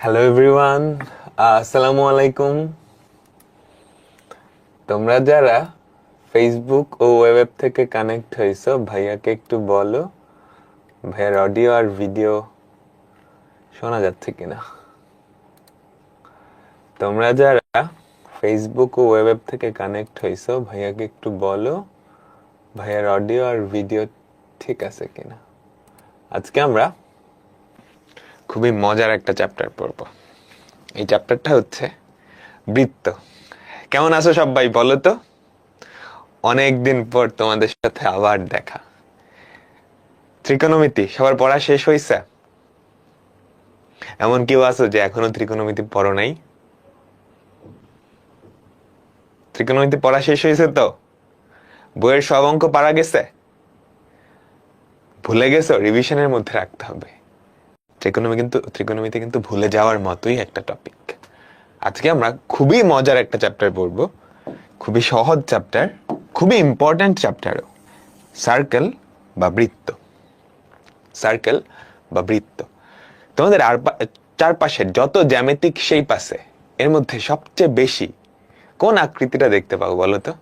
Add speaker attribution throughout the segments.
Speaker 1: Hello everyone, আসসালামু আলাইকুম। তোমরা যারা ফেসবুক ও ওয়েব থেকে কানেক্ট হয়েছো, ভাইয়াকে একটু বলো ভাইয়ার অডিও আর ভিডিও শোনা যাচ্ছে কিনা। তোমরা যারা ফেসবুক ও ওয়েব থেকে কানেক্ট হয়েছো, ভাইয়াকে একটু বলো ভাইয়ার অডিও আর ভিডিও ঠিক আছে কিনা। আজকে আমরা খুবই মজার একটা চ্যাপ্টার পড়বো। এই চ্যাপ্টারটা হচ্ছে বৃত্ত। কেমন আছো সবাই বলো তো? অনেকদিন পর তোমাদের সাথে আবার দেখা। ত্রিকোণমিতি সবার পড়া শেষ হয়েছে? এমন কেউ আছো যে এখনো ত্রিকোণমিতি পড়ো নাই? ত্রিকোণমিতি পড়া শেষ হয়েছে তো? বইয়ের সব অঙ্ক পারা গেছে? ভুলে গেছো? রিভিশনের মধ্যে রাখতে হবে। ত্রিকোণমিতি কিন্তু ভুলে যাওয়ার মতোই একটা টপিক। আজকে আমরা খুবই মজার একটা চ্যাপ্টার পড়বো, খুবই সহজ চ্যাপ্টার, খুবই ইম্পর্ট্যান্ট চ্যাপ্টারও। সার্কেল বা বৃত্ত। সার্কেল বা বৃত্ত। তোমাদের চারপাশের যত জ্যামিতিক শেপ আছে এর মধ্যে সবচেয়ে বেশি কোন আকৃতিটা দেখতে পাবো বলো তো?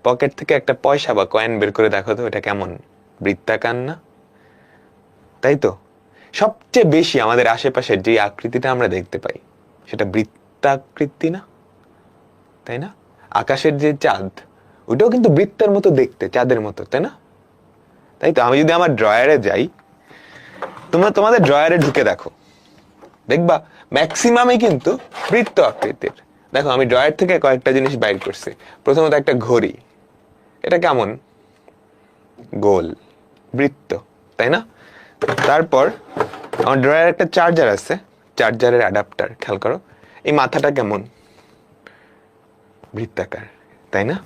Speaker 1: পকেট থেকে একটা পয়সা বা কয়েন বের করে দেখো তো, এটা কেমন? বৃত্তাকার না? তাই তো? সবচেয়ে বেশি আমাদের আশেপাশের যে আকৃতিটা আমরা দেখতে পাই সেটা বৃত্তাকৃতি না? তাই না? আকাশের যে চাঁদ, ওটাও কিন্তু বৃত্তের মতো দেখতে, চাঁদের মতো, তাই না? তাই তো? আমি যদি আমার ড্রয়ারে যাই, তোমরা তোমাদের ড্রয়ারে ঢুকে দেখো, দেখবা ম্যাক্সিমামই কিন্তু বৃত্ত আকৃতির। দেখো, আমি ড্রয়ার থেকে কয়েকটা জিনিস বাইর করছি। প্রথমত একটা ঘড়ি, এটা কেমন? গোল, বৃত্ত, তাই না? তারপর আমার ড্রয়ারে একটা চার্জার আছে, চার্জারের অ্যাডাপ্টার, খেয়াল করো, এই মাথাটা কেমন? বৃত্তাকার, তাই না?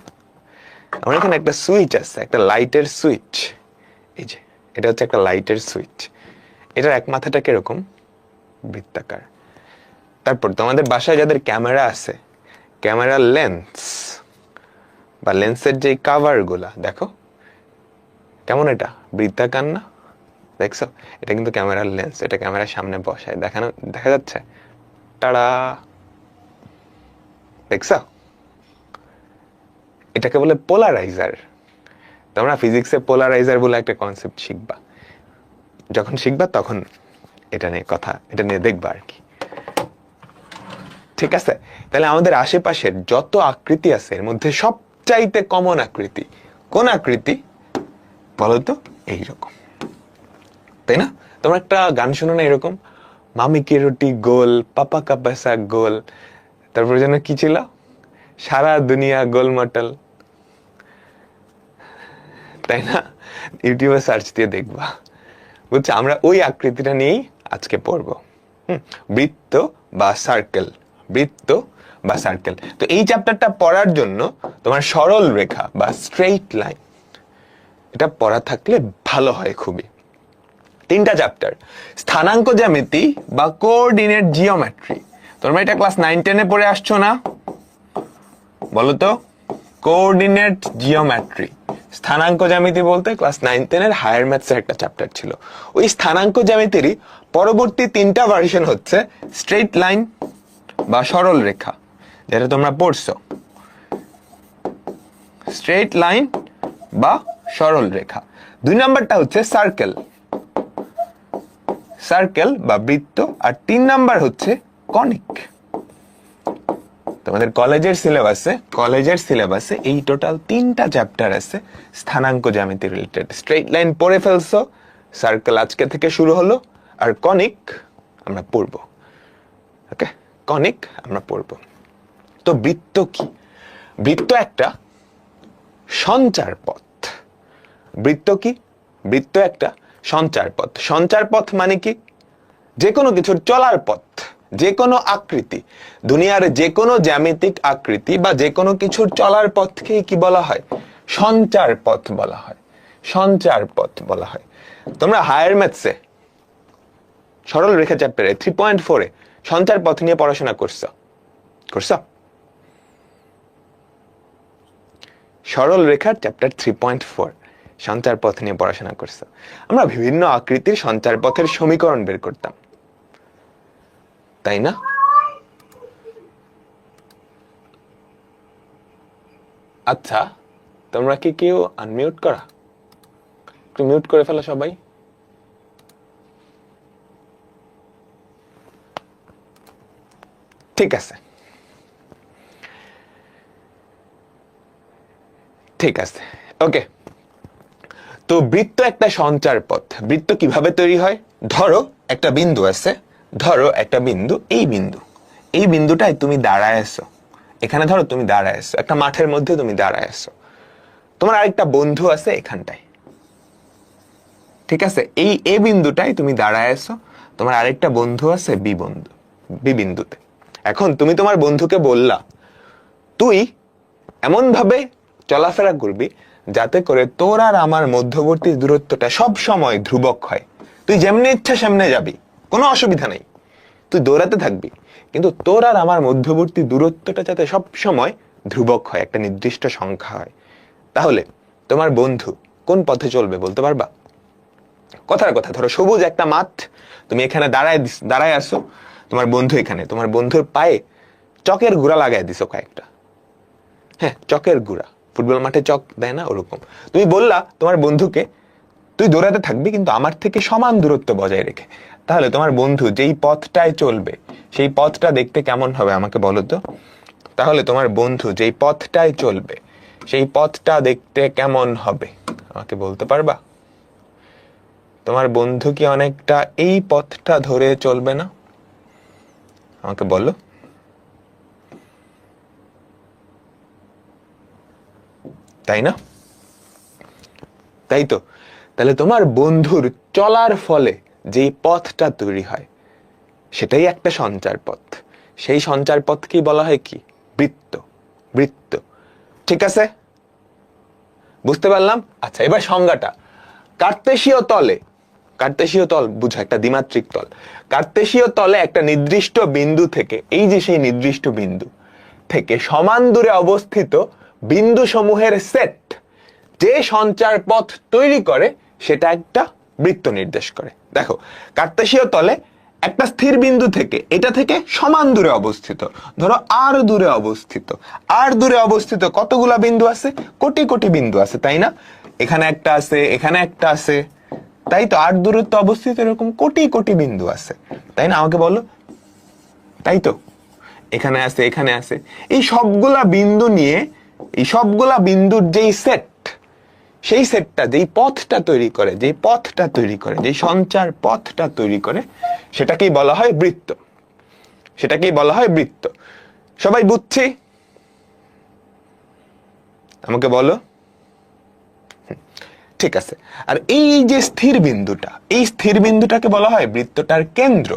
Speaker 1: আমার এখানে একটা সুইচ আছে, একটা লাইটের সুইচ। এই যে এটা হচ্ছে একটা লাইটের সুইচ, এটার এক মাথাটা কিরকম? বৃত্তাকার। তারপর তোমাদের বাসায় যাদের ক্যামেরা আছে, ক্যামেরার লেন্স বা লেন্সের যে কাভার গুলা, দেখো কেমন? এটা বৃত্তাকার না? দেখছো? এটা কিন্তু ক্যামেরার লেন্স, এটা ক্যামেরার সামনে বসায় দেখা যাচ্ছে, টাড়া, দেখছো? এটাকে বলে পোলারাইজার। তোমরা ফিজিক্সে পোলারাইজার বলে একটা কনসেপ্ট শিখবা, যখন শিখবা তখন এটা নিয়ে দেখবা আর কি। ঠিক আছে? তাহলে আমাদের আশেপাশের যত আকৃতি আছে এর মধ্যে সবচাইতে কমন আকৃতি কোন আকৃতি বলতো? এইরকম, তাই না? তোমরা একটা গান শোনো না এরকম, মামি কি রুটি গোল, পাপা কা পয়সা গোল, তারপর যেন কি ছিল, সারা দুনিয়া গোল মটল, তাই না? ইউটিউবে সার্চ দিয়ে দেখবা, বুঝছো? আমরা ওই আকৃতিটা নিয়েই আজকে পড়বো। বৃত্ত বা সার্কেল, বৃত্ত বা সার্কেল। তো এই চ্যাপ্টারটা পড়ার জন্য তোমার সরল রেখা বা স্ট্রেইট লাইন এটা পড়া থাকলে ভালো হয় খুবই। তিনটা চ্যাপ্টার, স্থানাঙ্ক জ্যামিতি বা কোঅর্ডিনেট জিওমেট্রি। তোমরা এটা ক্লাস 9-10-এ পড়ে আসছো না? বলো তো, কোঅর্ডিনেট জিওমেট্রি, স্থানাঙ্ক জ্যামিতি বলতে ক্লাস 9-10-এর হায়ার ম্যাথসের একটা চ্যাপ্টার ছিল। ওই স্থানাঙ্ক জ্যামিতিরই পরবর্তী তিনটা ভার্সন হচ্ছে স্ট্রেইট লাইন বা সরল রেখা, যেটা তোমরা পড়ছো। স্ট্রেইট লাইন বা সরল রেখা। 2 নাম্বারটা হচ্ছে সার্কেল, সার্কেল বা বৃত্ত। আর 3 নাম্বার হচ্ছে কনিক। তোমাদের কলেজের সিলেবাসে এই টোটাল 3টা চ্যাপ্টার আছে স্থানাঙ্ক জ্যামিতি রিলেটেড। স্ট্রেইট লাইন পড়ে ফেলছো, সার্কেল আজকে থেকে শুরু হলো, আর কনিক আমরা পড়বো। ওকে, কনিক আমরা পড়বো। তো বৃত্ত কি? বৃত্ত একটা সঞ্চার পথ। বৃত্ত কি? বৃত্ত একটা সঞ্চার পথ। সঞ্চার পথ মানে কি? যে কোনো কিছুর চলার পথ, যে কোনো আকৃতি, দুনিয়ার যে কোনো জ্যামিতিক আকৃতি বা যে কোনো কিছুর চলার পথকেই কি বলা হয়? সঞ্চার পথ বলা হয়। সঞ্চার পথ বলা হয়। তোমরা হায়ার ম্যাথসে সরল রেখা চ্যাপ্টারে 3.4-এ সঞ্চার পথ নিয়ে পড়াশোনা করছো? সরল রেখার চ্যাপ্টার 3.4 সঞ্চার পথ নিয়ে পড়াশোনা করছো। আমরা বিভিন্ন আকৃতির সঞ্চার পথের সমীকরণ বের করতাম। তাই না? আচ্ছা, তোমরা কি কেউ আনমিউট করা? একটু মিউট করে ফেলো সবাই। ঠিক আছে, ঠিক আছে, ওকে। তো বৃত্ত একটা সঞ্চার পথ। বৃত্ত কিভাবে তৈরি হয়? ধরো একটা বিন্দু আছে, ধরো একটা বিন্দু, এই বিন্দুটায় তুমি দাঁড়ায় আছো। এখানে ধরো তুমি দাঁড়ায় আছো, একটা মাঠের মধ্যে তুমি দাঁড়ায় আছো। তোমার আরেকটা বন্ধু আছে এখানটায়, ঠিক আছে? এই এ বিন্দুটায় তুমি দাঁড়ায় আছো, তোমার আরেকটা বন্ধু আছে বি বিন্দুতে। এখন তুমি তোমার বন্ধুকে বললা, তুই এমন ভাবে চলাফেরা করবি যাতে করে তোর আর আমার মধ্যবর্তী দূরত্বটা সব সময় ধ্রুবক হয়। তুই যেমনি ইচ্ছা সেমনে যাবি, কোনো অসুবিধা নেই, তুই দৌড়াতে থাকবি, কিন্তু তোর আর আমার মধ্যবর্তী দূরত্বটা যাতে সব সময় ধ্রুবক হয়, একটা নির্দিষ্ট সংখ্যা হয়। তাহলে তোমার বন্ধু কোন পথে চলবে বলতে পারবা? কথার কথা, ধরো সবুজ একটা মাঠ, তুমি এখানে দাঁড়ায় আসো, তোমার বন্ধু এখানে, তোমার বন্ধুর পায়ে চকের গুঁড়া লাগাই দিছো কয়েকটা। হ্যাঁ, চকের গুঁড়া, ফুটবল মাঠে চক দেয় না, ওরকম। তুমি বললা তোমার বন্ধুকে, তুই দৌড়াতে থাকবি কিন্তু আমার থেকে সমান দূরত্ব বজায় রেখে। তাহলে তোমার বন্ধু যেই পথটায় চলবে সেই পথটা দেখতে কেমন হবে আমাকে বলো তো? তাহলে তোমার বন্ধু যেই পথটায় চলবে সেই পথটা দেখতে কেমন হবে আমাকে বলতে পারবা? তোমার বন্ধু কি অনেকটা এই পথটা ধরে চলবে না? আমাকে বলো। তাই না? তাই তো। তাহলে তোমার বন্ধুর চলার ফলে যেই পথটা তৈরি হয় সেটাই একটা সঞ্চার পথ। সেই সঞ্চার পথকেই বলা হয় কি? বৃত্ত। বৃত্ত, ঠিক আছে? বুঝতে পারলাম। আচ্ছা, এবার সংজ্ঞাটা। কার্তেশীয় তল বুঝা, একটা দ্বিমাত্রিক তল। কার্তেশীয় তলে একটা নির্দিষ্ট বিন্দু থেকে, এই যে সেই নির্দিষ্ট বিন্দু থেকে সমান দূরে অবস্থিত বিন্দু সমূহের সেট যে সঞ্চার পথ তৈরি করে সেটা একটা বৃত্ত নির্দেশ করে। দেখো, কার্তেশীয় তলে একটা স্থির বিন্দু থেকে, এটা থেকে সমান দূরে অবস্থিত, ধরো আর দূরে অবস্থিত কতগুলা বিন্দু আছে? কোটি কোটি বিন্দু আছে, তাই না? এখানে একটা আছে, এখানে একটা আছে, তাই তো। আর দূরত্ব অবস্থিত এরকম কোটি কোটি বিন্দু আছে, তাই না? আমাকে বলো। তাই তো, এখানে আছে, এখানে আছে, এই সবগুলা বিন্দু নিয়ে, এই সবগুলা বিন্দুর যেই সেট, সেই সেটটা যেই পথটা তৈরি করে, যেই সঞ্চার পথটা তৈরি করে, সেটাকেই বলা হয় বৃত্ত। সবাই বুঝছি? আমাকে বলো। ঠিক আছে। আর এই যে স্থির বিন্দুটা, এই স্থির বিন্দুটাকে বলা হয় বৃত্তটার কেন্দ্র।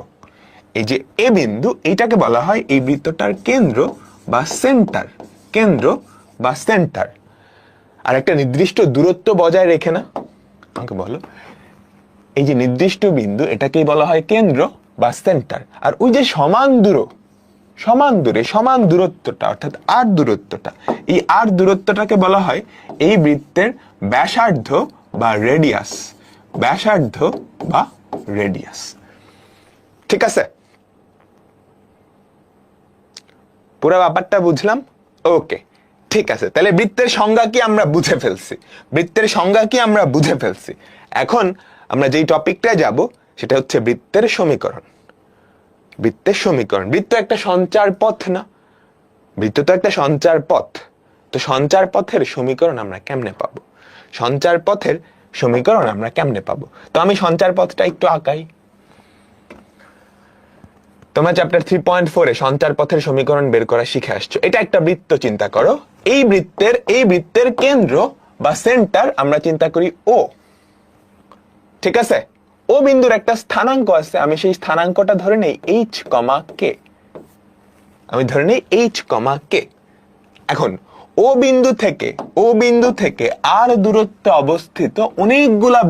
Speaker 1: এই যে এ বিন্দু, এইটাকে বলা হয় এই বৃত্তটার কেন্দ্র বা সেন্টার। আর একটা নির্দিষ্ট দূরত্ব বজায় রেখে না? আমাকে বলো। এই যে নির্দিষ্ট বিন্দু, এটাকেই বলা হয় কেন্দ্র বা সেন্টার। আর ওই যে সমান দূরত্বটা, অর্থাৎ আর দূরত্বটা, এই আর দূরত্বটাকে বলা হয় এই বৃত্তের ব্যাসার্ধ বা রেডিয়াস। ঠিক আছে? পুরো ব্যাপারটা বুঝলাম? ওকে, ঠিক আছে। তাহলে বৃত্তের সংজ্ঞা কি আমরা বুঝে ফেলছি। এখন আমরা যেই টপিকটায় যাব সেটা হচ্ছে বৃত্তের সমীকরণ। বৃত্ত একটা সঞ্চার পথ না? বৃত্ত তো একটা সঞ্চার পথ। তো সঞ্চার পথের সমীকরণ আমরা কেমনে পাবো? তো আমি সঞ্চার পথটা একটু আঁকাই। তোমরা চ্যাপ্টার 3.4 সঞ্চার পথের সমীকরণ বের করা শিখে আসছো। এটা একটা বৃত্ত, চিন্তা করো। এই বৃত্তের কেন্দ্র বা সেন্টার আমরা চিন্তা করি ও। ঠিক আছে? ও বিন্দুর একটা স্থানাঙ্ক আছে, আমি সেই স্থানাঙ্কটা ধরে নেই h,k। এখন ও বিন্দু থেকে আর দূরত্বে অবস্থিত অনেকগুলা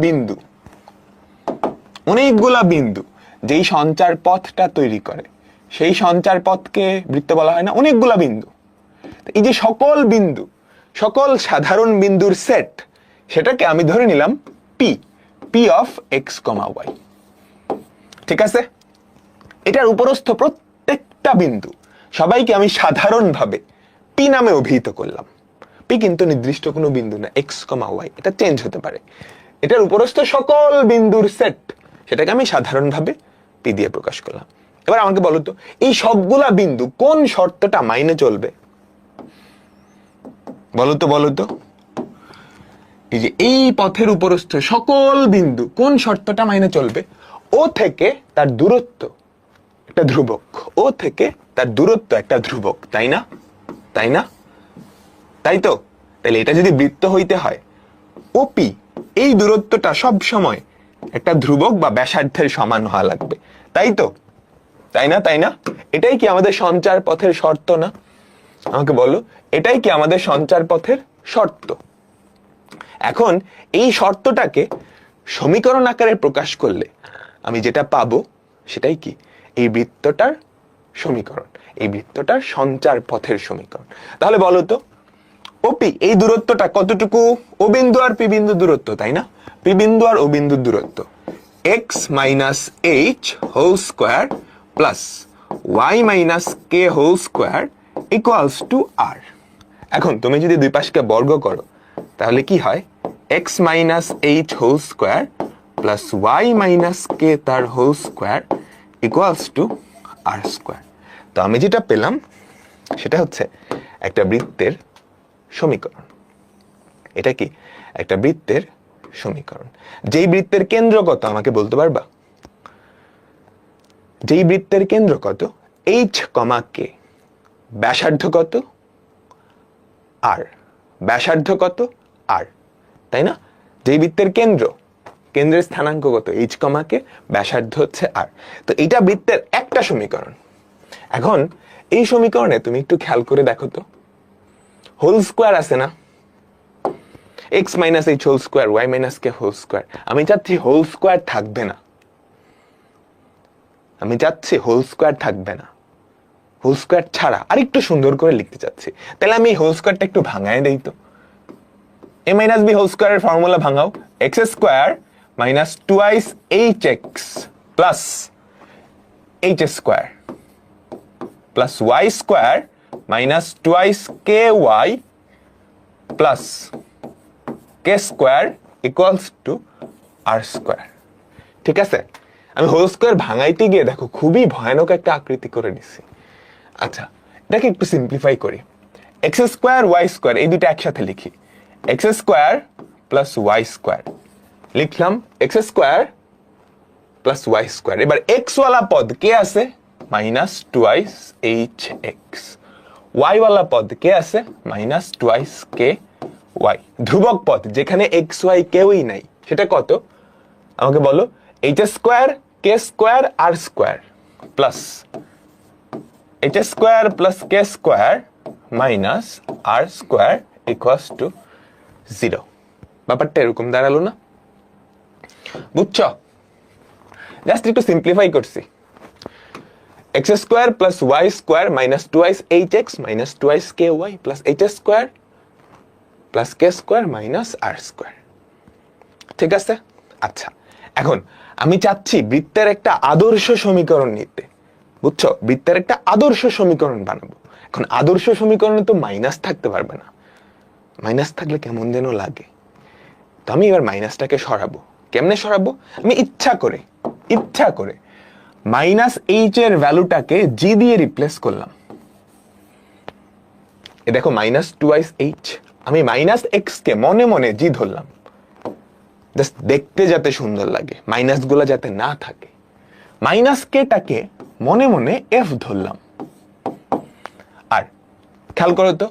Speaker 1: বিন্দু যেই সঞ্চার পথটা তৈরি করে, সেই সঞ্চার পথকে বৃত্ত বলা হয় না? অনেকগুলা বিন্দু। এই যে সকল সাধারণ বিন্দুর সেট, সেটাকে আমি ধরে নিলাম p of x, y। ঠিক আছে? এটার উপরস্থ প্রত্যেকটা বিন্দু সবাইকে আমি সাধারণভাবে পি নামে অভিহিত করলাম। পি কিন্তু নির্দিষ্ট কোনো বিন্দু না, এক্স কমা ওয়াই, এটা চেঞ্জ হতে পারে। এটার উপরস্থ সকল বিন্দুর সেট, সেটাকে আমি সাধারণভাবে পি দিয়ে প্রকাশ করলাম। এবার আমাকে বলো তো, এই সবগুলা বিন্দু কোন শর্তটা মাইনে চলবে? বলো তো এই যে এই পথের উপরস্থ সকল বিন্দু কোন শর্তটা মাইনে চলবে? ও থেকে তার দূরত্ব একটা ধ্রুবক, ও থেকে তার দূরত্ব একটা ধ্রুবক, তাই না? তাই তো? তাহলে এটা যদি বৃত্ত হইতে হয়, ওপি এই দূরত্বটা সব সময় একটা ধ্রুবক বা ব্যাসার্ধের সমান হওয়া লাগবে, তাই তো? তাই না? এটাই কি আমাদের সঞ্চার পথের শর্ত না? আমাকে বলো, এটাই কি আমাদের সঞ্চার পথের শর্ত? এখন এই শর্তটাকে সমীকরণ আকারে প্রকাশ করলে আমি যেটা পাবো সেটাই কি? এই বৃত্তটার সমীকরণ, এই বৃত্তটার সঞ্চার পথের সমীকরণ। তাহলে বলো তো, ওপি এই দূরত্বটা কতটুকু? ও বিন্দু আর পি বিন্দু দূরত্ব, তাই না? পি বিন্দু আর ও বিন্দুর দূরত্ব x minus h whole square plus y minus k whole square equals to r. এখন তুমি যদি দুই পাশকে বর্গ করো তাহলে কি হয়? X minus h whole square plus y minus k তার whole square equals to r square. তো আমি যেটা পেলাম সেটা হচ্ছে একটা বৃত্তের সমীকরণ। এটা কি? একটা বৃত্তের সমীকরণ। যেই বৃত্তের কেন্দ্র কত আমাকে বলতে পারবা? যেই বৃত্তের কেন্দ্র কত? এইচ কমা কে। ব্যাসার্ধ কত? আর। ব্যাসার্ধ কত? আর, তাই না? যেই বৃত্তের কেন্দ্রের স্থানাঙ্ক কত? এইচ কমা কে, ব্যাসার্ধ হচ্ছে আর। তো এটা বৃত্তের একটা সমীকরণ। এখন এই সমীকরণে তুমি একটু খেয়াল করে দেখো তো, হোল স্কোয়ার আছে না? X minus h whole square, y minus k whole square. আমি চাচ্ছি হোল স্কোয়ার থাকবে না, হোল স্কোয়ার ছাড়া আরেকটু সুন্দর করে লিখতে চাচ্ছি। তাহলে আমি হোল স্কোয়ারটা একটু ভাঙায় দেই তো। এ মাইনাস বি হোল স্কোয়ারের ফর্মুলা ভাঙাও। X square minus twice h x plus h square plus y square minus twice k y plus k square equals to r square. ঠিক আছে? আমি হোল স্কোয়ার ভাঙাইতে গিয়ে দেখো খুবই ভয়ানক একটা আকৃতি করে নিছি। আচ্ছা, এটাকে একটু সিম্পলিফাই করি। এক্স স্কোয়ার ওয়াই স্কোয়ার এই দুটো একসাথে লিখি। X square plus y square লিখলাম, x square plus y square. এবার এক্স ওয়ালা পদ কে আছে? Minus twice h x. Y ওয়ালা পদ কে আছে? Minus twice k y. ধ্রুবক পদ যেখানে এক্স ওয়াই কেউই নাই, সেটা কত আমাকে বলো? H square k square r square plus h square plus k square minus r square equals to 0। ব্যাপারটা এরকম দাঁড়ালো না? বুঝছো? জাস্ট একটু সিম্পলিফাই করছি। X square plus y square minus twice h x minus twice k y plus h square plus k square minus r square. ঠিক আছে? আচ্ছা, এখন আমি চাচ্ছি বৃত্তের একটা আদর্শ সমীকরণ নিতে। বুঝছো? বৃত্তের একটা আদর্শ সমীকরণ বানাবো। এখন আদর্শ সমীকরণে তো মাইনাস থাকতে পারবে না, মাইনাস থাকলে কেমন যেন লাগে। তো আমি এবার মাইনাসটাকে সরাবো। কেমনে সরাবো? আমি ইচ্ছা করে মাইনাস এইচ এর ভ্যালুটাকে জি দিয়ে রিপ্লেস করলাম। এ দেখো মাইনাস টুয়াইস এইচ, আমি মাইনাস এক্স কে মনে মনে জি ধরলাম, জাস্ট দেখতে যাতে সুন্দর লাগে, মাইনাস গুলা যাতে না থাকে। মাইনাস কেটাকে মনে মনে এফ ধরলাম। আর খেয়াল করো তো,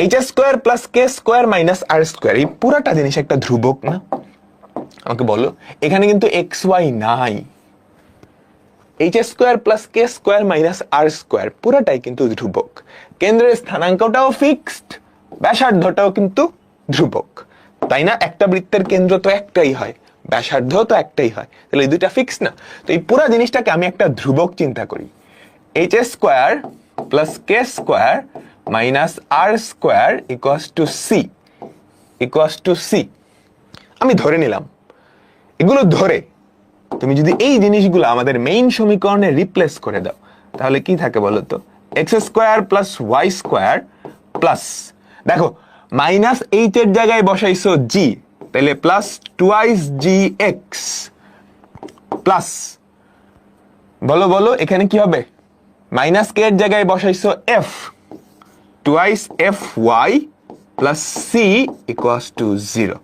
Speaker 1: H square plus k square minus r square, এই পুরাটা জিনিস একটা ধ্রুবক না? আমাকে বলো, এখানে কিন্তু এক্স ওয়াই নাই। H square plus k square minus r square পুরাটাই কিন্তু ধ্রুবক। কেন্দ্রের স্থানাঙ্কটাও ফিক্সড, ব্যাসার্ধটাও কিন্তু ধ্রুবক, তাই না? একটা বৃত্তের কেন্দ্র তো একটাই হয়, ব্যাসার্ধ তো একটাই হয়, তাহলে এই দুইটা ফিক্স না? তো এই পুরা জিনিসটাকে আমি একটা ধ্রুবক চিন্তা করি। H square plus k square minus r square equals to c. আমি ধরে নিলাম। এগুলো ধরে তুমি যদি এই জিনিসগুলো আমাদের মেইন সমীকরণে রিপ্লেস করে দাও তাহলে কি থাকে বলো তো, x square plus y square plus, দেখো মাইনাস এইচ এর জায়গায় বসাইছো জি, তাহলে plus twice g x plus, বলো বলো এখানে কি হবে, মাইনাস কে এর জায়গায় বসাইছো f, twice f y plus c equals to 0।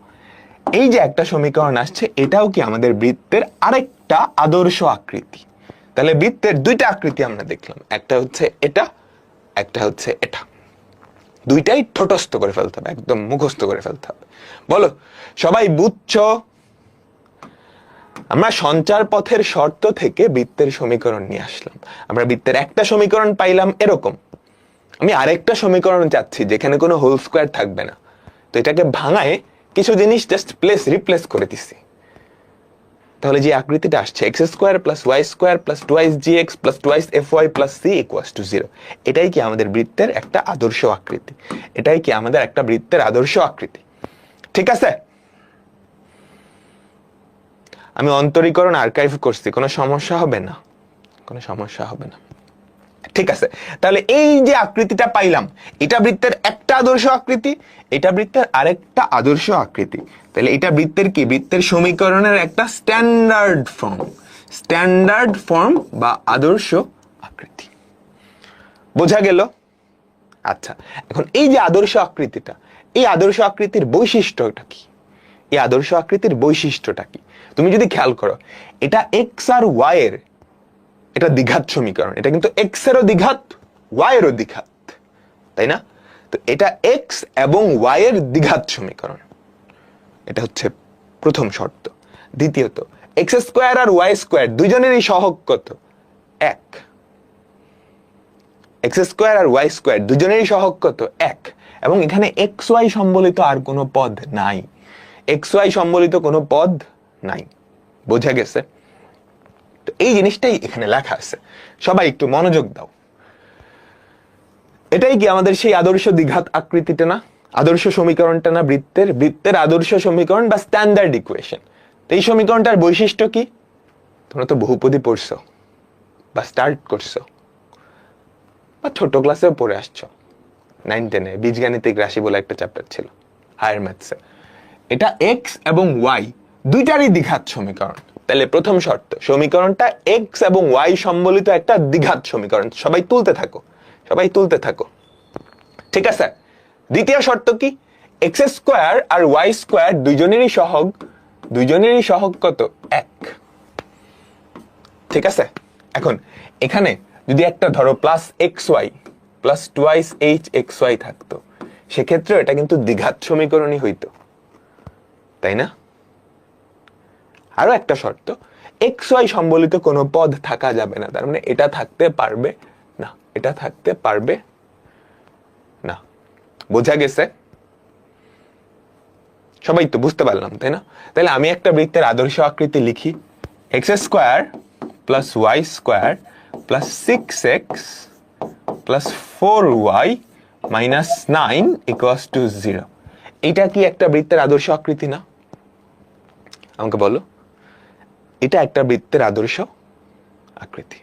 Speaker 1: এই যে একটা সমীকরণ আসছে, এটাও কি আমাদের বৃত্তের আরেকটা আদর্শ আকৃতি। তাহলে বৃত্তের দুইটা আকৃতি আমরা দেখলাম, একটা হচ্ছে এটা, একটা হচ্ছে এটা। দুইটাই ঠোঁটস্থ করে ফেলতে হবে, একদম মুখস্থ করে ফেলতে হবে। বলো সবাই বুঝছো? আমরা সঞ্চার পথের শর্ত থেকে বৃত্তের সমীকরণ নিয়ে আসলাম। আমরা বৃত্তের একটা সমীকরণ পাইলাম এরকম, আমি আরেকটা সমীকরণ চাচ্ছি যেখানে কোনো হোল স্কোয়ার থাকবে না, তো এটাকে ভাঙায় কিছু জিনিস জাস্ট রিপ্লেস করে দিছি। তাহলে যে আকৃতিটা আসছে x square plus y square plus twice g x plus twice f y plus c equals to 0, এটাই কি আমাদের বৃত্তের একটা আদর্শ আকৃতি, এটাই কি আমাদের একটা বৃত্তের আদর্শ আকৃতি। ঠিক আছে, আমি অন্তরীকরণ আর্কাইভ করছি, কোনো সমস্যা হবে না, কোনো সমস্যা হবে না। ঠিক আছে, তাহলে এই যে আকৃতিটা পাইলাম, এটা বৃত্তের একটা আদর্শ আকৃতি, এটা বৃত্তের আরেকটা আদর্শ আকৃতি। তাহলে এটা বৃত্তের কি, বৃত্তের সমীকরণের একটা স্ট্যান্ডার্ড ফর্ম বা আদর্শ আকৃতি। বোঝা গেল? আচ্ছা, এখন এই যে আদর্শ আকৃতিটা, এই আদর্শ আকৃতির বৈশিষ্ট্যটা কি, এই আদর্শ আকৃতির বৈশিষ্ট্যটা কি? তুমি যদি খেয়াল করো, এটা এক্স আর ওয়াই এর এটা দ্বিঘাত সমীকরণ, এটা কিন্তু এক্স এরও দ্বিঘাত, ওয়াই এরও দ্বিঘাত, তাই না? তো এটা এক্স এবং ওয়াই এর দ্বিঘাত সমীকরণ, এটা হচ্ছে প্রথম শর্ত। দ্বিতীয়ত, এক্স স্কোয়ার আর ওয়াই স্কোয়ার দুইজনেরই সহগ কত? 1। এক্স স্কোয়ার আর ওয়াই স্কোয়ার দুজনেরই সহগ কত? 1। এবং এখানে এক্স ওয়াই সম্বলিত আর কোনো পদ নাই, এক্স ওয়াই সম্বলিত কোনো পদ নাই। বোঝা গেছে? তো এই জিনিসটাই এখানে লেখা আছে, সবাই একটু মনোযোগ দাও। এটাই কি আমাদের সেই আদর্শ দ্বিঘাত আকৃতিটা না, আদর্শ সমীকরণটা না বৃত্তের আদর্শ সমীকরণ বা স্ট্যান্ডার্ড ইকুয়েশন। তো এই সমীকরণটার বৈশিষ্ট্য কি? তোমরা তো বহুপদী পড়ছো বা স্টার্ট করছো বা ছোট ক্লাসেও পড়ে আসছো, 9-10-এ বীজগাণিতিক রাশি বলে একটা চ্যাপ্টার ছিল হায়ার ম্যাথসে। এটা এক্স এবং ওয়াই দুইটারই দ্বিঘাত সমীকরণ। তাহলে প্রথম শর্ত, সমীকরণটা এক্স এবং ওয়াই সম্বলিত একটা দ্বিঘাত সমীকরণ। সবাই তুলতে থাকো, সবাই তুলতে থাকো। ঠিক আছে, দ্বিতীয় শর্ত কি? এক্স স্কোয়ার আর ওয়াই স্কোয়ার দুইজনেরই সহগ কত? 1। ঠিক আছে, এখন এখানে যদি একটা ধরো plus x y plus twice h x y থাকতো, সেক্ষেত্রে এটা কিন্তু দ্বিঘাত সমীকরণই হইতো, তাই না? আরো একটা শর্ত, এক্স ওয়াই সম্বলিত কোনো পদ থাকা যাবে না, তার মানে এটা থাকতে পারবে না, এটা থাকতে পারবে না। বোঝা গেছে? সবাই তো বুঝতে পারলাম, তাই না? তাহলে আমি একটা বৃত্তের আদর্শ আকৃতি লিখি, x square plus y square plus 6x plus 4y minus 9 equals to 0। এটা কি একটা বৃত্তের আদর্শ আকৃতি না? আমাকে বলো, এটা একটা বৃত্তের আদর্শ আকৃতি।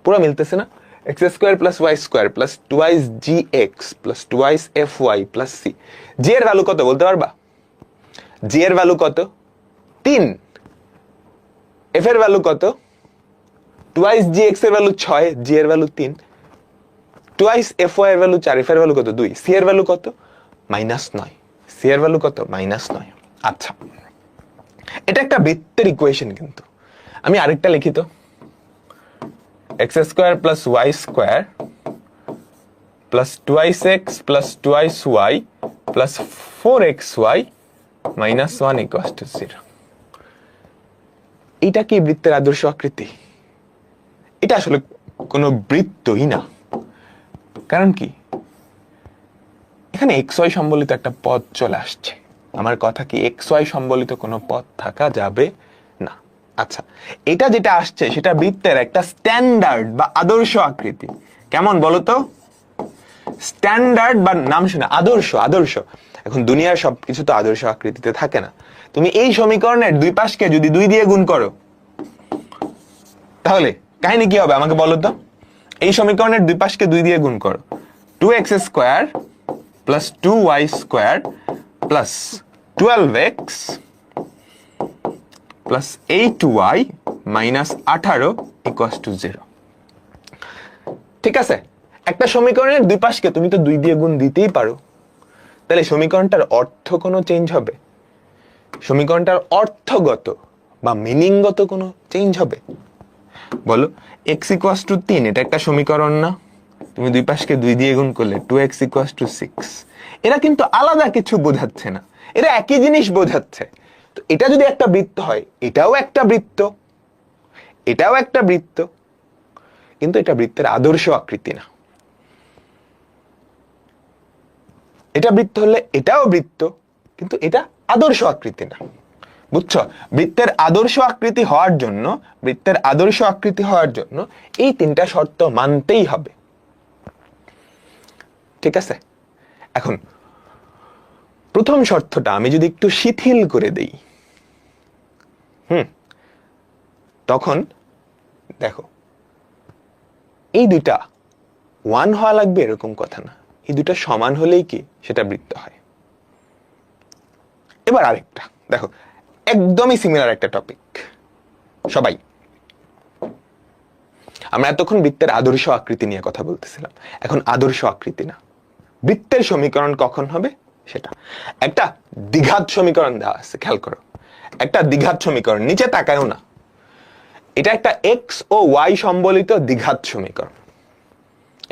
Speaker 1: পুরো মিলতেছে না? X square plus y square plus twice g x plus twice f y plus c. G এর ভ্যালু কত বলতে পারবা? জি এর ভ্যালু কত? 3। এফ এর ভ্যালু কত? টুয়াইস জি এক্স এর ভ্যালু 6, জি এর ভ্যালু 3, টুয়াইস এফ ওয়াই এর ভ্যালু 4, এফ এর ভ্যালু কত? 2, সি এর ভ্যালু কত? -9, সি এর ভ্যালু কত? -9। আচ্ছা, এটা একটা বৃত্তের ইকুয়েশন, কিন্তু আমি আরেকটা লিখি তো, x square plus y square plus twice x plus twice y plus 4xy minus 1 equals to 0। এটা কি বৃত্তের আদর্শ আকৃতি? এটা আসলে কোনো বৃত্তই না। কারণ কি, এখানে এক্স ওয়াই সম্বলিত একটা পদ চলে আসছে। আমার কথা কি, এক্স ওয়াই সম্বলিত কোনো পদ থাকা যাবে না। আচ্ছা, এটা যেটা আসছে সেটা বৃত্তের একটা স্ট্যান্ডার্ড বা আদর্শ আকৃতি। কেমন বলো তো? স্ট্যান্ডার্ড বা নাম শুনে আদর্শ। এখন দুনিয়ার সবকিছু তো আদর্শ আকৃতিতে থাকে না। তুমি এই সমীকরণের দুই পাশকে যদি 2 দিয়ে গুণ করো, তাহলে কাহিনী কি হবে আমাকে বলো তো? এই সমীকরণের দুই পাশকে 2 দিয়ে গুণ করো, 2x square plus 2y square plus 12x plus 8y minus 18 equals to 0। ঠিক আছে, একটা সমীকরণের দুই পাশকে তুমি তো 2 দিয়ে গুণ দিতেই পারো, তাহলে সমীকরণটার অর্থ কোনো চেঞ্জ হবে? সমীকরণটার অর্থগত বা মিনিংগত কোনো চেঞ্জ হবে? বলো, x ইকুয়ালস টু 3 এটা একটা সমীকরণ না? তুমি দুই পাশকে 2 দিয়ে গুণ করলে 2x ইকুয়ালস টু 6। এরা কিন্তু আলাদা কিছু বোঝাচ্ছে না, এরা একই জিনিস বোঝাচ্ছে। তো এটা যদি একটা বৃত্ত হয়, এটাও একটা বৃত্ত, এটাও একটা বৃত্ত, কিন্তু এটা বৃত্তের আদর্শ আকৃতি না। এটা বৃত্ত হলে এটাও বৃত্ত, কিন্তু এটা আদর্শ আকৃতি না। বুঝছো? বৃত্তের আদর্শ আকৃতি হওয়ার জন্য, বৃত্তের আদর্শ আকৃতি হওয়ার জন্য এই 3টা শর্ত মানতেই হবে। ঠিক আছে, এখন প্রথম শর্তটা আমি যদি একটু শিথিল করে দেই, তখন দেখো, এই দুইটা 1 হওয়া লাগবে এরকম কথা না, এই দুইটা সমান হলেই কি সেটা বৃত্ত হয়। এবার আরেকটা দেখো, একদমই সিমিলার একটা টপিক। সবাই আমরা এতক্ষণ বৃত্তের আদর্শ আকৃতি নিয়ে কথা বলতেছিলাম, এখন আদর্শ আকৃতি না, বৃত্তের সমীকরণ কখন হবে সেটা। একটা দ্বিঘাত সমীকরণ দেওয়া আছে, খেয়াল করো, একটা দ্বিঘাত সমীকরণ, নিচে তাকায়ও না, এটা একটা x ও y সম্বলিত দ্বিঘাত সমীকরণ।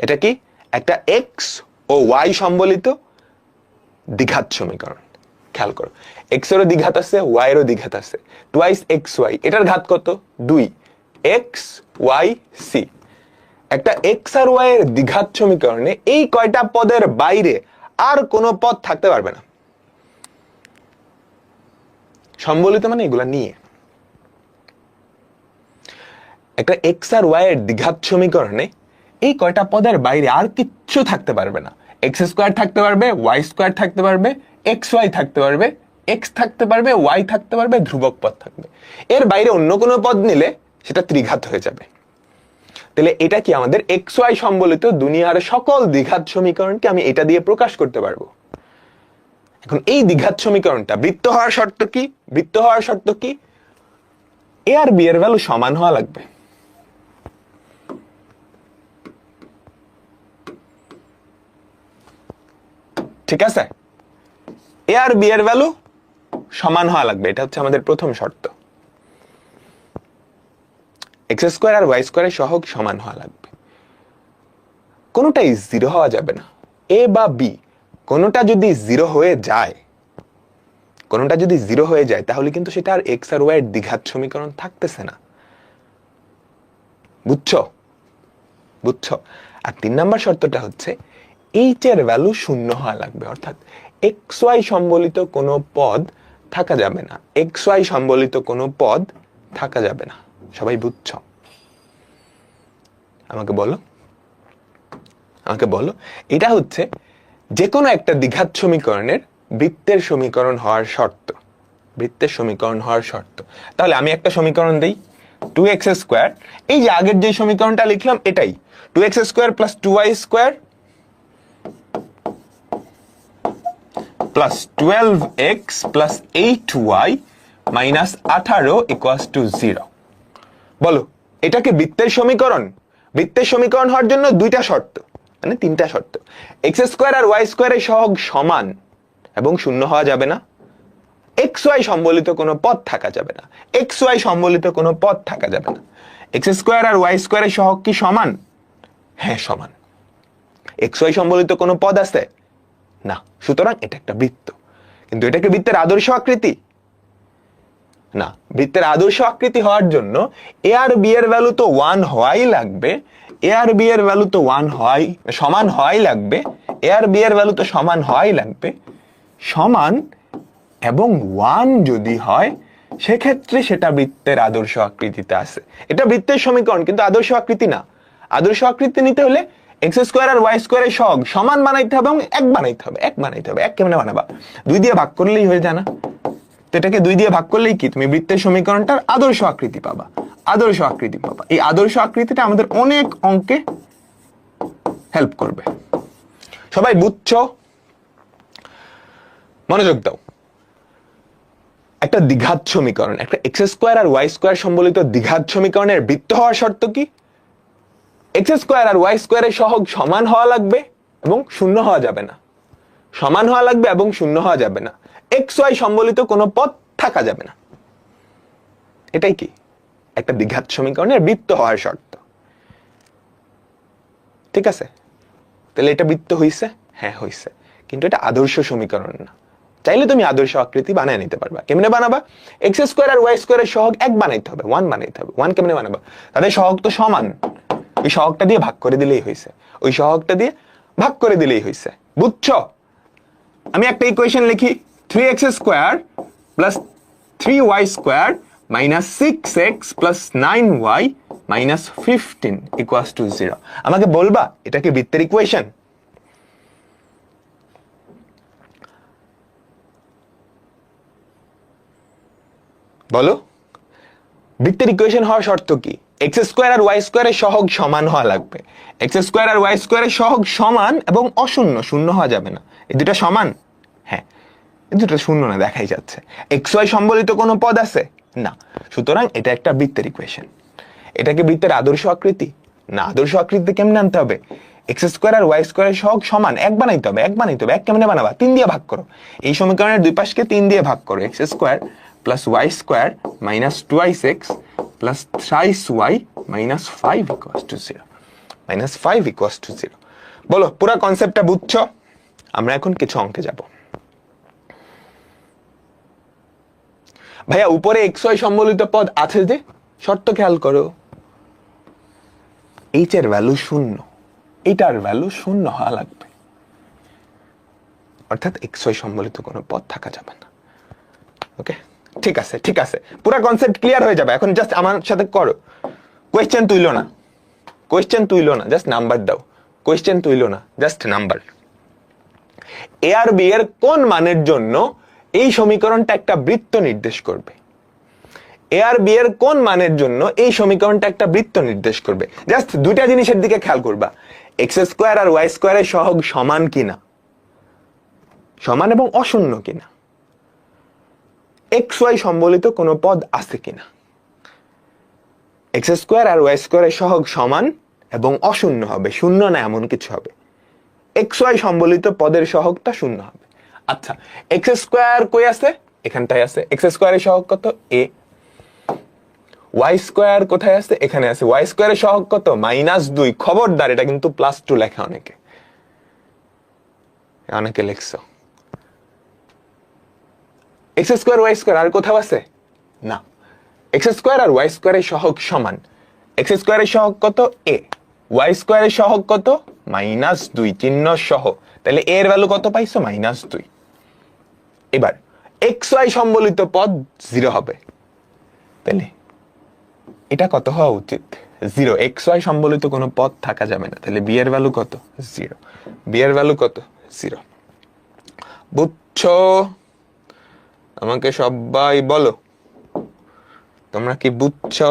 Speaker 1: এটা কি? একটা x ও y সম্বলিত দ্বিঘাত সমীকরণ। খেয়াল করো, x এরও দ্বিঘাত আছে, y এরও দ্বিঘাত আছে, টুয়াইস xy, এটার ঘাত কত? 2, x y c। একটা x আর y এর দ্বিঘাত সমীকরণে এই কয়টা পদের বাইরে আর কোনো পদ থাকতে পারবে না। সম্বলিত মানে এগুলা নিয়ে। একটা x আর y এর দ্বিঘাত সমীকরণে এই কয়টা পদের বাইরে আর কিচ্ছু থাকতে পারবে না। x স্কয়ার থাকতে পারবে, y স্কয়ার থাকতে পারবে, xy থাকতে পারবে, x থাকতে পারবে, y থাকতে পারবে, ধ্রুবক পদ থাকবে। এর বাইরে অন্য কোনো পদ নিলে সেটা ত্রিঘাত হয়ে যাবে। তাহলে এটা কি আমাদের xy সম্বলিত দুনিয়ার সকল দ্বিঘাত সমীকরণকে আমি এটা দিয়ে প্রকাশ করতে পারবো। এখন এই দ্বিঘাত সমীকরণটা বৃত্ত হওয়ার শর্ত কি? বৃত্ত হওয়ার শর্ত কি? a আর b এর ভ্যালু সমান হওয়া লাগবে। ঠিক আছে, a আর b এর ভ্যালু সমান হওয়া লাগবে, এটা হচ্ছে আমাদের প্রথম শর্ত। x স্কয়ার আর y স্কয়ারের সহগ সমান হওয়া লাগবে, কোনোটাই 0 হওয়া যাবে না। a বা b কোনোটা যদি 0 হয়ে যায়, কোনোটা যদি 0 হয়ে যায়, তাহলে কিন্তু সেটা আর x আর y এর দ্বিঘাত সমীকরণ থাকতেছে না। বুঝছো? বুঝছো? আর 3 নাম্বার শর্তটা হচ্ছে h এর ভ্যালু 0 হওয়া লাগবে, অর্থাৎ xy সম্বলিত কোনো পদ থাকা যাবে না, xy সম্বলিত কোনো পদ থাকা যাবে না। সবাই বুঝছো? আমাকে বলো, আমাকে বলো, এটা হচ্ছে যে কোনো একটা দ্বিঘাত সমীকরণের বৃত্তের সমীকরণ হওয়ার শর্ত। বৃত্তের সমীকরণ হওয়ার শর্ত। তাহলে আমি একটা সমীকরণ দেই, 2x স্কয়ার, এই যে আগের যে সমীকরণটা লিখলাম এটাই, 2x square plus 2y square plus 12x plus 8y minus 18 equals to 0। বলো, এটাকে বৃত্তের সমীকরণ? বৃত্তের সমীকরণ হওয়ার জন্য দুইটা শর্ত, মানে 3টা শর্ত। x স্কয়ার আর y স্কয়ারের সহগ সমান এবং 0 হওয়া যাবে না, xy সম্বলিত কোনো পদ থাকা যাবে না, xy সম্বলিত কোনো পদ থাকা যাবে না। x স্কয়ার আর y স্কয়ারের সহগ কি সমান? হ্যাঁ, সমান। xy সম্বলিত কোনো পদ আছে না, সুতরাং এটা একটা বৃত্ত। কিন্তু এটা কি বৃত্তের আদর্শ আকৃতি? না, বৃত্তের আদর্শ আকৃতি হওয়ার জন্য a আর b এর ভ্যালু তো 1 হওয়াই লাগবে, a আর b এর ভ্যালু তো 1 হওয়াই সমান হওয়াই লাগবে, a আর b এর ভ্যালু তো সমান হওয়াই লাগবে। সমান এবং 1 যদি হয় সেক্ষেত্রে সেটা বৃত্তের আদর্শ আকৃতিতে আছে। এটা বৃত্তের সমীকরণ কিন্তু আদর্শ আকৃতি না। আদর্শ আকৃতি নিতে হলে x স্কয়ার আর y স্কয়ারের সহগ সমান বানাইতে হবে এবং 1 বানাইতে হবে। 1 বানাইতে হবে। 1 কেমনে বানাবা? 2 দিয়ে ভাগ করলেই হয়ে যায় না? তো এটাকে 2 দিয়ে ভাগ করলেই কি তুমি বৃত্তের সমীকরণটার আদর্শ আকৃতি পাবা। আদর্শ আকৃতি পাবা। এই আদর্শ আকৃতিটা আমাদের অনেক অঙ্কে হেল্প করবে। সবাই বুঝছো? মনোযোগ দাও। একটা দ্বিঘাত সমীকরণ, একটা এক্স স্কোয়ার আর ওয়াই স্কোয়ার সম্বলিত দ্বিঘাত সমীকরণের বৃত্ত হওয়ার শর্ত কি? এক্স স্কোয়ার আর ওয়াই স্কোয়ারের সহগ সমান হওয়া লাগবে এবং শূন্য হওয়া যাবে না। সমান হওয়া লাগবে এবং শূন্য হওয়া যাবে না। এক্স ওয়াই সম্বলিত কোনো পদ থাকা যাবে না। এটাই কি একটা দ্বিঘাত সমীকরণের বৃত্ত হওয়ার শর্ত। ঠিক আছে, তাহলে এটা বৃত্ত হইছে? হ্যাঁ হইছে, কিন্তু এটা আদর্শ সমীকরণ না। চাইলে তুমি আদর্শ আকৃতি বানায় নিতে পারবা। কেমনে বানাবা? এক্স স্কোয়ার আর ওয়াই স্কোয়ারের সহগ এক বানাইতে হবে, ওয়ান বানাইতে হবে। ওয়ান কেমনে বানাবা? তাদের সহগ তো সমান, ওই সহগটা দিয়ে ভাগ করে দিলেই হইছে। ওই সহগটা দিয়ে ভাগ করে দিলেই হইছে। বুঝছো? আমি একটা ইকুয়েশন লিখি, 3x square plus 3y square minus 6x plus 9y minus 15 equals to 0। আমাকে বলবা এটা কি বৃত্তের ইকুয়েশন? বলো, বৃত্তের ইকুয়েশন হওয়ার শর্ত কি? এক্স স্কোয়ার আর ওয়াই স্কোয়ারের সহগ সমান হওয়া লাগবে। এক্স স্কোয়ার আর ওয়াই স্কোয়ারের সহগ সমান এবং অশূন্য, শূন্য হওয়া যাবে না। এই দুটো সমান? হ্যাঁ, এই দুটো শূন্য না, দেখাই যাচ্ছে। এক্স ওয়াই সম্বলিত কোনো পদ আছে না, সুতরাং এটা একটা বৃত্তের ইকুয়েশন। এটা কি বৃত্তের আদর্শ আকৃতি? না। আদর্শ আকৃতি কেমনে আনতে হবে? এক্স স্কোয়ার আর ওয়াই স্কোয়ারের সহগ সমান, এক বানাইতে হবে। এক বানাইতে হবে, এক কেমনে বানাবা? 3 দিয়ে ভাগ করো। এই সমীকরণের দুই পাশকে 3 দিয়ে ভাগ করো। X square plus y square minus 2x plus 3y minus 5 equals to 0। Minus 5 equals to 0। বলো, পুরো কনসেপ্টটা বুঝছো? আমরা এখন কিছু অঙ্কে যাব। ভাইয়া উপরে এক্স ওয়াই সম্বলিত পদ আছে যে, শর্ত খেয়াল করো। এইচ এর ভ্যালু শূন্য, এইটার ভ্যালু শূন্য হওয়া লাগবে, অর্থাৎ এক্স ওয়াই সম্বলিত কোনো পদ থাকা যাবে না। ওকে, ঠিক আছে, ঠিক আছে, পুরো কনসেপ্ট ক্লিয়ার হয়ে যাবে। এখন জাস্ট আমার সাথে করো। কোয়েশ্চেন তুইলো না, কোয়েশ্চেন তুইলো না, জাস্ট নাম্বার দাও। কোয়েশ্চেন তুইলো না, জাস্ট নাম্বার। এ আর বি এর কোন মানের জন্য এই সমীকরণটা একটা বৃত্ত নির্দেশ করবে? এ আর বি এর কোন মানের জন্য এই সমীকরণটা একটা বৃত্ত নির্দেশ করবে? জাস্ট দুইটা জিনিসের দিকে খেয়াল করবা। এক্স স্কোয়ার আর ওয়াই স্কোয়ারের সহগ সমান কিনা, সমান এবং অশূন্য কিনা, এক্স ওয়াই সম্বলিত কোনো পদ আছে কিনা। এক্স স্কোয়ার আর ওয়াই স্কোয়ারের সহগ সমান এবং অশূন্য হবে, শূন্য না এমন কিছু হবে। এক্স ওয়াই সম্বলিত পদের সহগটা শূন্য হবে। আচ্ছা, এক্স স্কোয়ার কই আছে? এখানটায় আছে। এক্স স্কোয়ারের সহগ কত? এ। ওয়াই স্কোয়ার কোথায় আছে? এখানে আছে। ওয়াই স্কোয়ারের সহগ কত? -2। খবরদার, এটা কিন্তু +2 লেখা অনেকে, অনেকে লিখছো। এক্স স্কোয়ার ওয়াই স্কোয়ার আর কোথাও আছে? না। এক্স স্কোয়ার আর ওয়াই স্কোয়ারের সহগ সমান। এক্স স্কোয়ারের সহগ কত? এ। ওয়াই স্কোয়ারের সহগ কত? -2 চিহ্ন সহ। তাহলে এর ভ্যালু কত পাইছো? -2। এবার এক্স ওয়াই সম্বলিত পদ 0 হবে, তাহলে এটা কত হওয়া উচিত? 0। এক্স ওয়াই সম্বলিত কোনো পদ থাকা যাবে না, তাহলে বি এর ভ্যালু কত? 0। বি এর ভ্যালু কত? 0। বুঝছো? আমাকে সবাই বলো, তোমরা কি বুঝছো?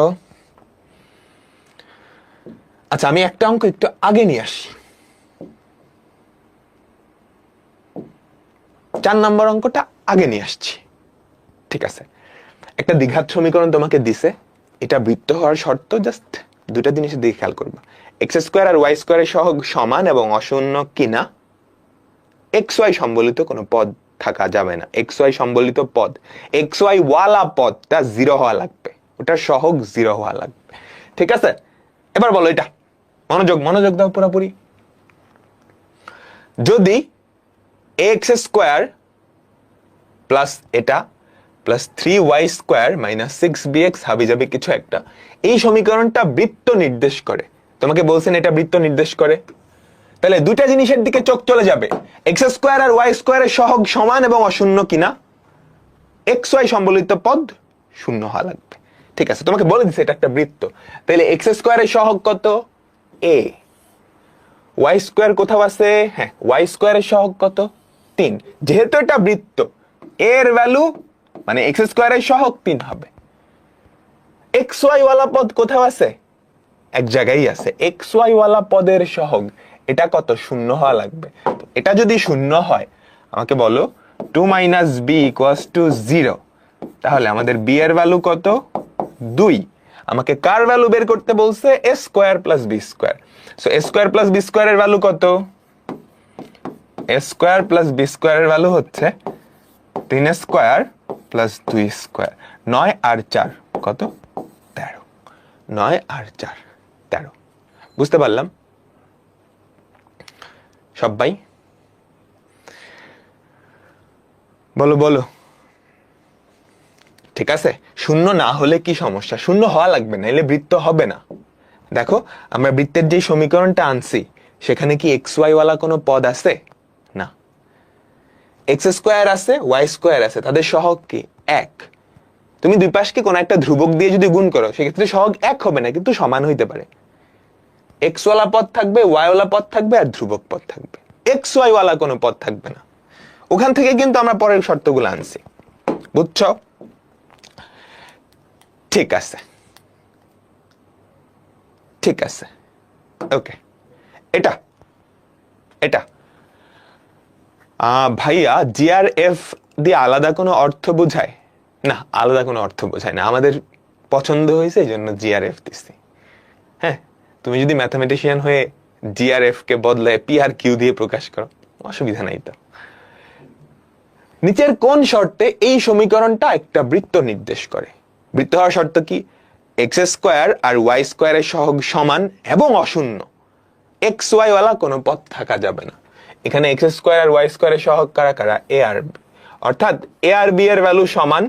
Speaker 1: আচ্ছা, আমি একটা অঙ্ক একটু আগে নিয়ে আসি। 4 নম্বর অঙ্কটা আগে নিয়ে আসছি। ঠিক আছে, একটা দ্বিঘাত সমীকরণ তোমাকে দিছে, এটা বৃত্ত হওয়ার শর্ত। জাস্ট দুটা জিনিসের দিকে খেয়াল করবা। এক্স স্কোয়ার আর ওয়াই স্কোয়ারের সহগ সমান এবং অশূন্য কিনা, এক্স ওয়াই সম্বলিত কোনো পদ থাকা যাবে না। এক্স ওয়াই সম্বলিত পদ, এক্স ওয়াই ওয়ালা পদটা 0 হওয়া লাগবে, ওটার সহগ 0 হওয়া লাগবে। ঠিক আছে, এবার বলো এটা। মনোযোগ, মনোযোগ দাও পুরোপুরি। যদি এক্স স্কোয়ার প্লাস এটা plus 3y square minus 6bx হাবি যাবে কিছু একটা, এই সমীকরণটা বৃত্ত নির্দেশ করে, তোমাকে বলছেন এটা বৃত্ত নির্দেশ করে, তাহলে দুটা জিনিসের দিকে চোখ চলে যাবে। এক্স স্কোয়ার আর ওয়াই স্কোয়ারের সহগ সমান এবং অশূন্য কিনা, এক্স ওয়াই সম্বলিত পদ শূন্য হওয়া লাগবে। ঠিক আছে, তোমাকে বলে দিচ্ছে এটা একটা বৃত্ত। তাহলে এক্স স্কোয়ারের সহগ কত? এ। ওয়াই স্কোয়ার কোথাও আছে? হ্যাঁ, ওয়াই স্কোয়ারের সহগ কত? 3। যেহেতু এটা বৃত্ত, এর ভ্যালু মানে এক্স স্কোয়ারের সহগ 3 হবে। এক্স ওয়াই ওয়ালা পদ কোথাও আছে? এক জায়গায় আছে। এক্স ওয়াই ওয়ালা পদের সহগ এটা কত? শূন্য হওয়া লাগবে। এটা যদি শূন্য হয় আমাকে বলো 2 মাইনাস বি ইকুয়ালস টু 0, তাহলে আমাদের বি এর ভ্যালু কত? 2। আমাকে কার ভ্যালু বের করতে বলছে? A square plus b square. So a square plus b square এর ভ্যালু কত? A square plus b square এর ভ্যালু হচ্ছে 3 স্কোয়ার প্লাস 2 স্কোয়ার। 9 আর 4 কত? 13। 9 আর 4 13। বুঝতে পারলাম সবাই? বলো বলো। ঠিক আছে, শূন্য না হলে কি সমস্যা? শূন্য হওয়া লাগবে না, এলে বৃত্ত হবে না। দেখো আমরা বৃত্তের যে সমীকরণটা আনছি সেখানে কি এক্স ওয়াই ওয়ালা কোনো পদ আছে? না। এক্স স্কোয়ার আছে, ওয়াই স্কোয়ার আছে, তাদের সহগ কি? এক। তুমি দুই পাশকে কোনো একটা ধ্রুবক দিয়ে যদি গুণ করো সেক্ষেত্রে সহগ এক হবে না, কিন্তু সমান হইতে পারে। এক্স ওয়ালা পদ থাকবে, ওয়াই ওয়ালা পদ থাকবে, আর ধ্রুবক পদ থাকবে। এক্স ওয়াই ওয়ালা কোনো পদ থাকবে না। ওখান থেকে কিন্তু আমরা পরের শর্তগুলো আনছি, বুঝছো? ঠিক আছে, ঠিক আছে, ওকে। এটা এটা ভাইয়া জিআরএফ দিয়ে আলাদা কোনো অর্থ বোঝায় না? আলাদা কোনো অর্থ বোঝায় না, আমাদের পছন্দ হয়েছে এই জন্য জিআরএফ দিচ্ছি। হ্যাঁ, তুমি যদি ম্যাথামেটিশিয়ান হয়ে জিআরএফ কে বদলায় পি আর কিউ দিয়ে প্রকাশ করো, অসুবিধা নাই তো। নিচের কোন শর্তে এই সমীকরণটা একটা বৃত্ত নির্দেশ করে? বৃত্ত হওয়ার শর্ত কি? এক্স স্কোয়ার আর ওয়াই স্কোয়ারের সহগ সমান এবং অশূন্য। এক্স ওয়াই ওয়ালা কোনো পদ থাকা যাবে না। এখানে এক্স স্কোয়ার আর ওয়াই স্কোয়ারের সহগ কারা কারা? এ আর বি। অর্থাৎ এ আর বি এর ভ্যালু সমান,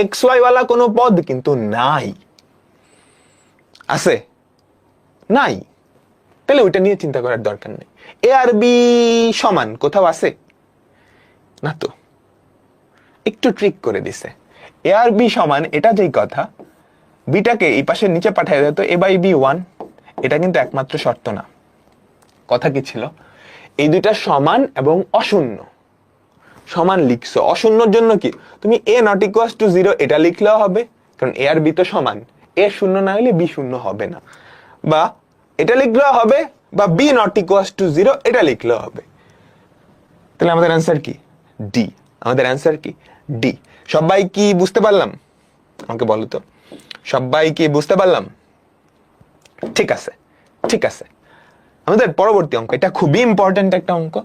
Speaker 1: এক্স ওয়াই ওয়ালা কোনো পদ কিন্তু নাই। আছে? নাই। তাহলে ওইটা নিয়ে চিন্তা করার দরকার নেই। এ আর বি সমান কোথাও আছে? না তো। একটু ট্রিক করে দিছে। এ আর বি সমান এটা যেই কথা, বিটাকে এই পাশের নিচে পাঠিয়ে দিত এ বাই বি 1, এটা কিন্তু একমাত্র শর্ত না। কথা কি ছিল? এই দুইটা সমান এবং অশূন্য। সমান লিখছো, অশূন্যর জন্য কি তুমি এ নট ইকুয়ালস টু 0 এটা লিখলেও হবে, কারণ এ আর বি তো সমান। এ শূন্য না হলে বি শূন্য হবে না। বা এটা লিখলেও হবে, বা বি নট ইকুয়ালস টু 0 এটা লিখলেও হবে। তাহলে আমাদের অ্যান্সার কি? ডি। আমাদের অ্যান্সার কি? ডি। সবাই কি বুঝতে পারলাম? আমাকে বলো তো, সবাই কি বুঝতে পারলাম? ঠিক আছে, ঠিক আছে। আমাদের পরবর্তী অঙ্ক, এটা খুবই ইম্পর্টেন্ট একটা অঙ্ক,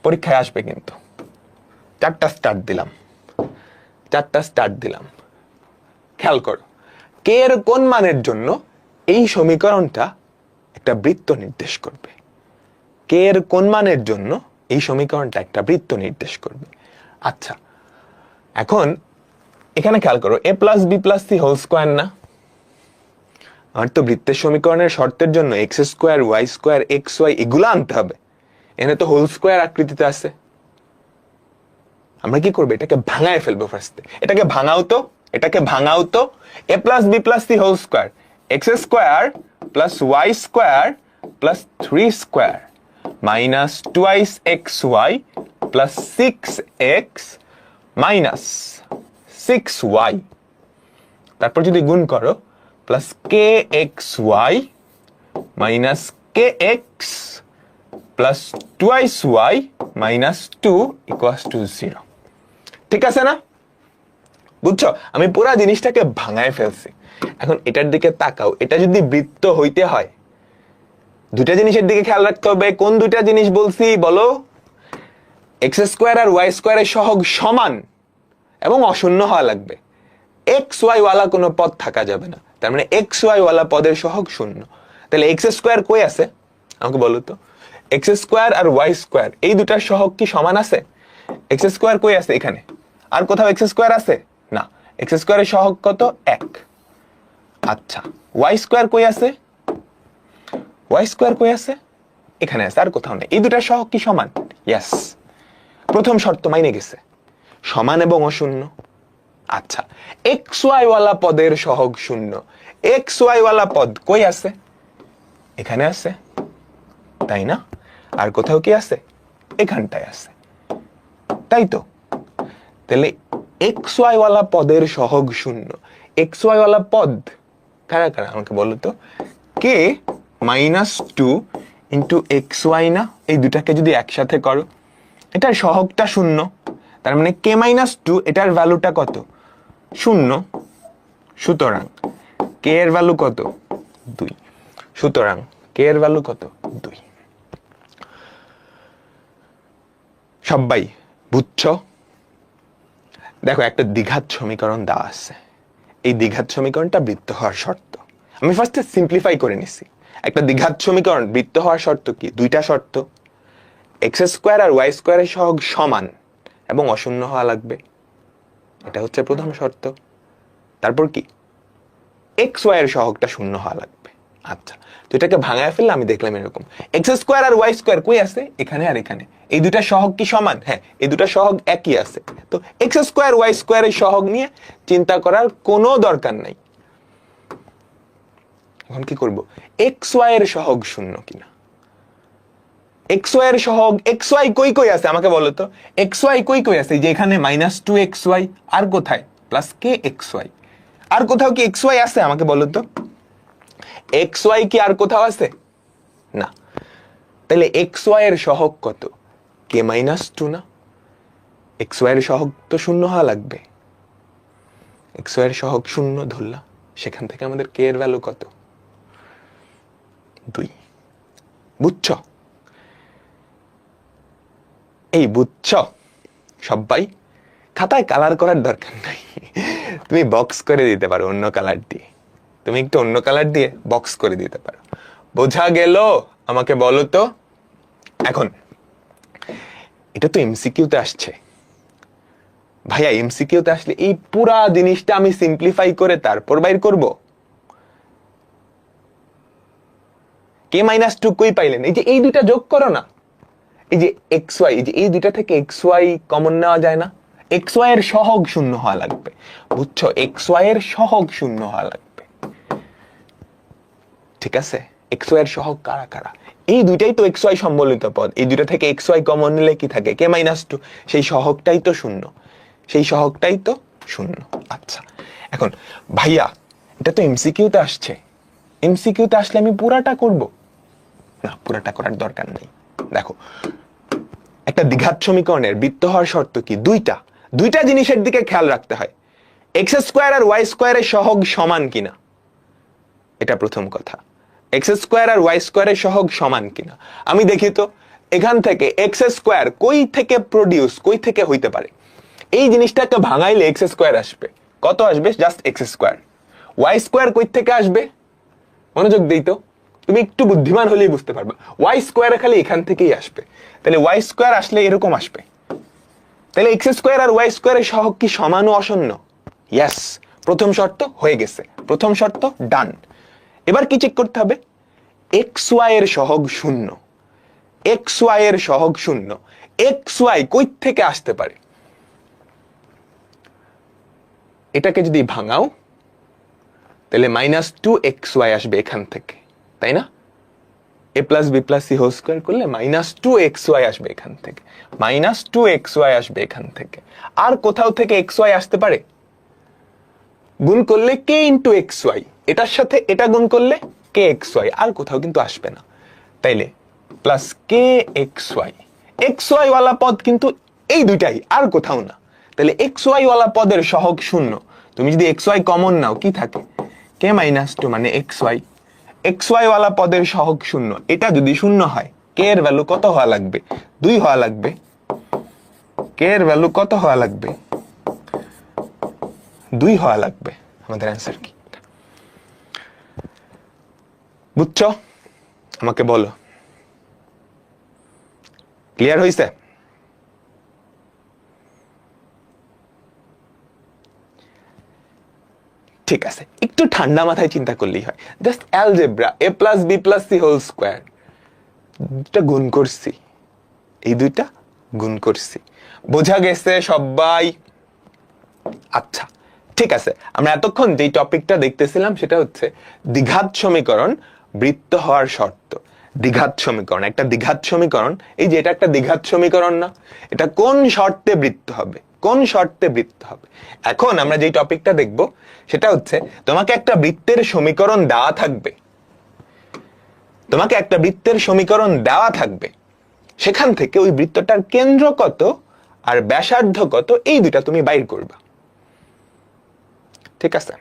Speaker 1: পরীক্ষায় আসবে কিন্তু। 4টা স্টার্ট দিলাম, 4টা স্টার্ট দিলাম। খেয়াল করো, কে এর কোন মানের জন্য এই সমীকরণটা একটা বৃত্ত নির্দেশ করবে? কে এর কোন মানের জন্য এই সমীকরণটা একটা বৃত্ত নির্দেশ করবে? আচ্ছা, এখন এখানে খেয়াল করো, a plus b plus c whole square না? আর তো বৃত্তের সমীকরণের শর্তের জন্য x square y square x y এগুলো আনতে হবে। এখানে তো হোল স্কোয়ার আকৃতিতে আছে। আমরা কি করবো? এটাকে ভাঙায় ফেলবো ফার্স্টে। এটাকে ভাঙাও তো, এটাকে ভাঙাও তো। A plus b plus c whole square, x square plus y square plus 3 square minus twice x y plus 6x minus 6y। তারপর যদি গুণ করো, plus k x y minus k x plus twice y minus 2 equals to 0। ঠিক আছে না? বুঝছো? আমি পুরো জিনিসটাকে ভাঙায় ফেলছি। এখন এটার দিকে তাকাও, এটা যদি বৃত্ত হইতে হয় দুটা জিনিসের দিকে খেয়াল রাখতে হবে। কোন দুটা জিনিস বলছি বলো? এক্স স্কোয়ার আর ওয়াই স্কোয়ারের সহগ সমান এবং অশূন্য হওয়া লাগবে। এক্স ওয়াই ওয়ালা কোনো পদ থাকা যাবে না, তার মানে এক্স ওয়াই ওয়ালা পদের সহগ শূন্য। তাহলে এক্স স্কোয়ার কই আছে আমাকে বলো তো? এক্স স্কোয়ার আর ওয়াই স্কোয়ার এই দুটার সহগ কি সমান আছে? এক্স স্কোয়ার কই আছে? এখানে। আর কোথাও এক্স স্কোয়ার আছে? না। এক্স স্কোয়ারের সহগ কত? 1। আচ্ছা, ওয়াই স্কোয়ার কই আছে? ওয়াই স্কোয়ার কই আছে? এখানে আছে, আর কোথাও নেই। এই দুটার সহগ কি সমান? ইয়েস, প্রথম শর্ত মাইনে গেছে, সমান এবং অশূন্য। আচ্ছা, এক্স ওয়াই ওয়ালা পদের সহগ শূন্য। এক্স ওয়াই ওয়ালা পদ কই আছে? এখানে আছে, তাই না? আর কোথাও কি আছে? এখানটায় আছে, তাই তো? তাহলে এক্স ওয়াই ওয়ালা পদের সহগ শূন্য। এক্স ওয়াই ওয়ালা পদ কারা কারা আমাকে বলো তো? কে -2 ইন্টু এক্স ওয়াই না, এই দুটাকে যদি একসাথে করো, এটার সহগটা শূন্য, তার মানে কে মাইনাস টু, এটার ভ্যালুটা কত? শূন্য। সুতরাং কে এর ভ্যালু কত? 2। সুতরাং কে এর ভ্যালু কত? 2। সবাই বুঝছো? দেখো একটা দ্বিঘাত সমীকরণ দেওয়া আছে, এই দ্বিঘাত সমীকরণটা বৃত্ত হওয়ার শর্ত। আমি ফার্স্টে সিম্পলিফাই করে নিছি। একটা দ্বিঘাত সমীকরণ বৃত্ত হওয়ার শর্ত কি? দুইটা শর্ত, এক্স স্কোয়ার আর ওয়াই স্কোয়ারের সহগ সমান এবং অশূন্য হওয়া লাগবে, এটা হচ্ছে প্রথম শর্ত। তারপর কি? এক্স ওয়াই এর সহগটা শূন্য হওয়া লাগবে। আচ্ছা, তো এটাকে ভাঙায় ফেললে আমি দেখলাম এরকম, এক্স স্কোয়ার আর ওয়াই স্কোয়ার কই আছে? এখানে আর এখানে। এই দুটা সহগ কি সমান? হ্যাঁ, এই দুটা সহগ একই আছে। তো এক্স স্কোয়ার ওয়াই স্কোয়ারের সহগ নিয়ে চিন্তা করার কোনো দরকার নাই। এখন কি করব? এক্স ওয়াই এর সহগ শূন্য কিনা। এক্স ওয়াই এর সহগ, এক্স ওয়াই কই কই আছে আমাকে বলো তো? এক্স ওয়াই কই কই আছে? যে এখানে -2xy, আর কোথায়? +kxy। আর কোথাও কি এক্স ওয়াই আছে আমাকে বলো তো? এক্স ওয়াই কি আর কোথাও আছে? না। তাহলে এক্স ওয়াই এর সহগ কত? k-2 না? এক্স ওয়াই এর সহগ তো শূন্য হওয়া লাগবে। এক্স ওয়াই এর সহগ শূন্য ধরলাম, সেখান থেকে আমাদের কে এর ভ্যালু কত? 2। বুঝছ? এই বুঝছ সবাই? খাতায় কালার করার দরকার নাই, তুমি বক্স করে দিতে পারো অন্য কালার দিয়ে, তুমি একটু অন্য কালার দিয়ে বক্স করে দিতে পারো। বোঝা গেল? আমাকে বলো তো। এখন এটা তো এমসিকিউতে আসছে ভাইয়া, এমসিকিউতে আসলে এই পুরা জিনিসটা আমি সিম্পলিফাই করে তারপর বাইর করব। k-2 কই পাইলেন? এই যে এই দুইটা যোগ করো না, এই যে এক্স ওয়াই, এই যে এই দুইটা থেকে এক্স ওয়াই কমন নেওয়া যায় না? এক্স ওয়াই এর সহগ শূন্য হওয়া লাগবে। বুঝছো? এক্স ওয়াই এর সহগ শূন্য হওয়া লাগবে। ঠিক আছে? এক্স ওয়াই এর সহগ কারা কারা? এই দুইটাই তো এক্স ওয়াই সম্বলিত পদ, এই দুইটা থেকে এক্স ওয়াই কমন নিলে কি থাকে? k-2, সেই সহগটাই তো শূন্য, সেই সহগটাই তো শূন্য। আচ্ছা, এখন ভাইয়া এটা তো এমসিকিউতে আসছে, এমসিকিউতে আসলে আমি পুরাটা করব না? পুরাটা করার দরকার নেই। দেখো একটা দ্বিঘাত সমীকরণের বৃত্ত হওয়ার শর্ত কি? দুইটা জিনিসের দিকে খেয়াল রাখতে হয়। এক্স স্কোয়ার আর ওয়াই স্কোয়ারের সহগ সমান কিনা, এটা প্রথম কথা। এক্স স্কোয়ার আর ওয়াই স্কোয়ারের সহগ সমান কিনা আমি দেখি তো। এখান থেকে এক্স স্কোয়ার কই থেকে প্রডিউস, কই থেকে হইতে পারে? এই জিনিসটাকে ভাঙাইলে এক্স স্কোয়ার আসবে। কত আসবে? Just x square. Y square কই থেকে আসবে? মনোযোগ দিই তো, তুমি একটু বুদ্ধিমান হলেই বুঝতে পারবে। ওয়াই স্কোয়ার খালি এখান থেকেই আসবে। তাহলে ওয়াই স্কোয়ার আসলে এরকম আসবে। তাহলে এক্স স্কোয়ার আর ওয়াই স্কোয়ারের সহগ কি সমান ও অশূন্য? ইয়েস, প্রথম শর্ত হয়ে গেছে, প্রথম শর্ত ডান। এবার কি চেক করতে হবে? এক্স ওয়াই এর সহগ শূন্য, এক্স ওয়াই এর সহগ শূন্য। এক্স ওয়াই কই থেকে আসতে পারে? এটাকে যদি ভাঙাও তাহলে -2xy আসবে এখান থেকে, তাই না? a + b + c whole square করলে -2xy আসবে এখান থেকে, -2xy আসবে এখান থেকে। আর কোথাও থেকে xy আসতে পারে? গুণ করলে k * xy, এটার সাথে এটা গুণ করলে kxy, আর কোথাও কিন্তু আসবে না। তাইলে +kxy, xy ওয়ালা পদ কিন্তু এই দুইটাই, আর কোথাও না। তাহলে xy ওয়ালা পদের সহগ শূন্য। তুমি যদি xy কমন নাও কি থাকে? k-2 মানে xy। xy ওয়ালা পদের সহগ শূন্য, এটা যদি শূন্য হয় k এর ভ্যালু কত হওয়া লাগবে? 2 হওয়া লাগবে। k এর ভ্যালু কত হওয়া লাগবে? 2 হওয়া লাগবে। আমাদের অ্যান্সার কি? বুঝছো? আমাকে বলো, ক্লিয়ার হইছে? ঠিক আছে, একটু ঠান্ডা মাথায় চিন্তা করলেই হয়। Just algebra, a + b + c whole square, দুটা গুণ করছি, এই দুইটা গুণ করছি। বোঝা গেছে সবাই? আচ্ছা ঠিক আছে, আমরা এতক্ষণ যে টপিকটা দেখতেছিলাম সেটা হচ্ছে দ্বিঘাত সমীকরণ বৃত্ত হওয়ার শর্ত। দ্বিঘাত সমীকরণ, একটা দ্বিঘাত সমীকরণ, এই যে এটা একটা দ্বিঘাত সমীকরণ না, এটা কোন শর্তে বৃত্ত হবে, কোন শর্তে বৃত্ত হবে। এখন আমরা যে টপিকটা দেখব সেটা হচ্ছে তোমাকে একটা বৃত্তের সমীকরণ দেওয়া থাকবে, তোমাকে একটা বৃত্তের সমীকরণ দেওয়া থাকবে, সেখান থেকে ওই বৃত্তটার কেন্দ্র কত আর ব্যাসার্ধ কত এই দুইটা তুমি বাইর করবা। ঠিক আছে?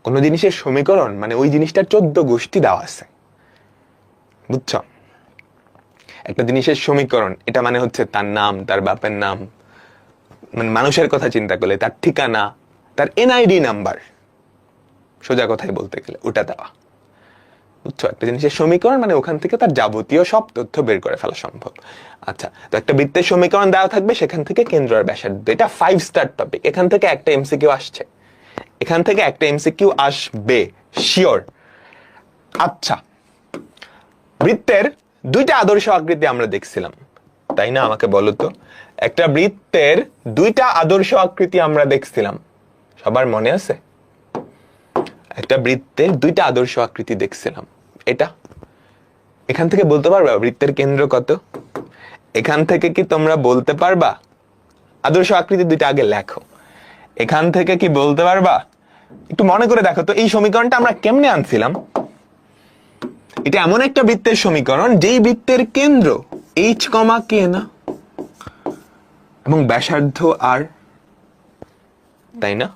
Speaker 1: কোন জিনিসের সমীকরণ মানে ওই জিনিসটার 14 গোষ্ঠী দেওয়া আছে, বুঝছো? একটা জিনিসের সমীকরণ এটা মানে হচ্ছে তার নাম, তার বাপের নাম, মানে মানুষের কথা চিন্তা করলে তার ঠিকানা, তার এনআইডি নাম্বার, সোজা কথাই বলতে গেলে ওটা দেওয়া, বুঝছো? একটা জিনিসের সমীকরণ মানে ওখান থেকে তার যাবতীয় সব তথ্য বের করে ফেলা সম্ভব। আচ্ছা, তো একটা বৃত্তের সমীকরণ দেওয়া থাকবে, সেখান থেকে কেন্দ্র আর ব্যাসার্ধ। এটা 5 স্টার টপিক। এখান থেকে একটা এমসিকিউ আসছে, এখান থেকে একটা এমসিকিউ আসবে শিওর। আচ্ছা, বৃত্তের দুইটা আদর্শ আকৃতি আমরা দেখছিলাম, তাই না? আমাকে বলো তো, একটা বৃত্তের দুইটা আদর্শ আকৃতি আমরা দেখছিলাম, সবার মনে আছে? একটা বৃত্তের দুইটা আদর্শ আকৃতি দেখছিলাম। এটা এখান থেকে বলতে পারবা বৃত্তের কেন্দ্র কত? এখান থেকে কি তোমরা বলতে পারবা? আদর্শ আকৃতি দুইটা আগে লেখো। এখান থেকে কি বলতে পারবা? একটু মনে করে দেখো তো, এই সমীকরণটা আমরা কেমনে আনছিলাম? এটা এমন একটা বৃত্তের সমীকরণ যেই বৃত্তের কেন্দ্র h, k না, এবং ব্যাসার্ধ r, তাই না?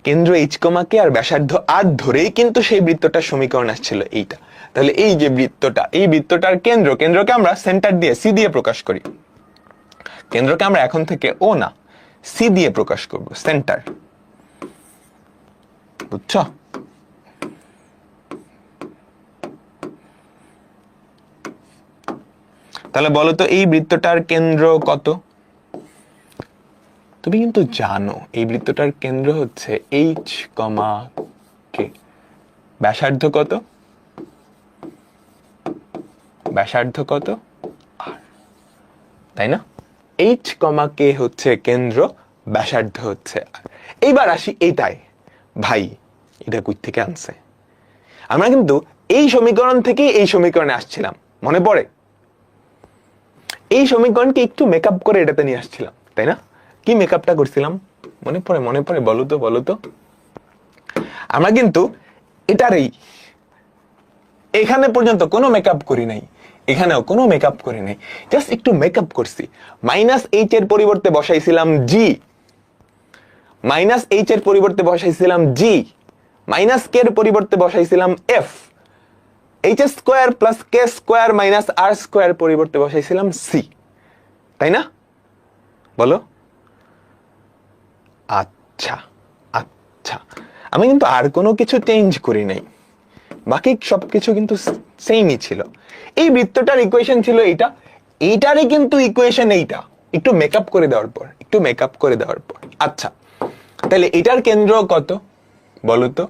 Speaker 1: কেন্দ্র h, k আর ব্যাসার্ধ r ধরেই কিন্তু সেই বৃত্তটার সমীকরণ আসছিল এইটা। তাহলে এই যে বৃত্তটা, এই বৃত্তটার কেন্দ্রকে আমরা সেন্টার দিয়ে c দিয়ে প্রকাশ করি। কেন্দ্রকে আমরা এখন থেকে ও না c দিয়ে প্রকাশ করব, সেন্টার, বুঝছো? তাহলে বলো তো এই বৃত্তটার কেন্দ্র কত? তুমি কিন্তু জানো এই বৃত্তটার কেন্দ্র হচ্ছে h, k। ব্যাসার্ধ কত? ব্যাসার্ধ কত? r, তাই না? h, k হচ্ছে কেন্দ্র, ব্যাসার্ধ হচ্ছে r। এইবার আসি এইটাই, ভাই এটা কই থেকে আনছে? আমরা কিন্তু এই সমীকরণ থেকে এই সমীকরণে আসছিলাম, মনে পড়ে? এই সমীকরণকে একটু মেকআপ করে এটাতে নিয়ে আসছিলাম, তাই না? কি মেকআপটা করছিলাম মনে পড়ে? মনে পড়ে? বলো তো, বলো তো। আমরা কিন্তু এটারই এখানে পর্যন্ত কোনো মেকআপ করি নাই, এখানেও কোনো মেকআপ করি নাই, জাস্ট একটু মেকআপ করছি। -h এর পরিবর্তে বসাইছিলাম g, -h এর পরিবর্তে বসাইছিলাম g, -k এর পরিবর্তে বসাইছিলাম f, h square plus k square minus r square পরিবর্তে বসাইছিলাম c, তাই না? বলো। আচ্ছা আচ্ছা, আমি কিন্তু আর কোনো কিছু চেঞ্জ করি নাই, বাকি সবকিছু কিন্তু সেমই ছিল। এই বৃত্তটার ইকুয়েশন ছিল এইটা, এইটারই কিন্তু ইকুয়েশন এইটা, একটু মেকআপ করে দেওয়ার পর, একটু মেকআপ করে দেওয়ার পর। আচ্ছা, তাহলে এটার কেন্দ্র কত বলো তো?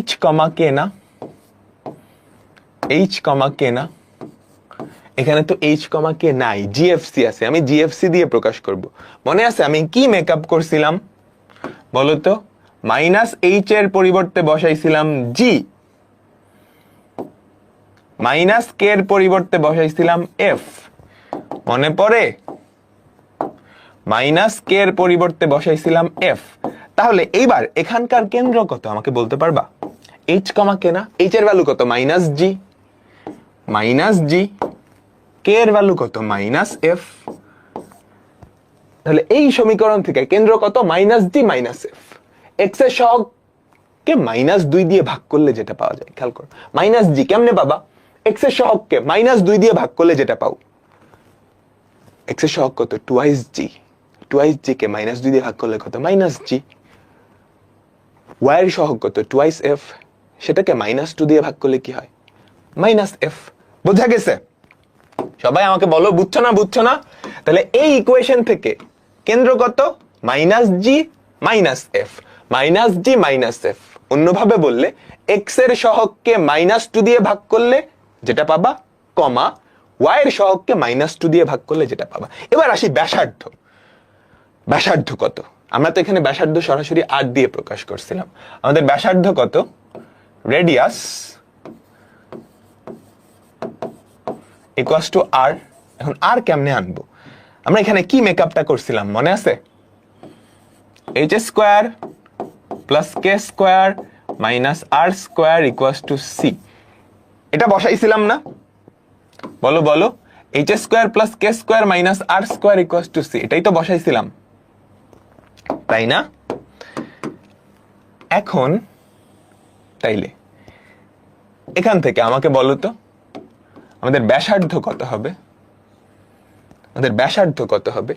Speaker 1: h, k না? h, k না? এখানে তো h, k নাই, GFC আছে, আমি GFC দিয়ে প্রকাশ করব। মনে আছে আমি কি মেকআপ করছিলাম বলো তো? -h এর পরিবর্তে বসাইছিলাম g, -k এর পরিবর্তে বসাইছিলাম f, মনে পড়ে? -k এর পরিবর্তে বসাইছিলাম f। তাহলে এইবার এখানকার কেন্দ্র কত আমাকে বলতে পারবা? h, k না? h এর ভ্যালু কত? -g, -g, k এর ভ্যালু কত? -f। তাহলে এই সমীকরণ থেকে কেন্দ্র কত? -g, -f। x এর সহগকে -2 দিয়ে ভাগ করলে যেটা পাওয়া যায়, খেয়াল করো। -g কেমনে পাবা? x এর সহগকে -2 দিয়ে ভাগ করলে যেটা পাও, x এর সহগ কত? 2g, 2g কে -2 দিয়ে ভাগ করলে কত? -g। y এর সহগ কত? 2f, সেটাকে -2 দিয়ে ভাগ করলে কি হয়? -f। বোঝা গেছে? সবাই আমাকে বলো, বুঝছো না? বুঝছো না? তাহলে এই ইকুয়েশন থেকে কেন্দ্র কত? -g, -f, -g, -f। অন্যভাবে বললে x এর সহগকে -2 দিয়ে ভাগ করলে যেটা পাবা, কমা y এর সহগকে -2 দিয়ে ভাগ করলে যেটা পাবা। এবার আসি ব্যাসার্ধ। ব্যাসার্ধ কত? আমরা তো এখানে ব্যাসার্ধ সরাসরি r দিয়ে প্রকাশ করছিলাম। আমাদের ব্যাসার্ধ কত? Radius equals to r। এখন r কেমনে আনবো? আমরা এখানে কি মেকআপটা করছিলাম মনে আছে? h square plus k square minus r square equals to c. এটা বসাইছিলাম না? বলো বলো, h square plus k square minus r square equals to c, এটাই তো বসাইছিলাম, তাই না? এখন তাইলে এখান থেকে আমাকে বলো তো আমাদের ব্যাসার্ধ কত হবে? আমাদের ব্যাসার্ধ কত হবে?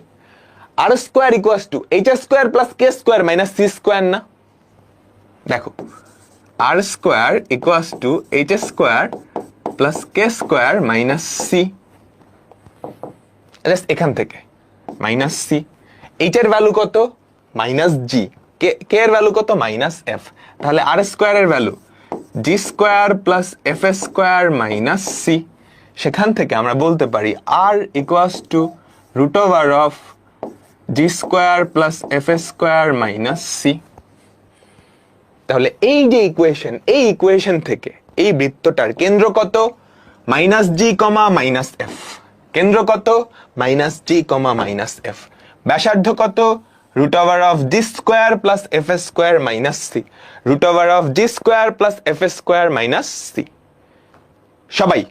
Speaker 1: R square equals to h square plus k square minus c square না? দেখো, r square equals to h square plus k square minus c, এখান থেকে মাইনাস সি। এইচ এর ভ্যালু কত? Minus g. কে এর ভ্যালু কত? Minus f. তাহলে r square এর value g square plus f square minus c. সেখান থেকে আমরা বলতে পারি r equals to root over of g square plus f square minus c. তাহলে এই যে ইকুয়েশন, এই ইকুয়েশন থেকে এই বৃত্তটার কেন্দ্র কত? Minus g comma minus f. কেন্দ্র কত? Minus g comma minus f. ব্যাসার্ধ কত? Root over of g square plus f square minus c. Root over of g square plus f square minus c. সবাই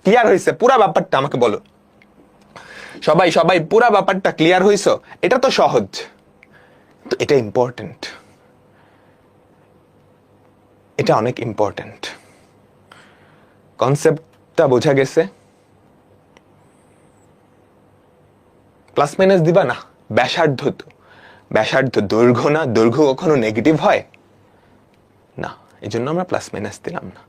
Speaker 1: ক্লিয়ার হয়েছে? পুরা ব্যাপারটা আমাকে বলো। সবাই সবাই পুরা ব্যাপারটা ক্লিয়ার হয়েছে? এটা তো সহজ, তো এটা ইম্পর্টেন্ট, এটা অনেক ইম্পর্টেন্ট। কনসেপ্টটা বোঝা গেছে? প্লাস মাইনাস দিবা না, ব্যাসার্ধ তো, ব্যাসার্ধ দৈর্ঘ্য না, দৈর্ঘ্য কখনো নেগেটিভ হয় না, এই জন্য আমরা প্লাস মাইনাস দিলাম না।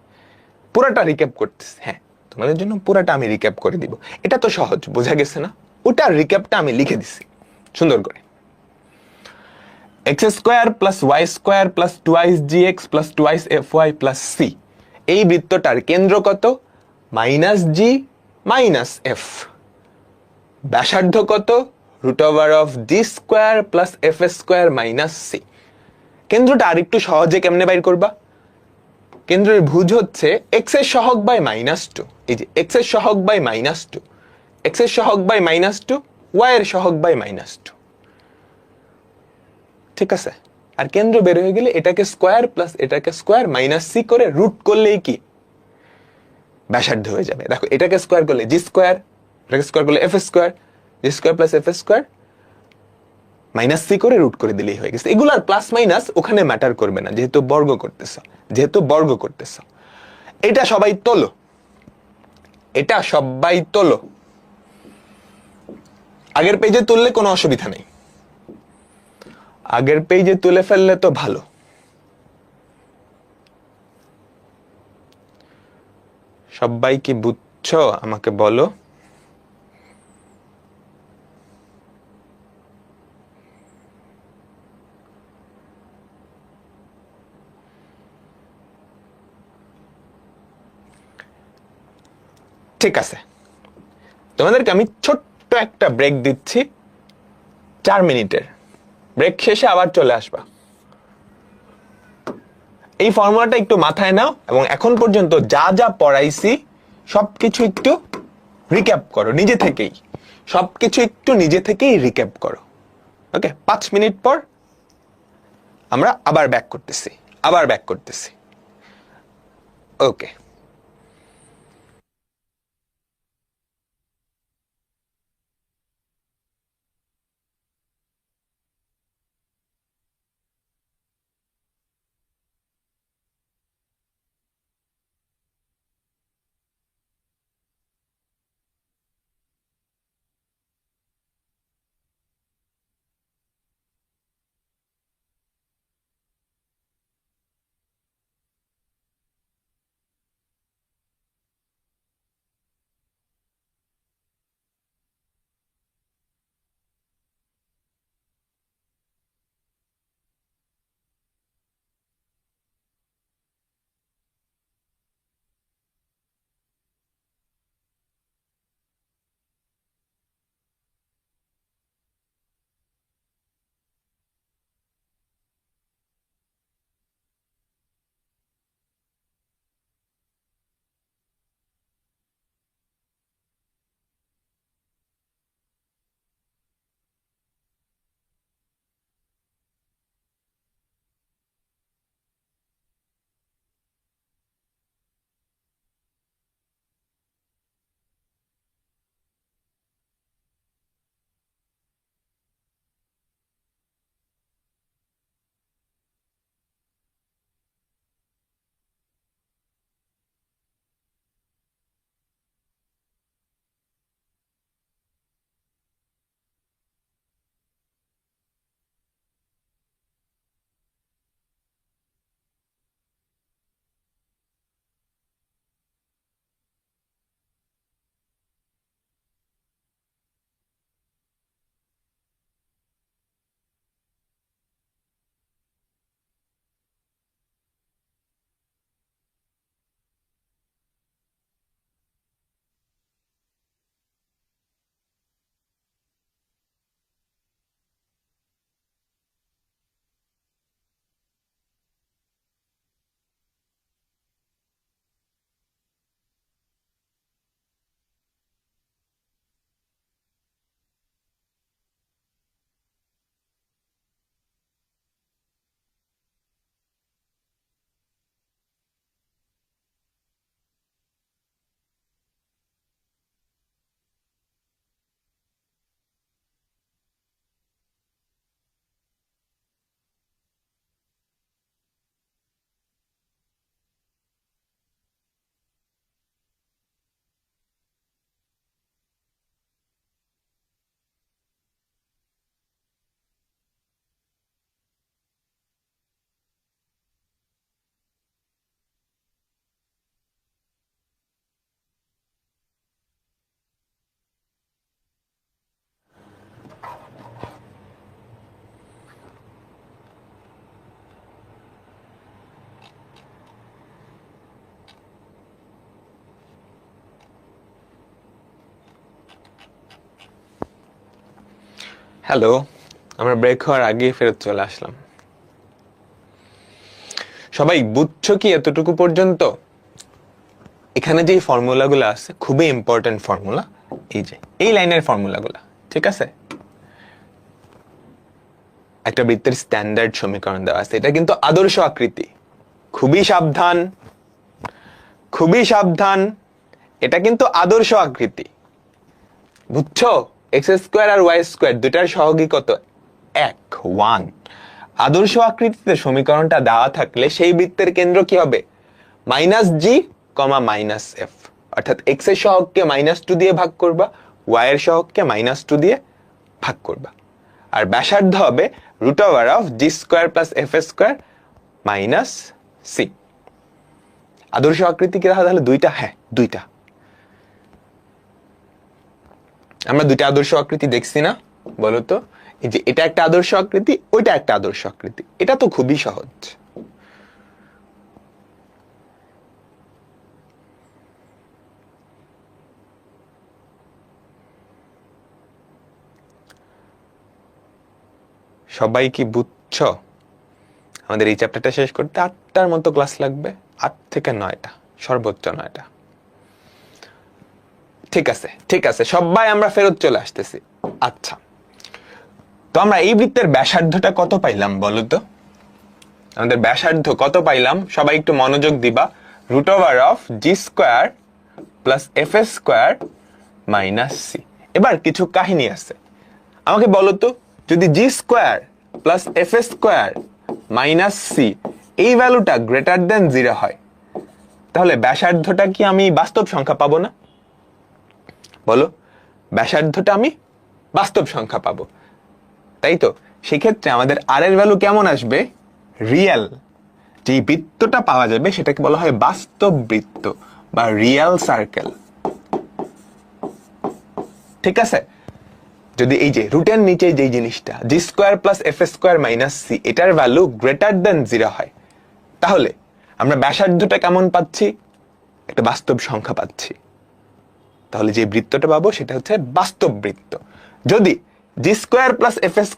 Speaker 1: পুরাটা রিক্যাপ করতেছি, হ্যাঁ তোমাদের জন্য পুরাটা আমি রিক্যাপ করে দিব। এটা তো সহজ, বোঝা গেছে না? ওটার রিক্যাপটা আমি লিখে দিছি সুন্দর করে। X square plus y square plus twice g x plus twice f y plus c, এই বৃত্তটার কেন্দ্র কত? Minus g minus f. ব্যাসার্ধ কত? Root over of g square plus f square minus c. কেন্দ্রটা আরেকটু সহজে কেমনে বাইর করবা? কেন্দ্রের ভুজ হচ্ছে এক্স এর সহগ বাই মাইনাস টু। এই যে এক্স এর সহগ বাই মাইনাস টু, এক্স এর সহগ বাই মাইনাস টু, ওয়াই এর সহগ বাই মাইনাস টু। ঠিক আছে? আর কেন্দ্র বের হয়ে গেলে এটাকে স্কোয়ার প্লাস এটাকে স্কোয়ার মাইনাস সি করে রুট করলেই কি ব্যাসার্ধ হয়ে যাবে। দেখো, এটাকে স্কোয়ার করলে জি স্কোয়ার, এটাকে স্কোয়ার করলে f square, g square plus f square minus c করে রুট করে দিলেই হয়ে গেছে। এগুলার প্লাস মাইনাস ওখানে ম্যাটার করবে না, যেহেতু বর্গ করতেছ, যেহেতু বর্গ করতেছ। এটা সবাই তোলো, এটা সবাই তোলো। আগের পেজে তুললে কোনো অসুবিধা নেই, আগের পেজে তুলে ফেললে তো ভালো। সবাই কি বুঝছো আমাকে বলো? ঠিক আছে, তোমাদেরকে আমি ছোট্ট একটা ব্রেক দিচ্ছি, 4 মিনিটের ব্রেক। শেষে আবার চলে আসবা। এই ফর্মুলাটা একটু মাথায় নাও এবং এখন পর্যন্ত যা যা পড়াইছি সবকিছু একটু রিক্যাপ করো নিজে থেকেই, সবকিছু একটু নিজে থেকেই রিক্যাপ করো। ওকে, 5 মিনিট পর আমরা আবার ব্যাক করতেছি, আবার ব্যাক করতেছি। ওকে। হ্যালো, আমরা ব্রেক হওয়ার আগে ফেরত চলে আসলাম। সবাই বুঝছো কি এতটুকু পর্যন্ত? এখানে যে ফর্মুলাগুলো আছে খুবই ইম্পর্টেন্ট ফর্মুলা, এই যে এই লাইনের ফর্মুলাগুলো, ঠিক আছে? একটা বৃত্তের স্ট্যান্ডার্ড সমীকরণ দেওয়া আছে, এটা কিন্তু আদর্শ আকৃতি। খুবই সাবধান, খুবই সাবধান, এটা কিন্তু আদর্শ আকৃতি, বুঝছো? এক্স স্কোয়ার আর ওয়াই স্কোয়ার দুটার সহগী কত? 1 আদর্শ আকৃতিতে সমীকরণটা দেওয়া থাকলে সেই বৃত্তের কেন্দ্র কি হবে? -g, -f, অর্থাৎ এক্স এর সহগকে -2 দিয়ে ভাগ করবা, ওয়াই এর সহগকে -2 দিয়ে ভাগ করবা, আর ব্যাসার্ধ হবে √g² + f² - c। আদর্শ আকৃতি কি তাহলে দুইটা? হ্যাঁ, দুইটা। আমরা দুইটা আদর্শ আকৃতি দেখছি না? বলো তো, এই যে এটা একটা আদর্শ আকৃতি, ওইটা একটা আদর্শ আকৃতি। এটা তো খুবই সহজ। সবাই কি বুঝছো? আমাদের এই চ্যাপ্টারটা শেষ করতে 8টার মতো ক্লাস লাগবে, 8 থেকে 9টা, সর্বোচ্চ 9টা। ঠিক আছে, ঠিক আছে, সবাই আমরা ফেরত চলে আসতেছি। আচ্ছা, তো আমরা এই বৃত্তের ব্যাসার্ধটা কত পাইলাম বলো তো? আমাদের ব্যাসার্ধ কত পাইলাম? সবাই একটু মনোযোগ দিবা। √g² + f² - c। এবার কিছু কাহিনী আছে, আমাকে বলো তো, যদি g² + f² - c এই ভ্যালুটা > 0 হয়, তাহলে ব্যাসার্ধটা কি আমি বাস্তব সংখ্যা পাবো না? বলো, ব্যাসার্ধটা আমি বাস্তব সংখ্যা পাবো, তাই তো? সেক্ষেত্রে আমাদের আর এর ভ্যালু কেমন আসবে? রিয়েল। যে বৃত্তটা পাওয়া যাবে সেটাকে বলা হয় বাস্তব বৃত্ত বা রিয়েল সার্কেল, ঠিক আছে? যদি এই যে রুটের নিচে যে জিনিসটা g² + f² - c এটার ভ্যালু > 0 হয়, তাহলে আমরা ব্যাসার্ধটা কেমন পাচ্ছি? একটা বাস্তব সংখ্যা পাচ্ছি। তাহলে যে বৃত্তটা পাবো সেটা হচ্ছে বাস্তব বৃত্ত। যদি g² + f² -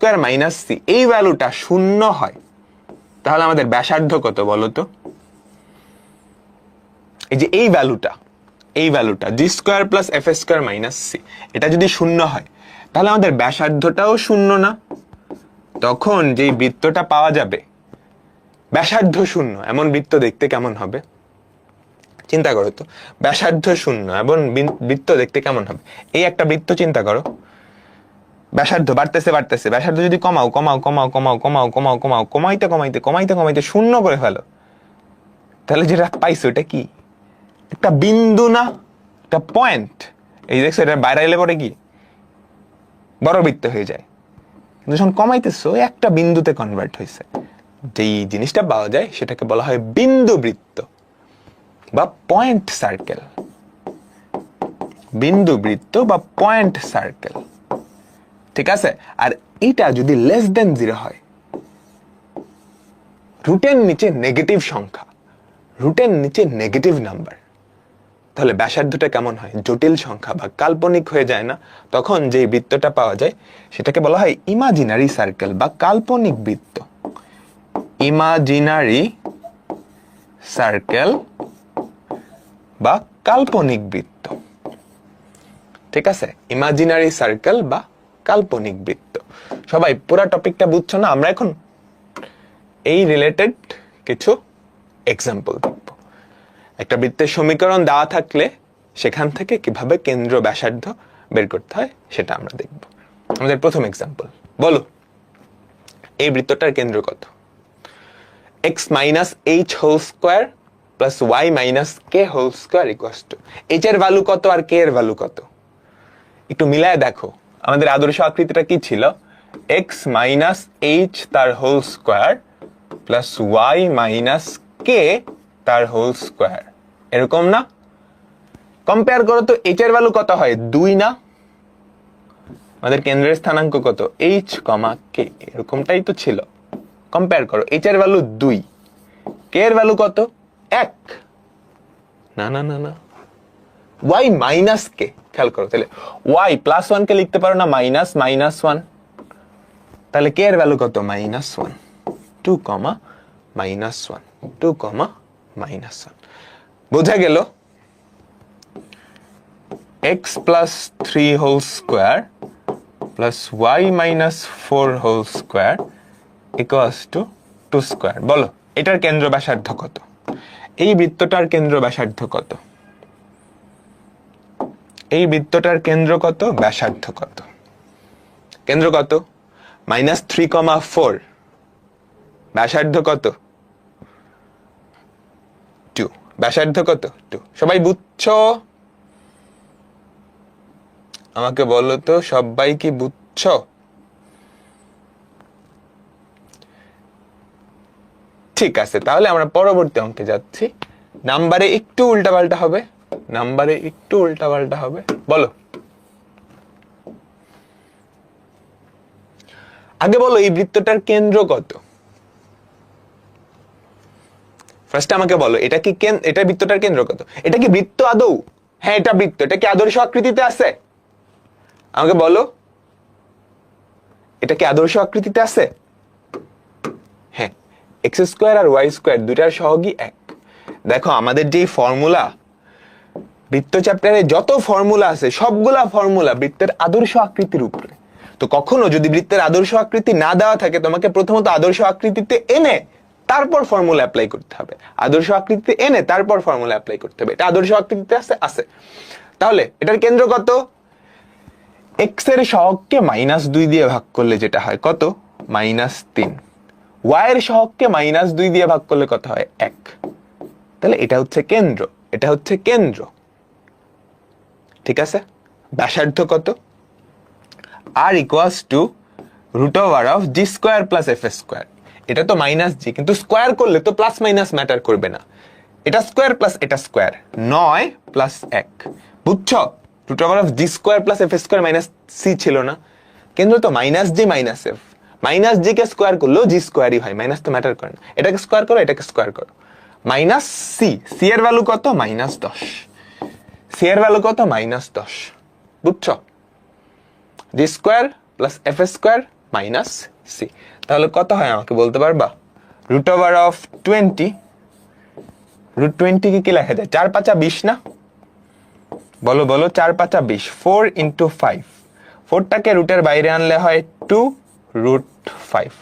Speaker 1: c এই ভ্যালুটা 0 হয়, তাহলে আমাদের ব্যাসার্ধ কত বলো তো? এই যে এই ভ্যালুটা g² + f² - c এটা যদি 0 হয়, তাহলে আমাদের ব্যাসার্ধটাও 0 না। তখন যেই বৃত্তটা পাওয়া যাবে ব্যাসার্ধ 0 এমন বৃত্ত দেখতে কেমন হবে? চিন্তা করো তো, ব্যাসার্ধ 0 এবং বৃত্ত দেখতে কেমন হবে? এই একটা বৃত্ত চিন্তা করো, ব্যাসার্ধ বাড়তেছে বাড়তেছে, ব্যাসার্ধ যদি কমাও কমাও কমাও কমাও কমাও কমাও কমাও কমাইতে কমাইতে কমাইতে কমাইতে 0 করে ফেলো, তাহলে যেটা পাইছো এটা কি? একটা বিন্দু না, একটা পয়েন্ট। এই দেখছো, এটা বাইরে এলে পরে কি বড় বৃত্ত হয়ে যায়, কিন্তু যখন কমাইতেছো একটা বিন্দুতে কনভার্ট হয়েছে। যেই জিনিসটা পাওয়া যায় সেটাকে বলা হয় বিন্দু বৃত্ত বা পয়েন্ট সার্কেল। বিন্দু বৃত্ত বা পয়েন্ট সার্কেল, ঠিক আছে? আর এটা যদি <0 হয়, রুটের নিচে নেগেটিভ সংখ্যা, রুটের নিচে নেগেটিভ নাম্বার, তাহলে ব্যাসার্ধটা কেমন হয়? জটিল সংখ্যা বা কাল্পনিক হয়ে যায় না? তখন যে বৃত্তটা পাওয়া যায় সেটাকে বলা হয় ইমাজিনারি সার্কেল বা কাল্পনিক বৃত্ত। ইমাজিনারি সার্কেল বা কাল্পনিক বৃত্ত, ঠিক আছে? ইমাজিনারি সার্কেল বা কাল্পনিক বৃত্ত। সবাই পুরো টপিকটা বুঝছো না? আমরা এখন এই রিলেটেড কিছু এক্সাম্পল দেখব। একটা বৃত্তের সমীকরণ দেওয়া থাকলে সেখান থেকে কিভাবে কেন্দ্র ব্যাসার্ধ বের করতে হয় সেটা আমরা দেখব। আমাদের প্রথম এক্সাম্পল, বলো এই বৃত্তটার কেন্দ্র কত? x - h² + y - k² h এর ভ্যালু কত আর k এর ভ্যালু কত? একটু মিলায় দেখো, আমাদের আদর্শ আকৃতিটা কি ছিল? x - h তার whole square plus y - k তার হোল স্কয়ার, এরকম না? কম্পেয়ার করো তো, h এর ভ্যালু কত হয়? 2 না? আমাদের কেন্দ্রের স্থানাঙ্ক কত? h, k, এরকমটাই তো ছিল। কম্পেয়ার করো, h এর ভ্যালু 2, k এর ভ্যালু কত? 1। না না না না, y - k, খেয়াল করো, তাহলে y +1 কে লিখতে পারো না -1? তাহলে কে এর ভ্যালু কত -1, 2, -1, 2, -1। বোঝা গেল x plus 3 whole square plus y minus 4 whole square equals to 2 square। বলো এটার কেন্দ্র ব্যাসার্ধ কত? এই বৃত্তটার কেন্দ্র ব্যাসার্ধ কত? এই বৃত্তটার কেন্দ্র কত, ব্যাসার্ধ কত? কেন্দ্র কত? -3, 4। ব্যাসার্ধ কত? 2। ব্যাসার্ধ কত? 2। সবাই বুঝছো? আমাকে বলো তো, সবাই কি বুঝছো? ঠিক আছে, তাহলে আমরা পরবর্তী অঙ্কে যাচ্ছি। নাম্বারে একটু উল্টাপাল্টা হবে, নাম্বারে একটু উল্টাপাল্টা হবে। বলো, আগে বলো এই বৃত্তটার কেন্দ্র কত? ফার্স্ট আমাকে বলো, এটা কি এটা বৃত্তটার কেন্দ্র কত? এটা কি বৃত্ত আদৌ? হ্যাঁ এটা বৃত্ত। এটা কি আদর্শ আকৃতিতে আছে? আমাকে বলো, এটা কি আদর্শ আকৃতিতে আছে? হ্যাঁ, x² আর y² দুইটার সহগই এক। দেখো আমাদের যে ফর্মুলা, বৃত্ত চ্যাপ্টারে যত ফর্মুলা আছে সবগুলা ফর্মুলা বৃত্তের আদর্শ আকৃতির উপরে। তো কখনো যদি বৃত্তের আদর্শ আকৃতি না দেওয়া থাকে, তোমাকে প্রথমত আদর্শ আকৃতিতে এনে তারপর ফর্মুলা অ্যাপ্লাই করতে হবে। আদর্শ আকৃতিতে এনে তারপর ফর্মুলা অ্যাপ্লাই করতে হবে। এটা আদর্শ আকৃতিতে আছে। তাহলে এটার কেন্দ্র কত? x এর সহগকে -2 দিয়ে ভাগ করলে যেটা হয় কত? -3। y এর সহগকে -2 দিয়ে ভাগ করলে কত হয়? 1। তাহলে এটা হচ্ছে কেন্দ্র, এটা হচ্ছে কেন্দ্র। ঠিক আছে, ব্যাসার্ধ কত? r equals to √g² plus f²। এটা তো -g, কিন্তু স্কোয়ার করলে তো প্লাস মাইনাস ম্যাটার করবে না। এটা স্কোয়ার প্লাস এটা স্কোয়ার, 9 প্লাস 1। বুঝছো? √g² plus f² -c ছিল না? কেন্দ্র তো -g - f। -g কে স্কোয়ার করলেও g² হয়, মাইনাস তো ম্যাটার করে না। এটাকে স্কোয়ার করো, এটাকে স্কোয়ার করো। -c এর ভ্যালু কত? -10। c এর ভ্যালু কত? -10। বুঝছো? g² plus f² - c। তাহলে কত হয় আমাকে বলতে পারবা? √20। √20 কি লেখা যায়? 4 5 20 না? বলো বলো, 4 5 20। 4 × 5। 4টাকে রুটের বাইরে আনলে হয় 2√5।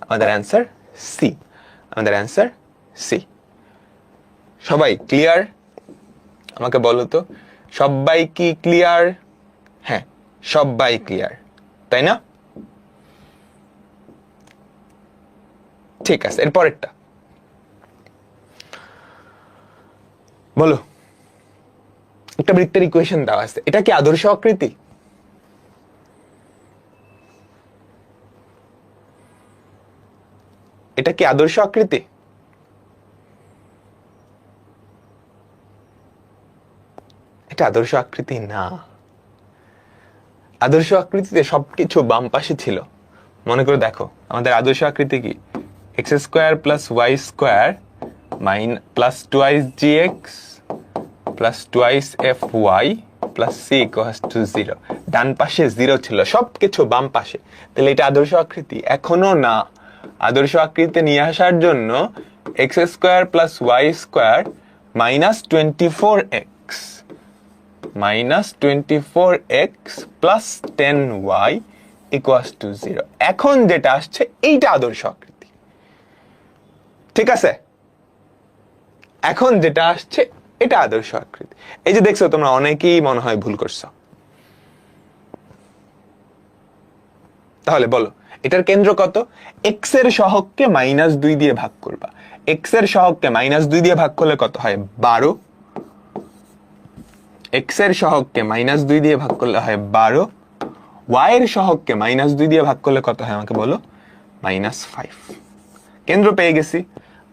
Speaker 1: আমাদের অ্যান্সার সি। আমাদের অ্যান্সার সি। সবাই ক্লিয়ার? আমাকে বলো তো, সবাই কি ক্লিয়ার? হ্যাঁ, সবাই ক্লিয়ার, তাই না? ঠিক আছে, এরপরেরটা বলো। একটা বৃত্তের ইকুয়েশন দেওয়া আছে, এটা কি আদর্শ আকৃতি? এটা কি আদর্শ আকৃতি? এটা আদর্শ আকৃতি না। আদর্শ আকৃতিতে সবকিছু বাম পাশে ছিল। মনে করে দেখো, আমাদের আদর্শ আকৃতি কি? x² plus y² plus 2gx plus 2fy plus c equals to 0। ডান পাশে 0 ছিল, সবকিছু বাম পাশে। তাহলে এটা আদর্শ আকৃতি? এখনো না। আদর্শ আকৃতিতে নিয়ে আসার জন্য x² plus y² -24x -24x plus 10y equals to 0। এখন যেটা আসছে এইটা আদর্শ আকৃতি। ঠিক আছে, এখন যেটা আসছে এটা আদর্শ আকৃতি। এই যে দেখছো, তোমরা অনেকেই মনে হয় ভুল করছো। তাহলে বলো, এটার কেন্দ্র কত? x এর সহগকে -2 দিয়ে ভাগ করবা। x এর সহগকে -2 দিয়ে ভাগ করলে কত হয়? 12। x এর সহগকে -2 দিয়ে ভাগ করলে হয় 12। y এর সহগকে -2 দিয়ে ভাগ করলে কত হয় আমাকে বলো? -5। কেন্দ্র পেয়ে গেছি।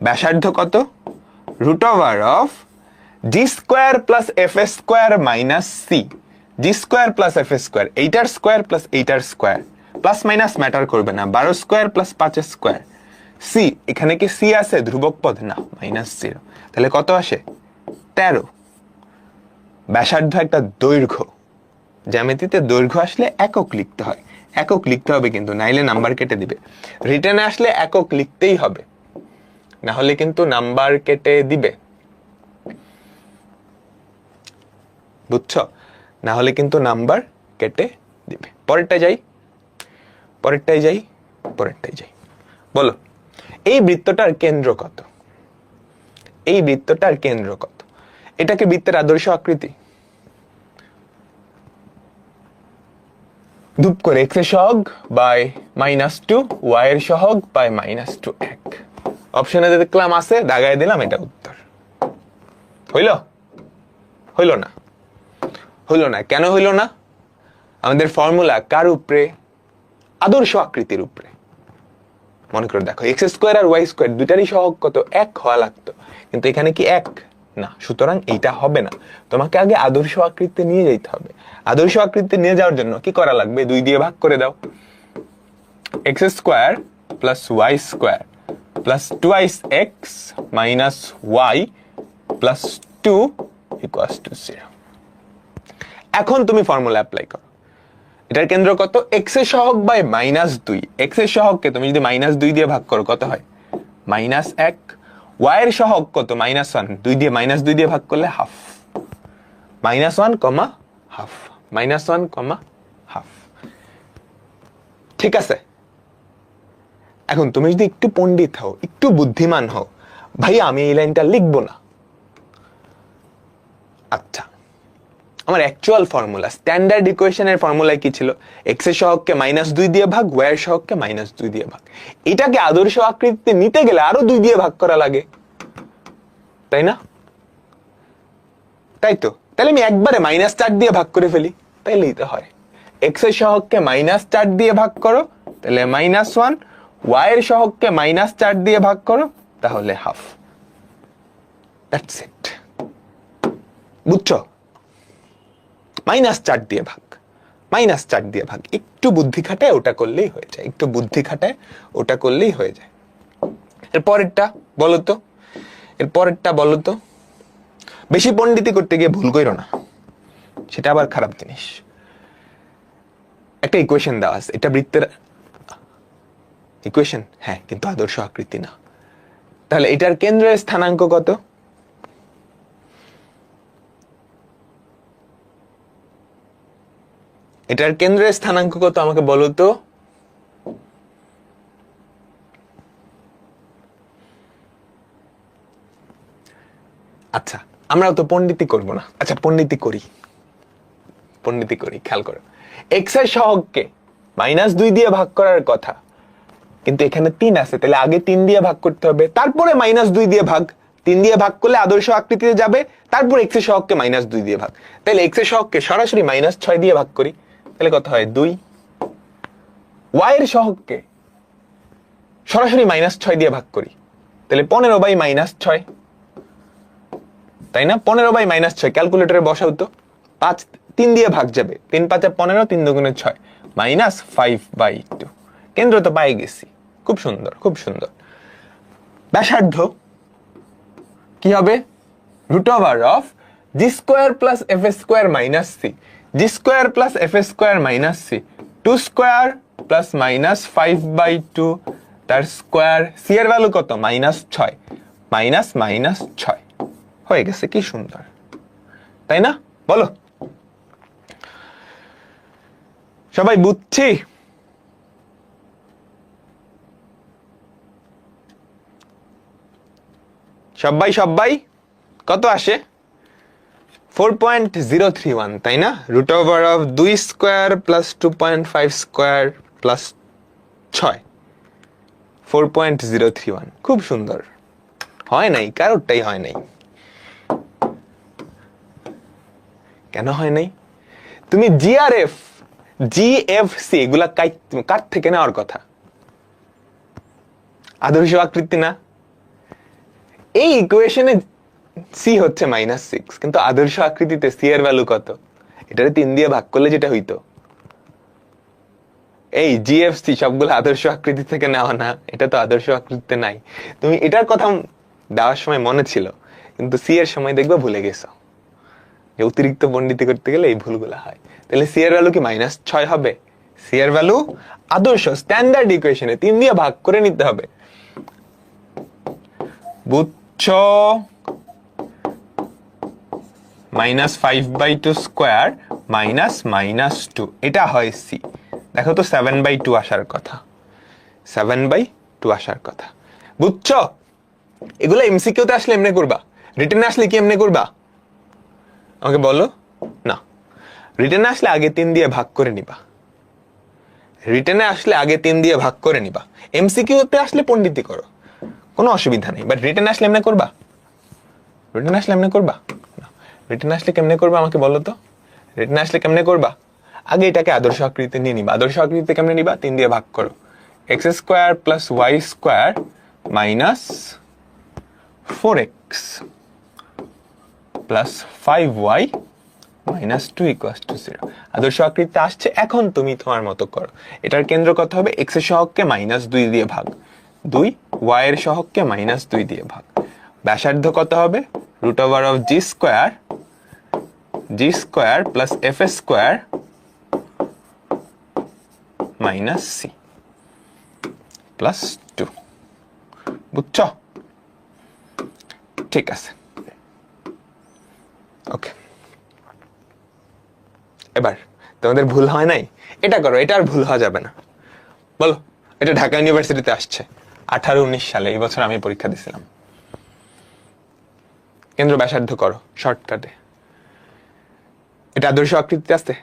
Speaker 1: ব্যাসার্ধ কত? √g² plus f² - c। g² plus f², এইটার স্কোয়ার প্লাস এইটার স্কোয়ার, প্লাস মাইনাস ম্যাটার করবে না। 12² plus 5² c। এখানে কি c আছে? ধ্রুবক পদ না, -0। তাহলে কত আসে? 13। ব্যাসার্ধ একটা দৈর্ঘ্য। জ্যামিতিতে দৈর্ঘ্য আসলে একক লিখতে হয়। একক লিখতে হবে কিন্তু, নাইলে নাম্বার কেটে দিবে। রিটেনে আসলে একক লিখতেই হবে, না হলে কিন্তু নাম্বার কেটে দিবে, বুঝছো? না হলে কিন্তু নাম্বার কেটে দিবে। পরেরটায় যাই, পরেরটায় যাই, পরেরটায় যাই। বলো, এই বৃত্তটার কেন্দ্র কত? এই বৃত্তটার কেন্দ্র কত? এটাকে বৃত্তের আদর্শ আকৃতি? ধূপ করে x এর সহগ বাই -2, y এর সহগ বাই -2 1। অপশনে দেখলাম আছে, দাগায় দিলাম, এটা উত্তর। হইল? হইল না? হইল না কেন হইল না? আমাদের ফর্মুলা কার উপরে? আদর্শ আকৃতির উপরে। মনে করে দেখো, x স্কোয়ার আর y স্কোয়ার দুটারই সহগ কত? 1 হওয়া লাগতো, কিন্তু এখানে কি 1 না, সুতরাং এইটা হবে না। তোমাকে আগে আদর্শ আকৃতিতে নিয়ে যেতে হবে। আদর্শ আকৃতিতে নিয়ে যাওয়ার জন্য কি করা লাগবে? 2 দিয়ে ভাগ করে দাও। x square plus y square plus 2x minus y plus 2 equals to 0। এখন তুমি ফর্মুলা অ্যাপ্লাই করো। এটার কেন্দ্র কত? x এর সহগ বাই -2। x এর সহগকে তুমি যদি -2 দিয়ে ভাগ করো কত হয়? -1। y এর সহগ কত? -1। 2 দিয়ে -2 দিয়ে ভাগ করলে হাফ। -1, half, -1, half. ঠিক আছে? এখন তুমি যদি একটু পণ্ডিত হও, একটু বুদ্ধিমান হও, ভাইয়া আমি এই লাইনটা লিখবো না। আচ্ছা, আমার অ্যাকচুয়াল ফর্মুলা, স্ট্যান্ডার্ড ইকুয়েশনের ফর্মুলায় কি ছিল? x এর সহগকে -2 দিয়ে ভাগ, y এর সহগকে -2 দিয়ে ভাগ। এটাকে আদর্শ আকৃতিতে নিতে গেলে আরো 2 দিয়ে ভাগ করা লাগে, তাই না? তাই তো, তাহলে আমি একবারে -4 দিয়ে ভাগ করে ফেলি, তাইলেই তো হয়। x এর সহগকে -4 দিয়ে ভাগ করো, তাহলে -1, y এর সহগকে -4 দিয়ে ভাগ করো, তাহলে হাফ। That's it. বুঝছো? -4 দিয়ে ভাগ, -4 দিয়ে ভাগ। একটু বুদ্ধি খাটায় ওটা করলেই হয়ে যায়, একটু বুদ্ধি খাটায় ওটা করলেই হয়ে যায়। এরপরেরটা বলো তো, এরপরেরটা বলো তো। বেশি পণ্ডিতি করতে গিয়ে ভুল কইরো না, সেটা আবার খারাপ জিনিস। একটা ইকুয়েশন দেওয়া আছে, এটা বৃত্তের ইকুয়েশন, হ্যাঁ, কিন্তু আদর্শ আকৃতি না। তাহলে এটার কেন্দ্রের স্থানাঙ্ক কত? এটার কেন্দ্রের স্থানাঙ্ক কত আমাকে বলো তো। আচ্ছা, আমরাও তো পণ্ডিতি করব না। আচ্ছা, পণ্ডিতি করি, পণ্ডিতি করি। খেয়াল করো, x এর সহগকে -2 দিয়ে ভাগ করার কথা, কিন্তু এখানে 3 আছে, তাহলে আগে 3 দিয়ে ভাগ করতে হবে, তারপরে -2 দিয়ে ভাগ। 3 দিয়ে ভাগ করলে আদর্শ আকৃতিতে যাবে, তারপর x এর সহগকে -2 দিয়ে ভাগ। তাহলে x এর সহগকে সরাসরি -6 দিয়ে ভাগ করি, তাহলে কত হয়? 2। y এর সহগকে সরাসরি -6 দিয়ে ভাগ করি, তাহলে 15/-6, তাই না? 15/-6 ক্যালকুলেটরে বসাও তো। 5 3 দিয়ে ভাগ যাবে, 3 5 15, 3 2 6, -5/2। কেন্দ্র তো পাই গেছি, খুব সুন্দর, খুব সুন্দর। ব্যাসার্ধ কি হবে? √of g² + f² - c, g² + f² - c, 2² + -5/2 তার স্কোয়ার। c এর ভ্যালু কত? -6, -6 হয়ে গেছে। কি সুন্দর, তাই না? বলো, সবাই বুঝছি? সবাই কত আসে? 4.031, তাই না? √of 2² + 2.5² + 6, 4.031। খুব সুন্দর। হয় নাই, কারোরটাই হয় নাই। কেন হয় নাই? তুমি জিআরএফ, জিএফসি এগুলা কার থেকে নেওয়ার কথা? আদর্শ আকৃতি না? এই ইকুয়েশনে সি হচ্ছে -6, কিন্তু আদর্শ আকৃতিতে সি এর ভ্যালু কত? এটারে 3 দিয়ে ভাগ করলে যেটা হইতো। এই জিএফসি সবগুলো আদর্শ আকৃতি থেকে নেওয়া না, এটা তো আদর্শ আকৃতিতে নাই। তুমি এটার কথা দেওয়ার সময় মনে ছিল, কিন্তু সি এর সময় দেখবে ভুলে গেছো। যে অতিরিক্ত পণ্ডিতি করতে গেলে এই ভুলগুলো হয়। তাহলে সি এর ভ্যালু কি -6 হবে? সি এর ভ্যালু আদর্শ স্ট্যান্ডার্ড ইকুয়েশনে 3 দিয়ে ভাগ করে নিতে হবে। বুঝছো? -5/2 স্কোয়ার -(-2) এটা হয় সি। দেখো তো 7/2 আসার কথা, 7/2 আসার কথা। বুঝছো? এগুলো এমসিকিউতে আসলে এমনি করবা, রিটেনে আসলে কি এমনি করবা আমাকে বলো না। রিটেনে আসলে আগে 3 দিয়ে ভাগ করে নিবা, রিটেনে আসলে আগে 3 দিয়ে ভাগ করে নিবা। এমসিকিউতে আসলে পণ্ডিতি করো, কোনো অসুবিধা নেই, বাট রিটেনে আসলে এমনি করবা? রিটেনে আসলে এমনি করবা না। রিটেনে আসলে কেমনে করবা আমাকে বলো তো? রিটেনে আসলে কেমনে করবা? আগে এটাকে আদর্শ আকৃতিতে নিয়ে নিবা। আদর্শ আকৃতিতে কেমনে নিবা? 3 দিয়ে ভাগ করো। x square plus y square minus 4x plus 5y minus 2 equals to 0। আদর্শ আকৃতিতে আসছে। এখন তুমি তোমার মতো করো। এটার কেন্দ্র কত হবে? x এর সহগকে -2 দিয়ে ভাগ 2, y এর সহগকে -2 দিয়ে ভাগ। ব্যাসার্ধ কত হবে? √g square plus f square minus c plus 2। বুঝছো? ঠিক আছে, ওকে। এবার তোমাদের ভুল হয় নাই, এটা করো, এটা আর ভুল হওয়া যাবে না। বলো, এটা ঢাকা ইউনিভার্সিটিতে আসছে 18-19 সালে, এই বছর আমি পরীক্ষা দিছিলাম। কেন্দ্র ব্যাসার্ধ করো শর্টকাটে। এটা আদর্শ আকৃতিতে আসছে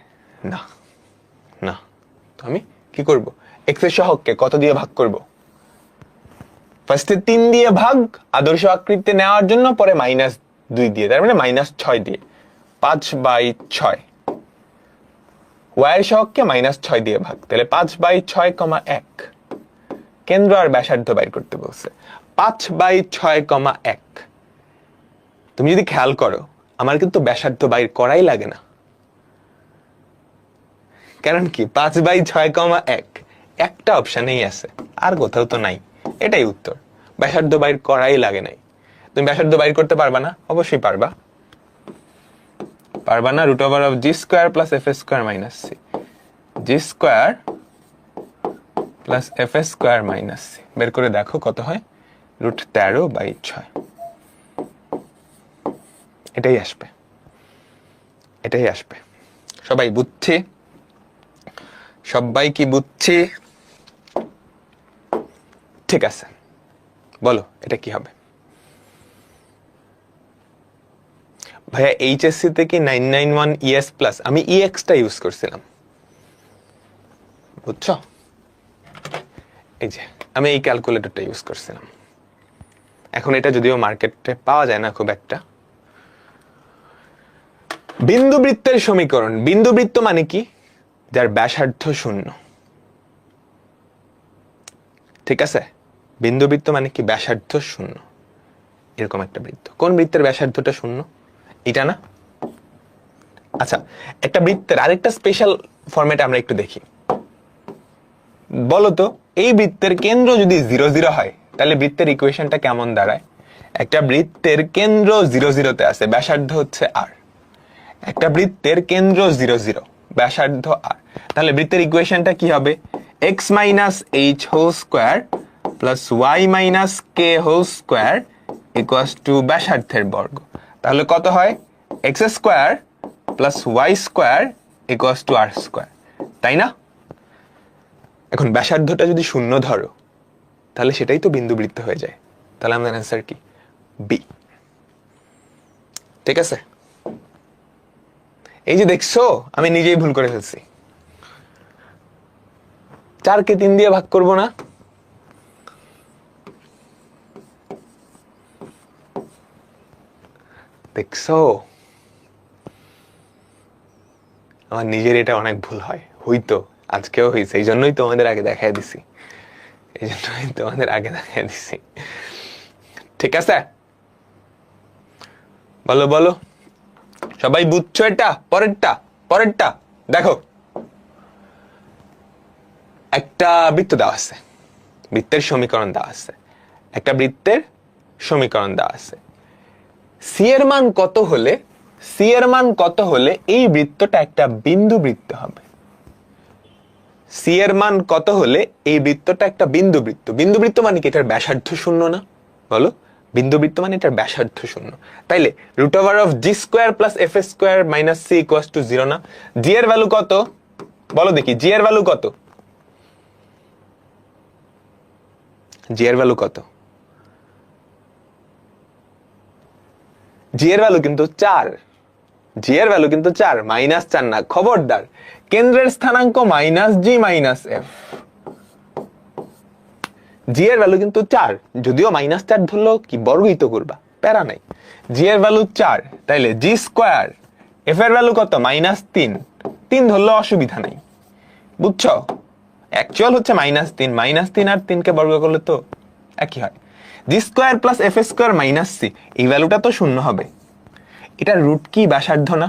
Speaker 1: না, না। তো আমি কি করব? x এর সহগকে কত দিয়ে ভাগ করব? ফার্স্টে 3 দিয়ে ভাগ আদর্শ আকৃতিতে নেওয়ার জন্য, পরে -2 দিয়ে, তার মানে -6 দিয়ে 5/6। y এর সহগকে -6 দিয়ে ভাগ, তাহলে 5/6,1। কেন্দ্র আর ব্যাসার্ধ বাইর করতে বলছে। 5/6,1। তুমি যদি খেয়াল করো, আমার কিন্তু ব্যাসার্ধ বাইর করাই লাগে না। কারণ কি? 5/6,1 একটা অপশনেই আছে, আর কোথাও তো নাই। এটাই উত্তর। ব্যাসার্ধ বাইর করাই লাগে নাই। তুমি ব্যাসার্ধ বাইর করতে পারবা না? অবশ্যই পারবা। পারবা না? √g square plus f square minus c, g square plus f square minus c বের করে দেখো কত হয়? √13/6। এটাই আসবে, এটাই আসবে। সবাই বুঝছি? সবাই কি বুঝছি? ঠিক আছে, বলো এটা কি হবে? ভাইয়া এইচএসসি তে কি 991 ES প্লাস? আমি EX টা ইউজ করছিলাম, বুঝছো? এই যে আমি এই ক্যালকুলেটরটা ইউজ করছিলাম। এখন এটা যদিও মার্কেটে পাওয়া যায় না খুব একটা। বিন্দুবৃত্তের সমীকরণ। বিন্দুবৃত্ত মানে কি? যার ব্যাসার্ধ 0। ঠিক আছে? বিন্দুবৃত্ত মানে কি? ব্যাসার্ধ 0, এরকম একটা বৃত্ত। কোন বৃত্তের ব্যাসার্ধটা 0? এটা না? আচ্ছা, একটা বৃত্তের আরেকটা স্পেশাল ফরম্যাট আমরা একটু দেখি। বলো তো, এই বৃত্তের কেন্দ্র যদি 0, 0 হয়, তাহলে বৃত্তের ইকুয়েশনটা কেমন দাঁড়ায়? একটা বৃত্তের কেন্দ্র 0, 0 তে আছে, ব্যাসার্ধ হচ্ছে r। একটা বৃত্তের কেন্দ্র 0, 0, ব্যাসার্ধ r, তাহলে বৃত্তের ইকুয়েশনটা কি হবে? x - h whole square plus y - k whole square equals to ব্যাসার্ধের বর্গ। তাহলে কত হয়? x square plus y square equals to r square, তাই না? এখন ব্যাসার্ধটা যদি 0 ধরো, তাহলে সেটাই তো বিন্দুবৃত্ত হয়ে যায়। তাহলে আমাদের অ্যান্সার কি? বি। ঠিক আছে? এই যে দেখছো, আমি নিজেই ভুল করে ফেলছি। 4 কে 3 দিয়ে ভাগ করব না? দেখছো, আমার নিজের এটা অনেক ভুল হয়, হইতো, আজকেও হয়েছে। এই জন্যই তোমাদের আগে দেখাই দিছি, এই জন্যই তোমাদের আগে দেখাই দিছি। ঠিক আছে, বলো বলো, সবাই বুঝছো এটা? পরেরটা, পরেরটা দেখো। একটা বৃত্ত দেওয়া আছে, বৃত্তের সমীকরণ দেওয়া আছে, একটা বৃত্তের সমীকরণ দেওয়া আছে। সি এর মান কত হলে, সি এর মান কত হলে এই বৃত্তটা একটা বিন্দু বৃত্ত হবে? সি এর মান কত হলে এই বৃত্তটা একটা বিন্দু বৃত্ত? বিন্দু বৃত্ত মানে কি এটার ব্যাসার্ধ শূন্য না? বলো, বিন্দু বৃত্ত মানে এটার ব্যাসার্ধ শূন্য। তাইলে root over of g square plus f square minus c equals to 0 না? জি এর ভ্যালু কত বলো দেখি, জি এর ভ্যালু কত? জি এর ভ্যালু কত? জি এর ভ্যালু কিন্তু 4। জি এর ভ্যালু কিন্তু 4, -4 না। খবরদার, কেন্দ্রের স্থানাঙ্ক মাইনাস জি মাইনাস এফ। জি এর ভ্যালু কিন্তু 4, যদিও -4 ধরলেও কি বর্গই তো করবা, প্যারা নাই। জি এর ভ্যালু 4, তাইলে জি স্কোয়ার, এফ এর ভ্যালু কত? -3। 3 ধরলেও অসুবিধা নাই, বুঝছো? অ্যাকচুয়াল হচ্ছে -3, -3 আর 3 কে বর্গ করলে তো একই হয়। G square plus f square minus c, এই ভ্যালুটা তো শূন্য হবে। এটা রুট কি ব্যাসার্ধ না?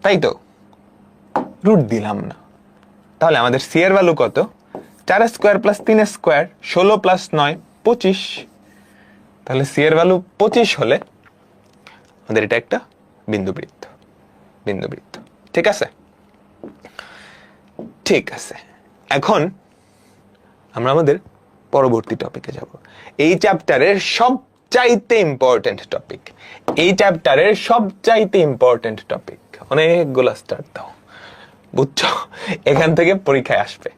Speaker 1: তাই তো, রুট দিলাম না। তাহলে আমাদের সি এর ভ্যালু কত? 4 স্কোয়ার প্লাস 3 স্কোয়ার, 16 প্লাস 9 25। তাহলে সি এর ভ্যালু 25 হলে আমাদের এটা একটা বিন্দু বৃত্ত। বিন্দু বৃত্ত, ঠিক আছে? ঠিক আছে, এখন আমরা আমাদের পরবর্তী টপিকে যাব। এই চ্যাপ্টারের সবচাইতে ইম্পর্টেন্ট টপিক, এই চ্যাপ্টারের সবচাইতে ইম্পর্টেন্ট টপিক। অনেকগুলো স্টার দাও, বুঝছো? এখান থেকে পরীক্ষায় আসবে।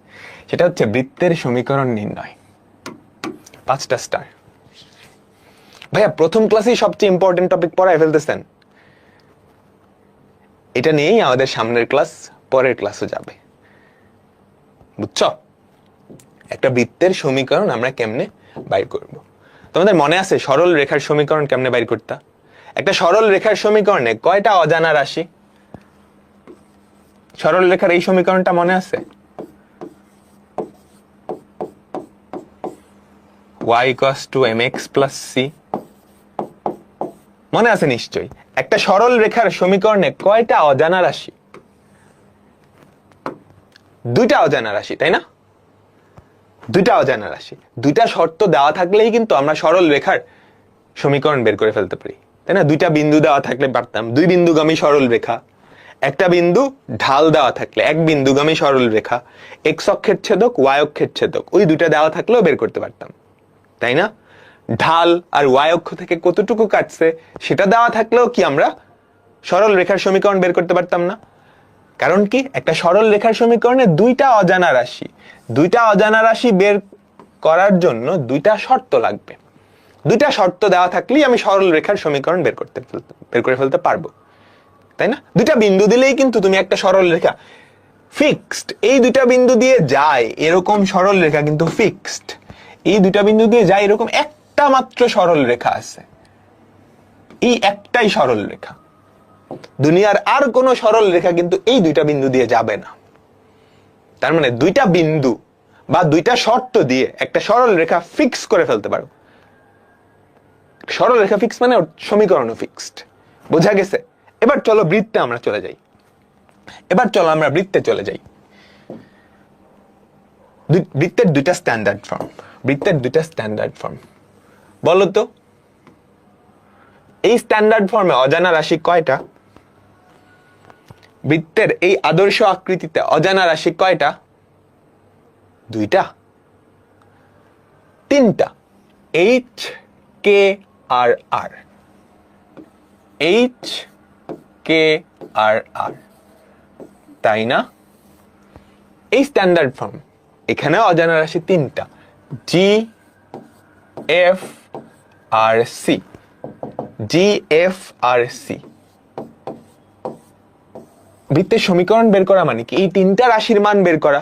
Speaker 1: সেটা হচ্ছে বৃত্তের সমীকরণ নির্ণয়। 5টা স্টার। ভাইয়া প্রথম ক্লাসেই সবচেয়ে ইম্পর্টেন্ট টপিক পড়ায় ফেলতেছেন। এটা নিয়েই আমাদের সামনের ক্লাস, পরের ক্লাসও যাবে, বুঝছো? একটা বৃত্তের সমীকরণ আমরা কেমনে বাইর করব? তোমাদের মনে আছে সরল রেখার সমীকরণ কেমনে বাইর করতা? একটা সরল রেখার সমীকরণে কয়টা অজানা রাশি? সরল রেখার এই সমীকরণটা মনে আছে? y = mx + c, মনে আছে নিশ্চয়ই? একটা সরল রেখার সমীকরণে কয়টা অজানা রাশি? 2টা অজানা রাশি, তাই না? 2টা অজানা রাশি। 2টা শর্ত দেওয়া থাকলেই কিন্তু আমরা সরল রেখার সমীকরণ বের করে ফেলতে পারি, তাই না? 2টা বিন্দু দেওয়া থাকলে পারতাম। 2 বিন্দুগামী সরল রেখা, একটা বিন্দু ঢাল দেওয়া থাকলে, এক বিন্দুগামী সরল রেখা, এক্স অক্ষের ছেদক, ওয়াই অক্ষের ছেদক, ওই 2টা দেওয়া থাকলেও বের করতে পারতাম, তাই না? ঢাল আর ওয়াই অক্ষ থেকে কতটুকু কাটছে সেটা দেওয়া থাকলেও কি আমরা সরল রেখার সমীকরণ বের করতে পারতাম না? কারণ কি, একটা সরল রেখার সমীকরণে 2টা অজানা রাশি, 2টা অজানা রাশি বের করার জন্য 2টা শর্ত লাগবে। 2টা শর্ত দেওয়া থাকলেই আমি সরল রেখার সমীকরণ বের করে ফেলতে পারবো, তাই না? 2টা বিন্দু দিলেই কিন্তু তুমি একটা সরল রেখা ফিক্সড, এই 2টা বিন্দু দিয়ে যায় এরকম সরল রেখা কিন্তু ফিক্সড। এই 2টা বিন্দু দিয়ে যায় এরকম একটা মাত্র সরল রেখা আছে, এই একটাই সরল রেখা। দুনিয়ার আর কোন সরল রেখা কিন্তু এই 2টা বিন্দু দিয়ে যাবে না। তার মানে 2টা বিন্দু বা 2টা শর্ত দিয়ে একটা সরল রেখা ফিক্স করে ফেলতে পারো। সরল রেখা ফিক্স মানে সমীকরণও ফিক্সড, বোঝা গেছে? এবার চলো বৃত্তে আমরা চলে যাই। বৃত্তের 2টা স্ট্যান্ডার্ড ফর্ম। বৃত্তের 2টা স্ট্যান্ডার্ড ফর্ম বলো তো। এই স্ট্যান্ডার্ড ফর্মে অজানা রাশি কয়টা? বৃত্তের এই আদর্শ আকৃতিতে অজানা রাশি কয়টা? 2টা? 3টা। এইচ, কে আর আর। এইচ, কে আর আর, তাই না? এই স্ট্যান্ডার্ড ফর্ম। এখানে অজানা রাশি 3টা, জি, এফ আর সি। জি, এফ আর সি। বৃত্তের সমীকরণ বের করা মানে কি এই 3টা রাশির মান বের করা,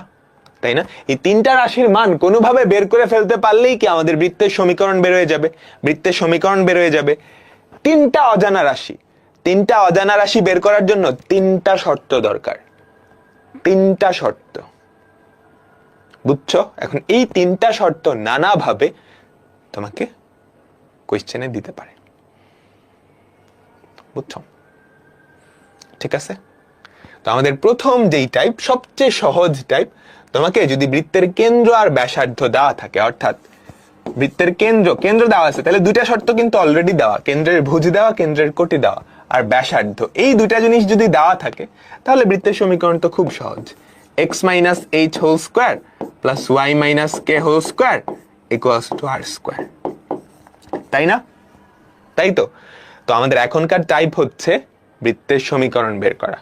Speaker 1: তাই না? এই 3টা রাশির মান কোনোভাবে বের করে ফেলতে পারলেই কি আমাদের বৃত্তের সমীকরণ বের হয়ে যাবে। বৃত্তের সমীকরণ বের হয়ে যাবে। 3টা অজানা রাশি, 3টা অজানা রাশি বের করার জন্য 3টা শর্ত দরকার। 3টা শর্ত, বুঝছো? এখন এই 3টা শর্ত নানাভাবে তোমাকে কোশ্চেনে দিতে পারে, বুঝছো? ঠিক আছে, তো আমাদের প্রথম যেই টাইপ, সবচেয়ে সহজ টাইপ, তোমাকে যদি বৃত্তের কেন্দ্র আর ব্যাসার্ধ দেওয়া থাকে, অর্থাৎ বৃত্তের কেন্দ্র দেওয়া আছে, তাহলে 2টা শর্ত কিন্তু অলরেডি দেওয়া, কেন্দ্রের ভুজ দেওয়া, কেন্দ্রের কোটি দেওয়া, আর ব্যাসার্ধ, এই 2টা জিনিস যদি দেওয়া থাকে তাহলে বৃত্তের সমীকরণ তো খুব সহজ। x minus h whole square plus y minus k whole square equals to r square, তাই না? তাই তো। তো আমাদের এখনকার টাইপ হচ্ছে বৃত্তের সমীকরণ বের করা।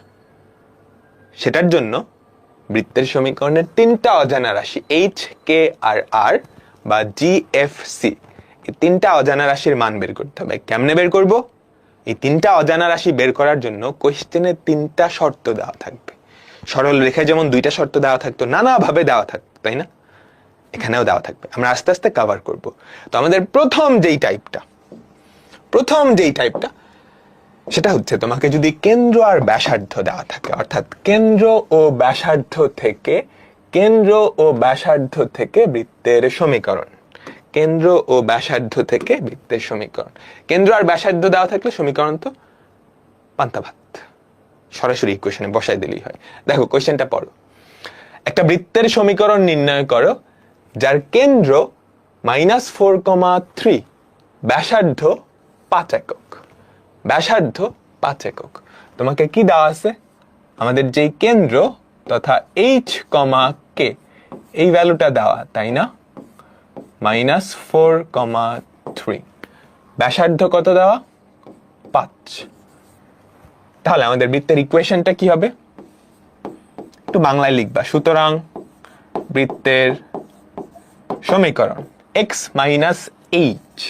Speaker 1: সেটার জন্য বৃত্তের সমীকরণের তিনটা অজানা রাশি h, k আর r বা g, f, c, এই তিনটা অজানা রাশির মান বের করতে হবে। কেমনে বের করব? এই তিনটা অজানা রাশি বের করার জন্য কোশ্চেনে তিনটা শর্ত দেওয়া থাকবে। সরল রেখায় যেমন দুইটা শর্ত দেওয়া থাকতো, নানাভাবে দেওয়া থাকতো, তাই না? এখানেও দেওয়া থাকবে। আমরা আস্তে আস্তে কভার করব। তো আমাদের প্রথম যেই টাইপটা সেটা হচ্ছে, তোমাকে যদি কেন্দ্র আর ব্যাসার্ধ দেওয়া থাকে, অর্থাৎ কেন্দ্র ও ব্যাসার্ধ থেকে বৃত্তের সমীকরণ, কেন্দ্র ও ব্যাসার্ধ থেকে বৃত্তের সমীকরণ। কেন্দ্র আর ব্যাসার্ধ দেওয়া থাকলে সমীকরণ তো পান্তা ভাত, সরাসরি ইকুয়েশনে বসাই দিলেই হয়। দেখো কোশ্চেনটা পড়ো। একটা বৃত্তের সমীকরণ নির্ণয় করো যার কেন্দ্র -4,3, ব্যাসার্ধ 5 একক। ব্যাসার্ধ 5 একক। তোমাকে কি দেওয়া আছে? আমাদের যেই কেন্দ্র তথা h, k এই ভ্যালুটা দেওয়া, তাই না? -4,3। ব্যাসার্ধ কত দেওয়া? 5। তাহলে আমাদের বৃত্তের ইকুয়েশনটা কি হবে? একটু বাংলায় লিখবা। সুতরাং বৃত্তের সমীকরণ x minus h,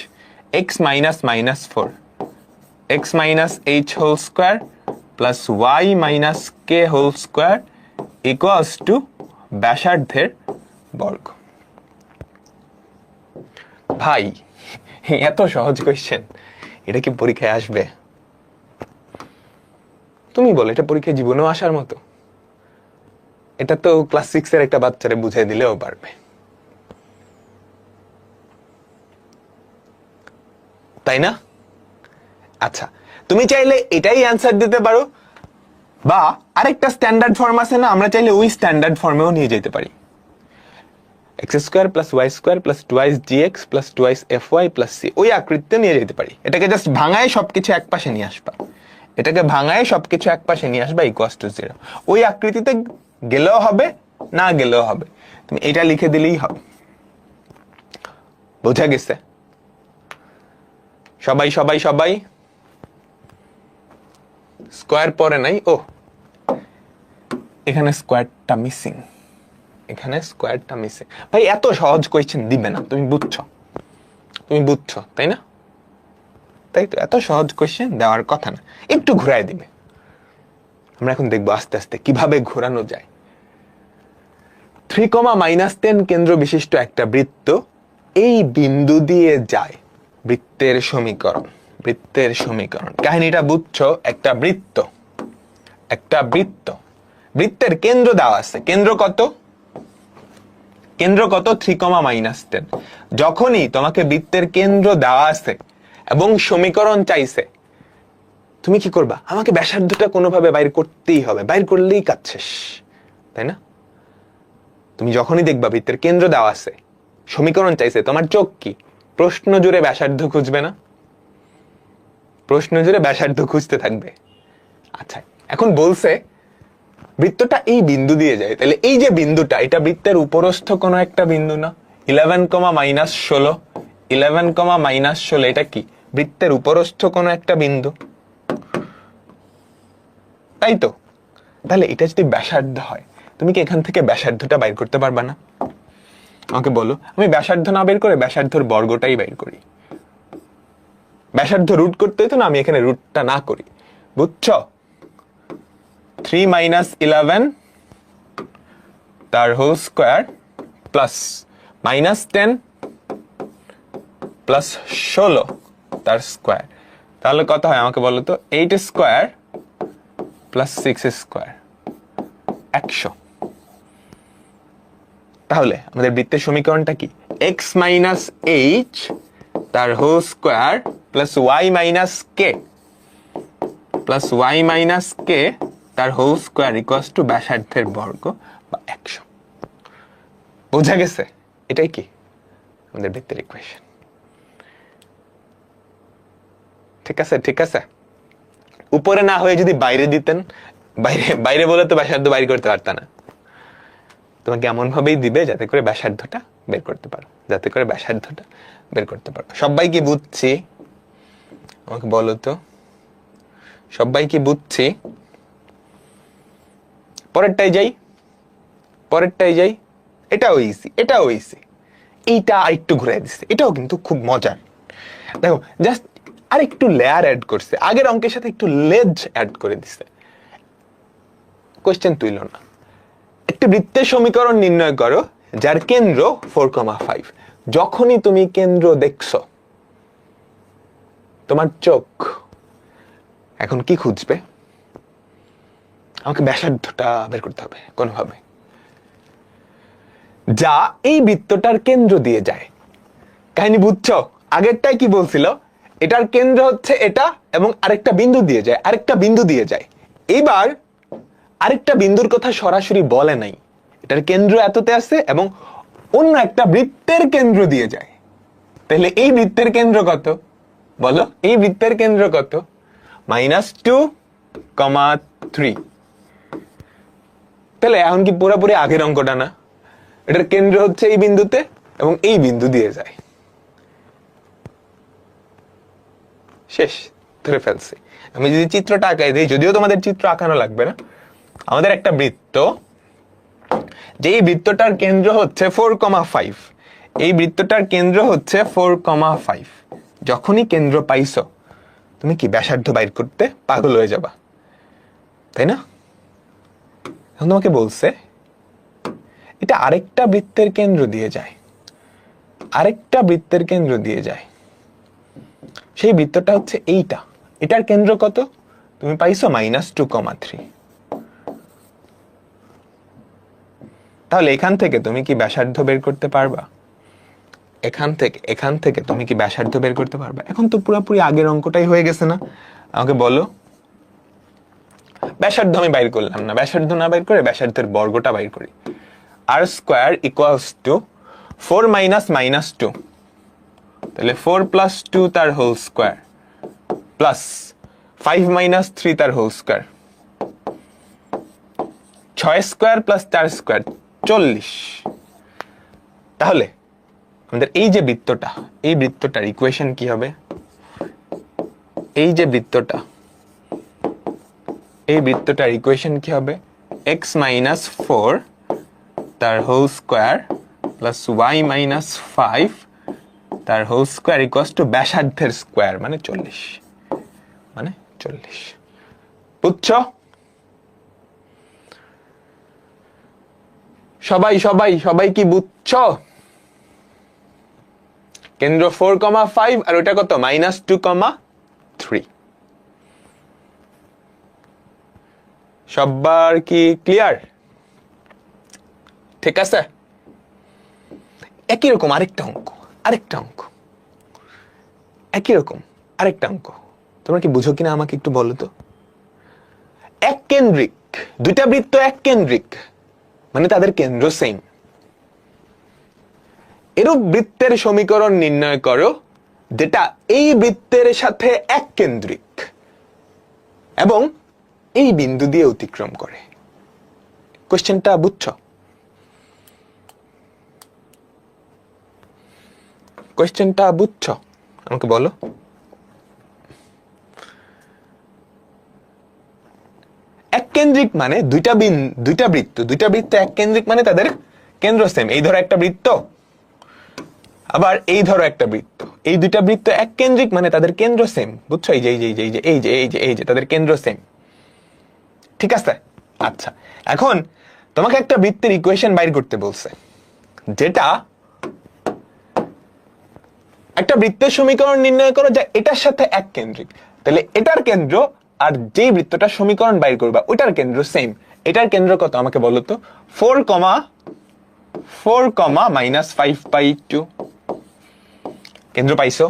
Speaker 1: x minus -4, x minus h whole square plus y minus k whole square equals to ব্যাসার্ধের বর্গ। ভাই, এত সহজ কোয়েশ্চেন, এটা কি পরীক্ষায় আসবে? তুমি বলো, এটা পরীক্ষায় জীবনেও আসার মতো? এটা তো ক্লাস 6 এর একটা বাচ্চারে বুঝিয়ে দিলেও পারবে, তাই না? আচ্ছা, তুমি চাইলে এটাই অ্যান্সার দিতে পারো, বা আরেকটা স্ট্যান্ডার্ড ফর্ম আছে না, আমরা চাইলে ওই স্ট্যান্ডার্ড ফর্মেও নিয়ে যেতে পারি। x square plus y square plus 2x dx plus 2x fy plus c, ওই আকৃতিতে নিয়ে যেতে পারি। এটাকে জাস্ট ভাঙায় সবকিছু এক পাশে নিয়ে আসবা, ইকুয়ালস টু 0। ওই আকৃতিতে গেলেও হবে, না গেলেও হবে, তুমি এটা লিখে দিলেই হবে। বোঝা গেছে? সবাই স্কোয়ার পরে নাই? ও, এখানে স্কোয়ারটা মিসিং, ভাই এত সহজ কোয়েশ্চেন দিবে না, তুমি বুঝছো, তাই না? তাই তো, এত সহজ কোয়েশ্চেন দেওয়ার কথা না, একটু ঘুরায় দিবে। আমরা এখন দেখবো আস্তে আস্তে কিভাবে ঘোরানো যায়। 3,-10 কেন্দ্র বিশিষ্ট একটা বৃত্ত এই বিন্দু দিয়ে যায়। বৃত্তের সমীকরণ, কাহিনীটা বুঝছো? একটা বৃত্ত, বৃত্তের কেন্দ্র দেওয়া আছে। কেন্দ্র কত? 3,-10। যখনই তোমাকে বৃত্তের কেন্দ্র দেওয়া আছে এবং সমীকরণ চাইছে, তুমি কি করবা? আমাকে ব্যাসার্ধটা কোনোভাবে বাইর করতেই হবে, বাইর করলেই কাজ শেষ, তাই না? তুমি যখনই দেখবা বৃত্তের কেন্দ্র দেওয়া আছে, সমীকরণ চাইছে, তোমার চোখ কি প্রশ্ন জুড়ে ব্যাসার্ধ খুঁজবে না? প্রশ্ন জুড়ে ব্যাসার্ধ খুঁজতে থাকবে। আচ্ছা, এখন বলছে বৃত্তটা এই বিন্দু দিয়ে যায়, তাহলে এই যে বিন্দুটা, এটা বৃত্তের উপরস্থ কোনো একটা বিন্দু না? 11,-16 এটা কি বৃত্তের উপরস্থ কোনো একটা বিন্দু, তাই তো? তাহলে এটা যদি ব্যাসার্ধ হয়, তুমি কি এখান থেকে ব্যাসার্ধটা বাইর করতে পারবা না? আমাকে বলো, আমি ব্যাসার্ধ না বের করে ব্যাসার্ধর বর্গটাই বাইর করি। ব্যাসার্ধ রুট করতে হইতো না, আমি এখানে রুটটা না করি। বুঝছো? 3 - 11 তার হোল স্কোয়ার প্লাস -10 প্লাস 16 তার স্কোয়ার, তাহলে কত হয় আমাকে বলো তো? 8 স্কোয়ার প্লাস 6 স্কোয়ার, 100। তাহলে আমাদের বৃত্তের সমীকরণটা কি? x মাইনাস h তার whole square plus y minus k তার হোল স্কোয়ার ইকুয়ালস টু ব্যাসার্ধের বর্গ বা 100। বোঝা গেছে? এটাই কি আমাদের বৃত্তের ইকুয়েশন। ঠিক আছে। উপরে না হয়ে যদি বাইরে দিতেন, বাইরে বলে তো ব্যাসার্ধ বাইর করতে পারত না। তোমাকে এমন ভাবেই দিবে যাতে করে ব্যাসার্ধটা বের করতে পারো, সবাই কি বুঝছি? আমাকে বলো তো, সবাই কি বুঝছি? পরেরটাই যাই। এটাও ইজি, এইটা আরেকটু ঘুরাই দিচ্ছে, এটাও কিন্তু খুব মজার। দেখো জাস্ট আরেকটু লেয়ার অ্যাড করছে, আগের অঙ্কের সাথে একটু লেজ অ্যাড করে দিছে। কোশ্চেন তুইল না, একটি বৃত্তের সমীকরণ নির্ণয় করো যার কেন্দ্র 4,5। যখনই তুমি কেন্দ্র দেখছো, তোমার চোখ এখন কি খুঁজবে? আমাকে ব্যাসার্ধটা বের করতে হবে কোনোভাবে, যা এই বৃত্তটার কেন্দ্র দিয়ে যায়। কাহিনী বুঝছো? আগেরটাই কি বলছিল, এটার কেন্দ্র হচ্ছে এটা এবং আরেকটা বিন্দু দিয়ে যায়। এইবার আরেকটা বিন্দুর কথা সরাসরি বলে নাই, এটার কেন্দ্র এততে আছে এবং অন্য একটা বৃত্তের কেন্দ্র দিয়ে যায়। তাহলে এই বৃত্তের কেন্দ্র কত বলো? এই বৃত্তের কেন্দ্র কত? -2,3। তাহলে এখন কি পুরোপুরি আগের অঙ্কটা না? এটার কেন্দ্র হচ্ছে এই বিন্দুতে এবং এই বিন্দু দিয়ে যায়। শেষ, ধরে ফেলছি। আমি যদি চিত্রটা আঁকাই দিই, যদিও তোমাদের চিত্র আঁকানো লাগবে না, আমাদের একটা বৃত্ত, যে এই বৃত্তটার কেন্দ্র হচ্ছে 4,5। এই বৃত্তটার কেন্দ্র হচ্ছে 4,5। যখনই কেন্দ্র পাইছো, তুমি কি ব্যাসার্ধ বাইর করতে পাগল হয়ে যাবা, তাই না? এখন তোমাকে বলছে এটা আরেকটা বৃত্তের কেন্দ্র দিয়ে যায়, সেই বৃত্তটা হচ্ছে এইটা। এটার কেন্দ্র কত তুমি পাইছো? -2,3। তাহলে এখান থেকে তুমি কি ব্যাসার্ধ বের করতে পারবা? এখান থেকে তুমি কি ব্যাসার্ধ বের করতে পারবা? এখন তো পুরোপুরি আগের অঙ্কটাই হয়ে গেছে না? আমাকে বলো, ব্যাসার্ধ আমি বাইর করলাম না, ব্যাসার্ধ না বাইর করে ব্যাসার্ধের বর্গটা বাইর করি। r² = 4 - -2, তাহলে 4 + 2 তার হোল স্কয়ার প্লাস 5 - 3 তার হোল স্কয়ার, 6² + 4² 40। তাহলে আমাদের এই যে বৃত্তটার ইকুয়েশন কি হবে? এই বৃত্তটার ইকুয়েশন কি হবে? x - 4 তার হোল স্কয়ার প্লাস y - 5 তার হোল স্কয়ার ইকুয়ালস টু ব্যাসার্ধের স্কয়ার মানে 40। বুঝছো? সবাই কি বুঝছো? কেন্দ্র 4,5 আর ওটা কত? -2,3। সবার কি ক্লিয়ার? ঠিক আছে। একই রকম আরেকটা অঙ্ক, তোমরা কি বুঝো কিনা আমাকে একটু বলো তো। এক কেন্দ্রিক দুইটা বৃত্ত, এক কেন্দ্রিক মানে তাদের কেন্দ্র সেম। এরূপ বৃত্তের সমীকরণ নির্ণয় করো যেটা এই বৃত্তের সাথে এক কেন্দ্রিক এবং এই বিন্দু দিয়ে অতিক্রম করে। কোশ্চেনটা বুঝছো? আমাকে বলো। এক কেন্দ্রিক মানে দুইটা বৃত্ত এক কেন্দ্রিক মানে তাদের কেন্দ্র সেম। এই ধরো একটা বৃত্ত, আবার এই ধরো একটা বৃত্ত, এই দুইটা বৃত্ত এক কেন্দ্রিক মানে তাদের কেন্দ্র সেম। বুঝছো? এই যে তাদের কেন্দ্র সেম। ঠিক আছে? আচ্ছা, এখন তোমাকে একটা বৃত্তের ইকুয়েশন বাইর করতে বলছে, যেটা একটা বৃত্তের সমীকরণ নির্ণয় করো যা এটার সাথে এক কেন্দ্রিক। তাহলে এটার কেন্দ্র আর যেই বৃত্তটার সমীকরণ বাইর করবা ওটার কেন্দ্র সেম। এটার কেন্দ্র কত আমাকে বলো তো? 4, -5/2। কেন্দ্র পাইছো?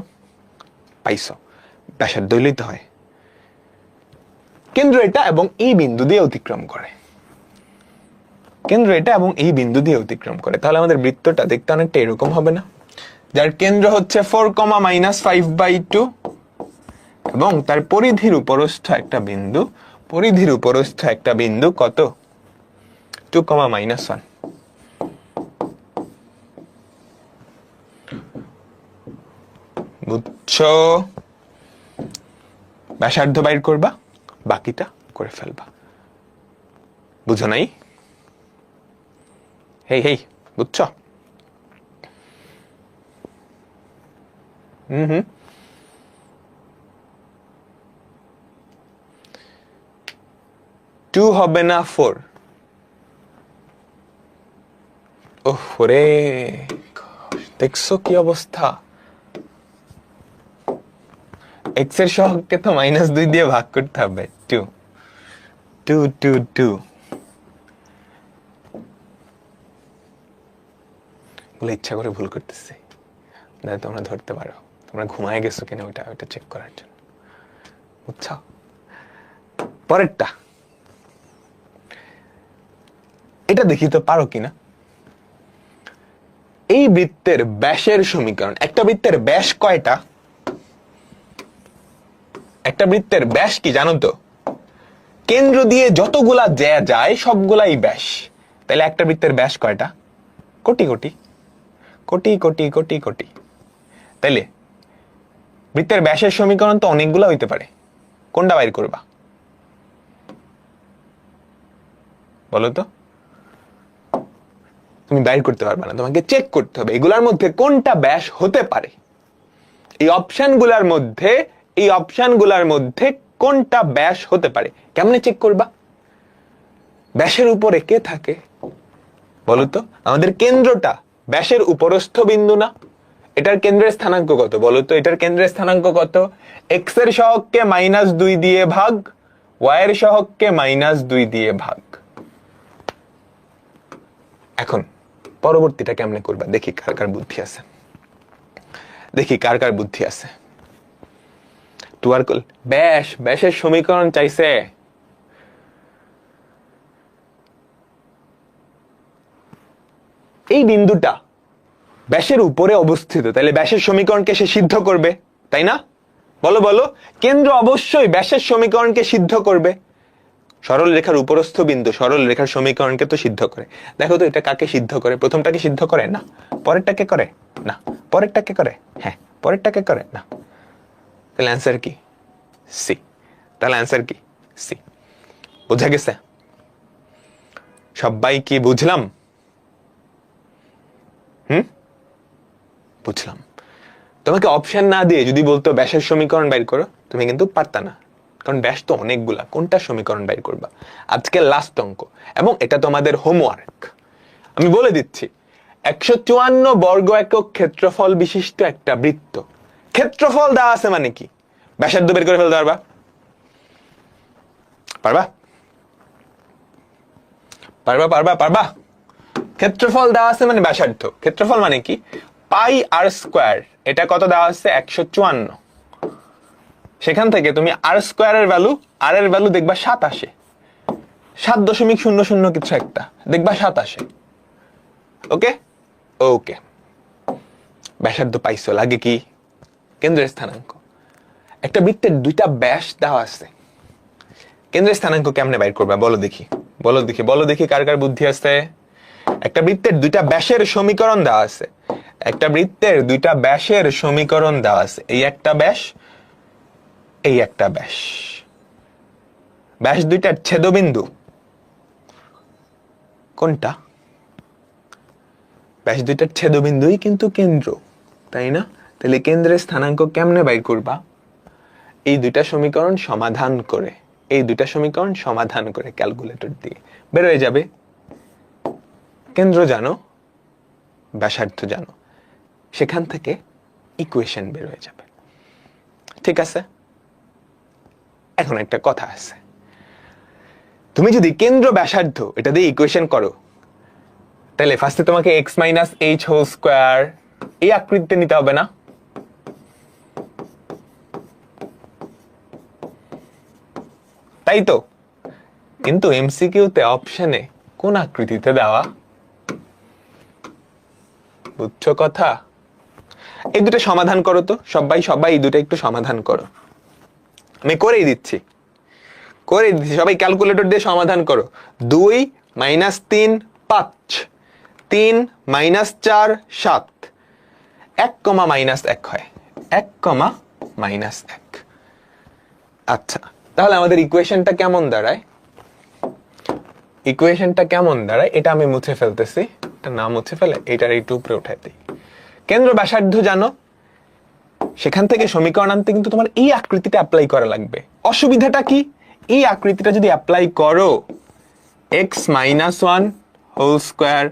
Speaker 1: ব্যাসার্ধ হইলেই তো হয়। কেন্দ্র এটা এবং এই বিন্দু দিয়ে অতিক্রম করে। তাহলে আমাদের বৃত্তটা দেখতে অনেকটা এরকম হবে না? যার কেন্দ্র হচ্ছে 4, -5/2 এবং তার পরিধির উপরস্থ একটা বিন্দু কত? 2, -1। বুঝছো? ব্যাসার্ধ বাইর করবা, বাকিটা করে ফেলবা। বুঝো নাই? হেই হেই, বুঝছো? হুম, 2 হবে না 4? ওরে, দেখছো কি অবস্থা? এক্স এর সহগকে তো -2 দিয়ে ভাগ করতে হবে। 2 2 2 2 বলে ইচ্ছা করে ভুল করতেছি, তোমরা ধরতে পারো। তোমরা ঘুমায় গেছো কিনা ওটা চেক করার জন্য, বুঝছো? পরেরটা, এটা দেখি তো পারো কিনা। এই বৃত্তের ব্যাসের সমীকরণ, একটা বৃত্তের ব্যাস কয়টা? একটা বৃত্তের ব্যাস কি জানো তো? কেন্দ্র দিয়ে যতগুলা যায় সবগুলাই ব্যাস। তাহলে একটা বৃত্তের ব্যাস কয়টা? কোটি কোটি কোটি কোটি কোটি কোটি। তাইলে বৃত্তের ব্যাসের সমীকরণ তো অনেকগুলা হইতে পারে, কোনটা বাইর করবা বলো তো? তুমি বাইর করতে পারবে না, তোমাকে চেক করতে হবে এগুলার মধ্যে কোনটা ব্যাস হতে পারে। এই অপশনগুলার মধ্যে কোনটা ব্যাস হতে পারে। কেমনে চেক করবা? ব্যাসের উপরে কে থাকে বলো তো? আমাদের কেন্দ্রটা ব্যাসের উপরস্থ বিন্দু না? এটার কেন্দ্রের স্থানাঙ্ক কত বলো তো? এটার কেন্দ্রের স্থানাঙ্ক কত? এক্স এর সহগকে -2 দিয়ে ভাগ, ওয়াই এর সহগকে -2 দিয়ে ভাগ। এখন পরবর্তীটা কেমনে করবা দেখি কার কার বুদ্ধি আছে, দেখি কার কার বুদ্ধি আছে। ব্যাসের সমীকরণ চাইছে। এই বিন্দুটা ব্যাসের উপরে অবস্থিত, তাহলে ব্যাসের সমীকরণকে সে সিদ্ধ করবে, তাই না? বলো বলো, কেন্দ্র অবশ্যই ব্যাসের সমীকরণকে সিদ্ধ করবে। সরল রেখার উপরস্থ বিন্দু সরল রেখার সমীকরণকে তো সিদ্ধ করে। দেখো তো এটা কাকে সিদ্ধ করে? প্রথমটাকে সিদ্ধ করে না, পরেরটাকে করে না, পরেরটাকে করে, হ্যাঁ পরেরটাকে করে না। তাহলে অ্যান্সার কি? সি। তাহলে অ্যান্সার কি? সি। বোঝা গেছে? সবাই কি বুঝলাম? বুঝলাম। তোমাকে অপশন না দিয়ে যদি বলতো ব্যাসের সমীকরণ বাইর করো, তুমি কিন্তু পারতা না, কারণ ব্যাস তো অনেকগুলা, কোনটা সমীকরণ বাইর করবা? আজকে লাস্ট অঙ্ক, এবং এটা তোমাদের হোমওয়ার্ক। আমি বলে দিচ্ছি, 154 বর্গ একক ক্ষেত্রফল বিশিষ্ট একটা বৃত্ত। ক্ষেত্রফল দেওয়া আছে মানে কি? ব্যাসার্ধ বের করে ফেলতে পারবা? পারবা পারবা পারবা পারবা? ক্ষেত্রফল দেওয়া আছে মানে ব্যাসার্ধ। ক্ষেত্রফল মানে কি? পাই আর স্কোয়ার। এটা কত দেওয়া আছে? 154। সেখান থেকে তুমি আর স্কোয়ারের ভ্যালু, আর এর ভ্যালু দেখবা 7 আসে, 7.00 কিছু একটা দেখবা 7 আসে। ওকে ওকে, ব্যাসার্ধ পাইছো। লাগে কি? কেন্দ্রের স্থানাঙ্ক। একটা বৃত্তের দুইটা ব্যাস দেওয়া আছে, কেন্দ্রের স্থানাঙ্ক কেমনে বাইর করবা বলো দেখি, বলো দেখি, বলো দেখি কার কার বুদ্ধি আছে। একটা বৃত্তের দুইটা ব্যাসের সমীকরণ দেওয়া আছে, একটা বৃত্তের দুইটা ব্যাসের সমীকরণ দেওয়া আছে। এই একটা ব্যাস, এই একটা ব্যাস। ব্যাস দুইটার ছেদবিন্দু কোনটা? ব্যাস দুইটার ছেদবিন্দুই কিন্তু কেন্দ্র, তাই না? তাহলে কেন্দ্রের স্থানাঙ্ক কেমনে বাইর করবা? এই দুইটা সমীকরণ সমাধান করে, এই দুইটা সমীকরণ সমাধান করে ক্যালকুলেটর দিয়ে বের হয়ে যাবে। কেন্দ্র জানো, ব্যাসার্ধ জানো, সেখান থেকে ইকুয়েশন বের হয়ে যাবে। ঠিক আছে? এখন একটা কথা আছে, তুমি যদি কেন্দ্র ব্যাসার্ধ এটা দিয়ে ইকুয়েশন করো, তাহলে ফার্স্টে তোমাকে x - h হোল স্কয়ার এই আকৃতিতে নিতে হবে না? তাই তো? কিন্তু এমসিকিউতে অপশনে কোন আকৃতিতে দেওয়া? বুঝছো কথা? এই দুটো সমাধান করো তো, সবাই সবাই এই দুটো একটু সমাধান করো। আমি করেই দিচ্ছি, সবাই ক্যালকুলেটর দিয়ে সমাধান করো। 2 - 3 5, 3 - 4 7, 1, -1 হয়। 1, -1। আচ্ছা, তাহলে আমাদের ইকুয়েশনটা কেমন দাঁড়ায়? এটা আমি মুছে ফেলতেছি, এটা না মুছে ফেলে এটার একটু উপরে উঠাই দিই। কেন্দ্র ব্যাসার্ধ জানো, সেখান থেকে সমীকরণ আনতে কিন্তু তোমার এই আকৃতিটা অ্যাপ্লাই করা লাগবে। অসুবিধাটা কি? এই আকৃতিটা যদি অ্যাপ্লাই করো, x - 1 whole square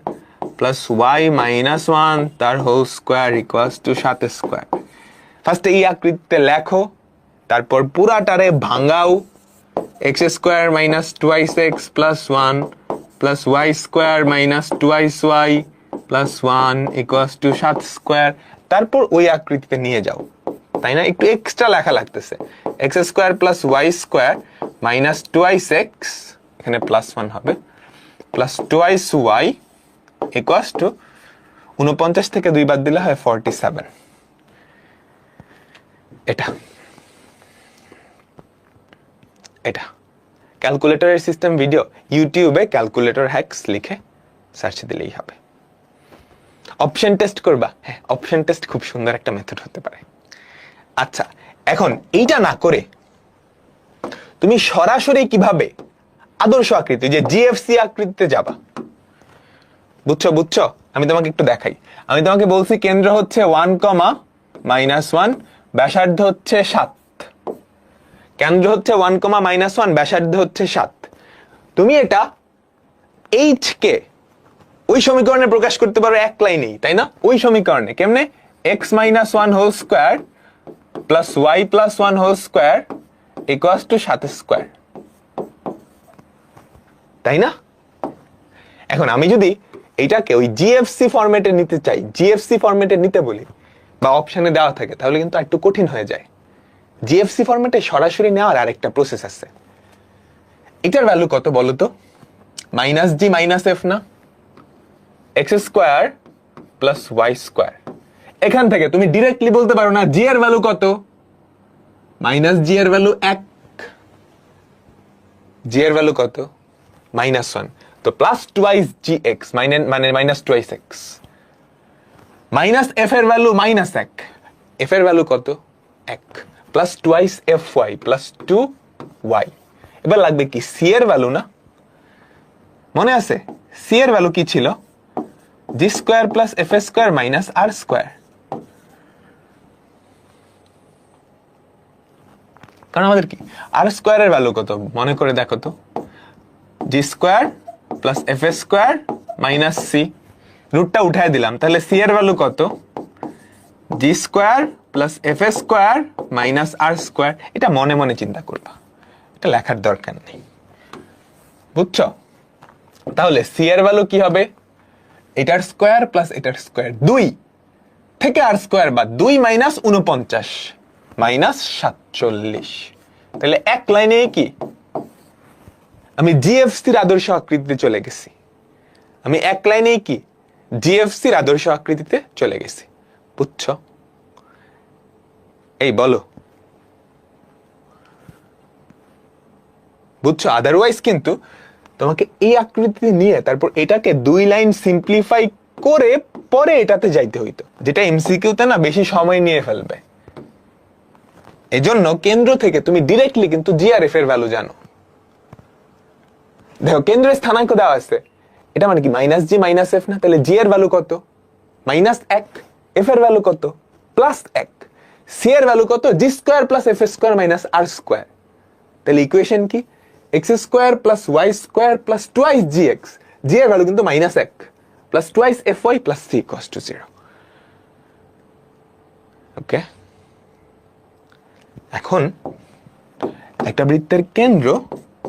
Speaker 1: plus y - 1 তার whole square equals to 7 square. ফার্স্টে এই আকৃতিতে লেখো, তারপর পুরাটারে ভাঙাও। x square minus 2x plus 1 plus y square minus 2y plus 1 equals to 7 square. তারপর ওই আকৃতিতে নিয়ে যাও, তাই না? একটু এক্সট্রা লেখা লাগতেছে। x square plus y square minus 2x, এখানে প্লাস 1 হবে, প্লাস 2y ইকুয়ালস টু 49 থেকে 2 বাদ দিলে হয় 47। এটা ক্যালকুলেটরের সিস্টেম ভিডিও ইউটিউবে ক্যালকুলেটর হ্যাকস লিখে সার্চ দিলেই হবে। অপশন টেস্ট করবা? হ্যাঁ, অপশন টেস্ট খুব সুন্দর একটা মেথড হতে পারে। আচ্ছা, এখন এইটা না করে তুমি সরাসরি কিভাবে আদর্শ আকৃতি, যে জিএফসি আকৃতিতে যাবা? বুঝছো? আমি তোমাকে একটু দেখাই। আমি তোমাকে বলছি কেন্দ্র হচ্ছে 1, -1, ব্যাসার্ধ হচ্ছে 7। কেন্দ্র হচ্ছে 1, -1, ব্যাসার্ধ হচ্ছে 7। তুমি এটা এইচ কে ওই সমীকরণে প্রকাশ করতে পারো এক লাইনেই, তাই না? ওই সমীকরণে কেমনে? x - 1 whole square plus y plus 1 whole square equals to 7 square, তাই না? এখন আমি যদি এটাকে ওই জিএফসি ফরম্যাটে নিতে চাই, জিএফসি ফরম্যাটে নিতে বলি বা অপশনে দেওয়া থাকে, তাহলে কিন্তু একটু কঠিন হয়ে যায়। জিএফসি ফরম্যাটে সরাসরি নেওয়ার আরেকটা প্রসেস আছে। এটার ভ্যালু কত বলো তো? -g - f না? x square plus y square. এখান থেকে তুমি ডিরেক্টলি বলতে পারো না জি এর ভ্যালু কত? -g এর ভ্যালু 1, g এর ভ্যালু কত? -1। তো প্লাস 2gx মানে -2x, মাইনাস f এর ভ্যালু -1, f এর ভ্যালু কত? 1, প্লাস 2fy প্লাস 2y। এবার লাগবে কি? c এর ভ্যালু না? মনে আছে c এর ভ্যালু কি ছিল? g square plus f square minus r square. কারণ আমাদের কি r স্কয়ারের ভ্যালু কত মনে করে দেখো তো? g square plus f square minus c। রুটটা উঠায় দিলাম, তাহলে c এর ভ্যালু কত? g square plus f square minus r square. এটা মনে মনে চিন্তা করবা, এটা লেখার দরকার নেই। বুঝছো? তাহলে c এর ভ্যালু কি হবে? এটার স্কয়ার প্লাস এটার স্কয়ার, 2 থেকে r স্কয়ার বাদ 2 মাইনাস 49 মাইনাস 47। তাহলে এক লাইনে কি আমি জিএফসির আদর্শ আকৃতিতে চলে গেছি। আমি এক লাইনে কি জিএফসির আদর্শ আকৃতিতে চলে গেছি। বুঝছো? এই বলো, বুঝছো? আদারওয়াইজ কিন্তু তোমাকে এই আকৃতি নিয়ে তারপর এটাকে 2 লাইন সিম্পলিফাই করে পরে এটাতে যাইতে হইতো, যেটা এমসিকিউতে না বেশি সময় নিয়ে ফেলবে। এজন্য কেন্দ্র থেকে তুমি ডিরেক্টলি কিন্তু জি আর এফ এর ভ্যালু জানো। দেখো কেন্দ্রের স্থানাঙ্ক দেওয়া আছে, এটা মানে কি -g - f না? তাহলে জি এর ভ্যালু কত? -1, f এর ভ্যালু কত? +1, c এর ভ্যালু কত? g square plus f square minus r square. তাহলে ইকুয়েশন কি? x square plus y square plus 2gx, g এর ভ্যালু কিন্তু -1 plus 2fy plus c equals to 0। ওকে, এখন একটা বৃত্তের কেন্দ্র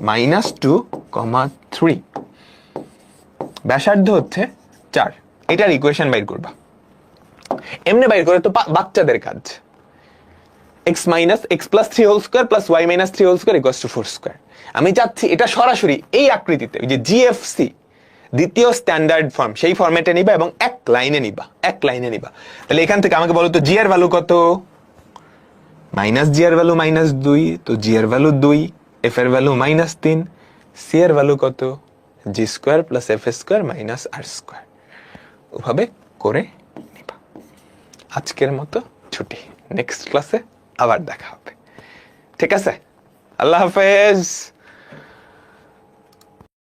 Speaker 1: -2, 3, ব্যাসার্ধ হচ্ছে 4, এটার ইকুয়েশন বাইর করবা। এমনি বাইর করে তো বাচ্চাদের কাজ। x plus 3 whole square plus y minus 3 whole square equals to 4 square. আমি চাচ্ছি এটা সরাসরি এই আকৃতিতে, ওই যে জিএফসি দ্বিতীয় স্ট্যান্ডার্ড ফর্ম, সেই ফরম্যাটে নিবা এবং এক লাইনে নিবা। তাহলে এখান থেকে আমাকে বলো তো জি এর ভ্যালু কত? -g এর ভ্যালু -2, তো জি এর ভ্যালু 2, f এর ভ্যালু -3, c এর ভ্যালু কত? g square plus f square minus r square. ওভাবে করে নিবা। আজকের মতো ছুটি। নেক্সট ক্লাসে আবার দেখা হবে। ঠিক আছে, আল্লাহ হাফেজ।